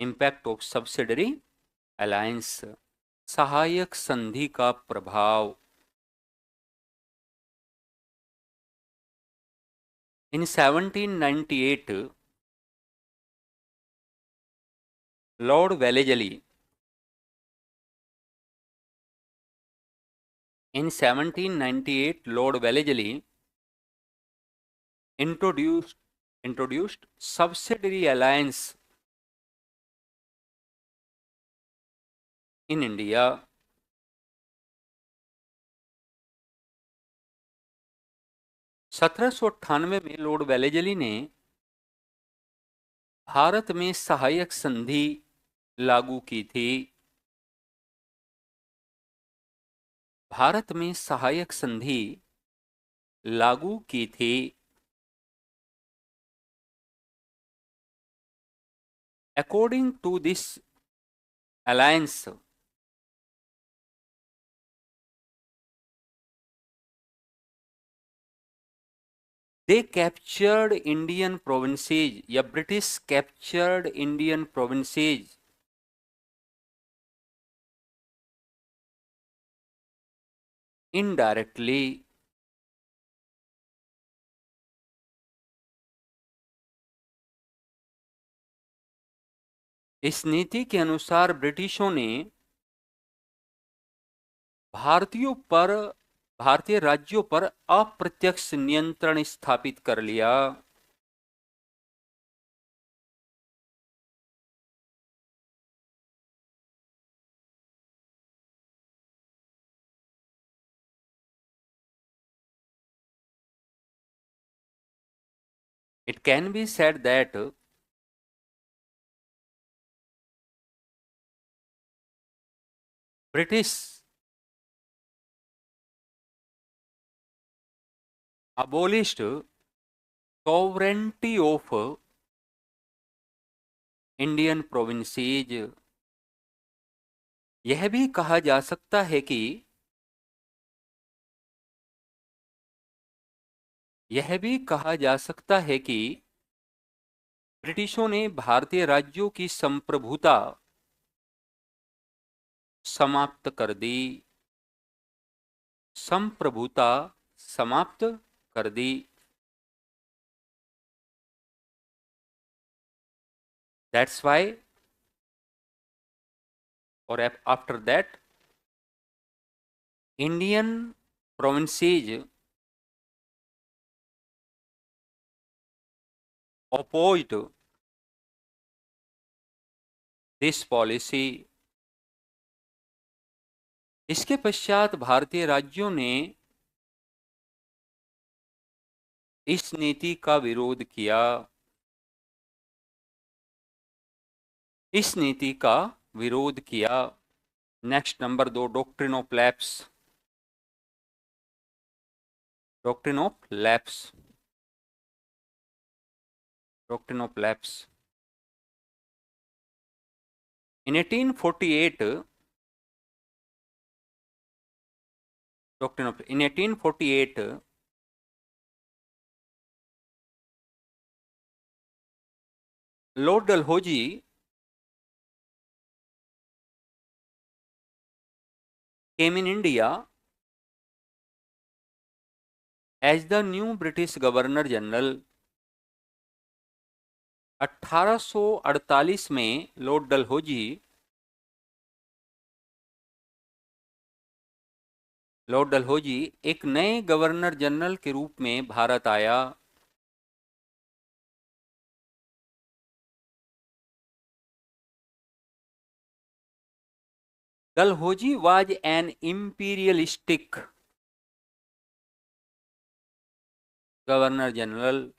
Impact of subsidiary alliance, सहायक संधि का प्रभाव। इन 1798 Lord Wellesley, in 1798 lord wellesley introduced subsidiary alliance in India। 1798 में लॉर्ड वेलेजली ने भारत में सहायक संधि लागू की थी, भारत में सहायक संधि लागू की थी। According to this alliance, they captured Indian provinces, या British captured Indian provinces indirectly, इस नीति के अनुसार ब्रिटिशों ने भारतीय राज्यों पर अप्रत्यक्ष नियंत्रण स्थापित कर लिया। It can be said that British abolished sovereignty of Indian provinces। यह भी कहा जा सकता है कि ब्रिटिशों ने भारतीय राज्यों की संप्रभुता समाप्त कर दी। संप्रभुता समाप्त कर दी। That's why, or after that, Indian provinces opposed this policy। इसके पश्चात भारतीय राज्यों ने इस नीति का विरोध किया। Next number 2, doctrine of lapse. In 1848, Lord Dalhousie came in India as the new British Governor General। 1848 में लॉर्ड डलहौजी एक नए गवर्नर जनरल के रूप में भारत आया। Dalhousie was an imperialistic governor general।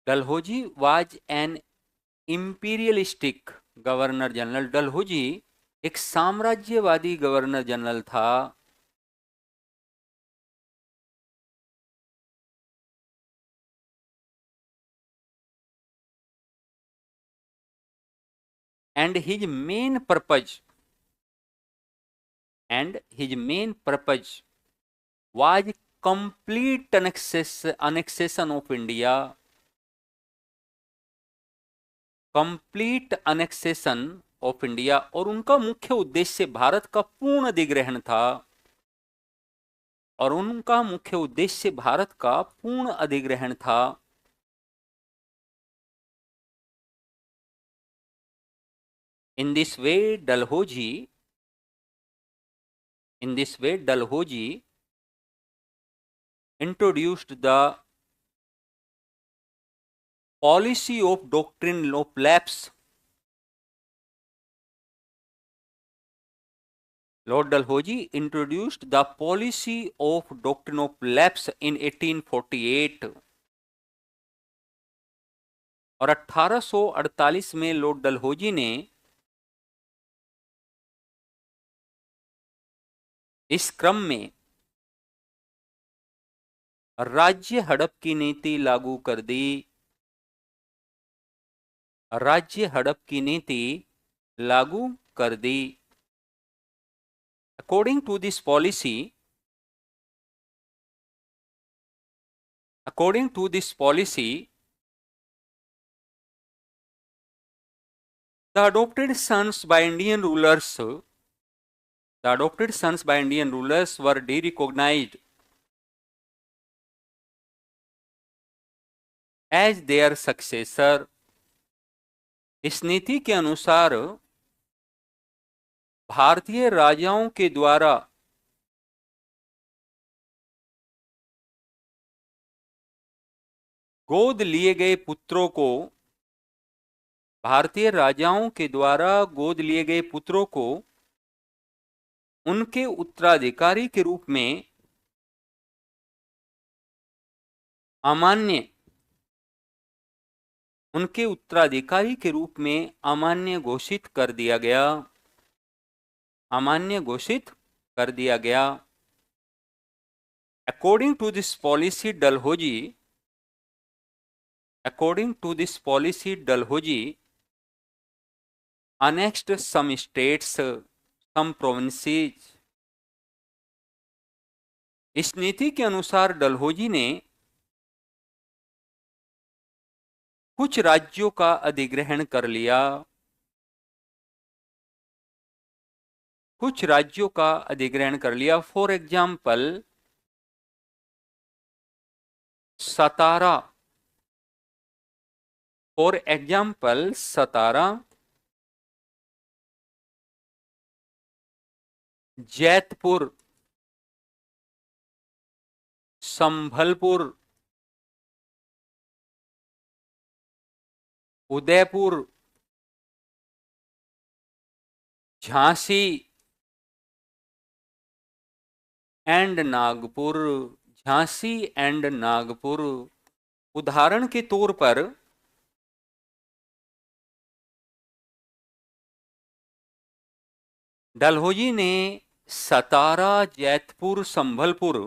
Dalhousie was an imperialistic governor general। Dalhousie एक साम्राज्यवादी गवर्नर जनरल था। and his main purpose was complete annexation of India। और उनका मुख्य उद्देश्य भारत का पूर्ण अधिग्रहण था। In this way, Dalhousie introduced the policy of doctrine of lapse। Lord Dalhousie introduced the policy of doctrine of lapse in 1848। और 1848 में लॉर्ड डलहौजी ने इस क्रम में राज्य हड़प की नीति लागू कर दी। According to this policy, the adopted sons by Indian rulers were de-recognized as their successor। इस नीति के अनुसार भारतीय राजाओं के द्वारा गोद लिए गए पुत्रों को, भारतीय राजाओं के द्वारा गोद लिए गए पुत्रों को उनके उत्तराधिकारी के रूप में अमान्य, उनके उत्तराधिकारी के रूप में अमान्य घोषित कर दिया गया, अमान्य घोषित कर दिया गया। According to this policy Dalhousie, according to this policy Dalhousie annexed some states, some provinces। इस नीति के अनुसार डलहौजी ने कुछ राज्यों का अधिग्रहण कर लिया, कुछ राज्यों का अधिग्रहण कर लिया। For example Satara, for example Satara, Jaitpur, Sambalpur, Udaipur, Jhansi and Nagpur, Jhansi and Nagpur. उदाहरण के तौर पर डलहौजी ने सतारा, जैतपुर, संभलपुर,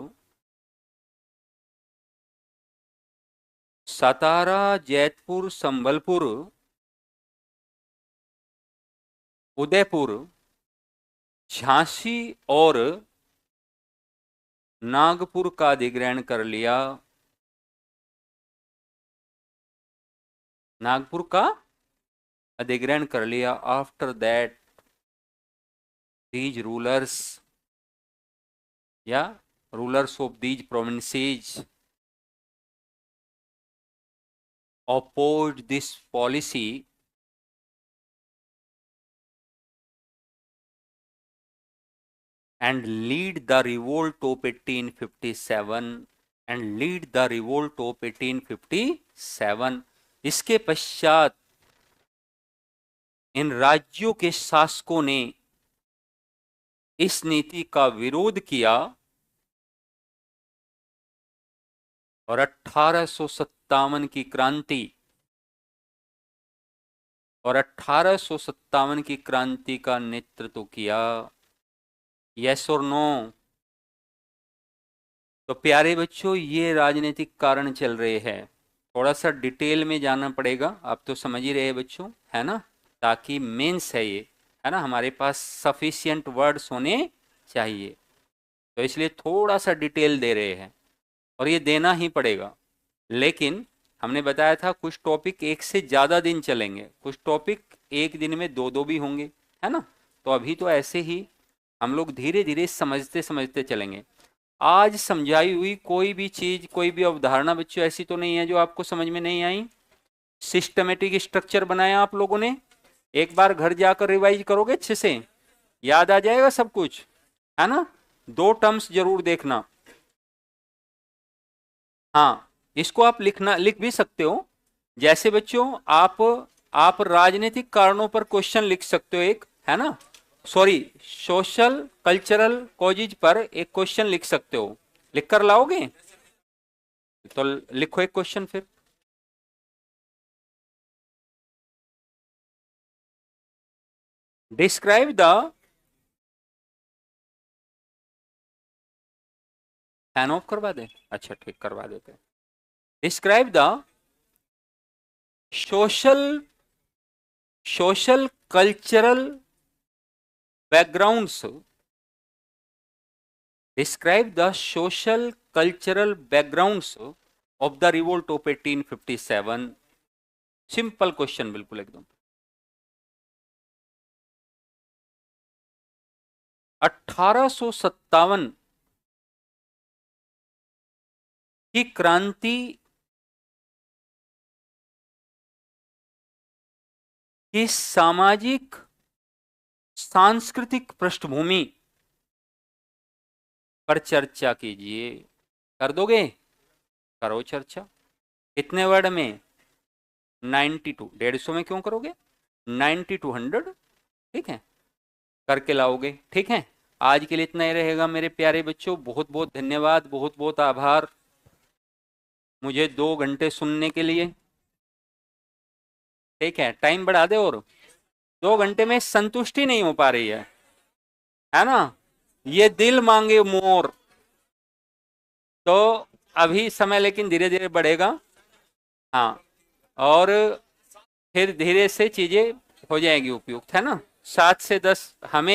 सतारा, जैतपुर, संभलपुर, उदयपुर, झांसी और नागपुर का अधिग्रहण कर लिया, नागपुर का अधिग्रहण कर लिया। After that these rulers, yeah, rulers of these provinces opposed this policy and lead the revolt of 1857, and lead the revolt of 1857। इसके पश्चात इन राज्यों के शासकों ने इस नीति का विरोध किया और 1857 की क्रांति, और 1857 की क्रांति का नेतृत्व किया। यस और नो? तो प्यारे बच्चों, ये राजनीतिक कारण चल रहे हैं। थोड़ा सा डिटेल में जाना पड़ेगा, आप तो समझ ही रहे हैं बच्चों, है ना, ताकि मेंस है ये, है ना, हमारे पास सफिशिएंट वर्ड्स होने चाहिए, तो इसलिए थोड़ा सा डिटेल दे रहे हैं और ये देना ही पड़ेगा। लेकिन हमने बताया था कुछ टॉपिक एक से ज़्यादा दिन चलेंगे, कुछ टॉपिक एक दिन में दो दो भी होंगे, है ना। तो अभी तो ऐसे ही हम लोग धीरे धीरे समझते समझते चलेंगे। आज समझाई हुई कोई भी चीज़, कोई भी अवधारणा बच्चों ऐसी तो नहीं है जो आपको समझ में नहीं आई। सिस्टमेटिक स्ट्रक्चर बनाया आप लोगों ने, एक बार घर जाकर रिवाइज करोगे अच्छे से, याद आ जाएगा सब कुछ, है ना। दो टर्म्स जरूर देखना। हाँ, इसको आप लिख भी सकते हो। जैसे बच्चों आप राजनीतिक कारणों पर क्वेश्चन लिख सकते हो एक, है ना, सॉरी, सोशल कल्चरल कॉजेज पर एक क्वेश्चन लिख सकते हो। लिख कर लाओगे? तो लिखो एक क्वेश्चन फिर। डिस्क्राइब द, फैन ऑफ करवा दे? अच्छा ठीक, करवा देते हैं। Describe the social, social cultural backgrounds, describe the social cultural backgrounds of the revolt of 1857। Simple question बिल्कुल एकदम। 1857 की क्रांति कि सामाजिक सांस्कृतिक पृष्ठभूमि पर चर्चा कीजिए। कर दोगे? करो चर्चा। कितने वर्ड में? 92। 150 में क्यों करोगे? 90 to 100। ठीक है, करके लाओगे। ठीक है, आज के लिए इतना ही रहेगा मेरे प्यारे बच्चों। बहुत बहुत धन्यवाद, बहुत बहुत आभार मुझे 2 घंटे सुनने के लिए। ठीक है, टाइम बढ़ा दे। और 2 घंटे में संतुष्टि नहीं हो पा रही है ना? ये दिल मांगे मोर। तो अभी समय लेकिन धीरे धीरे बढ़ेगा। हाँ, और फिर धीरे से चीजें हो जाएगी उपयुक्त, है ना? 7 से 10 हमें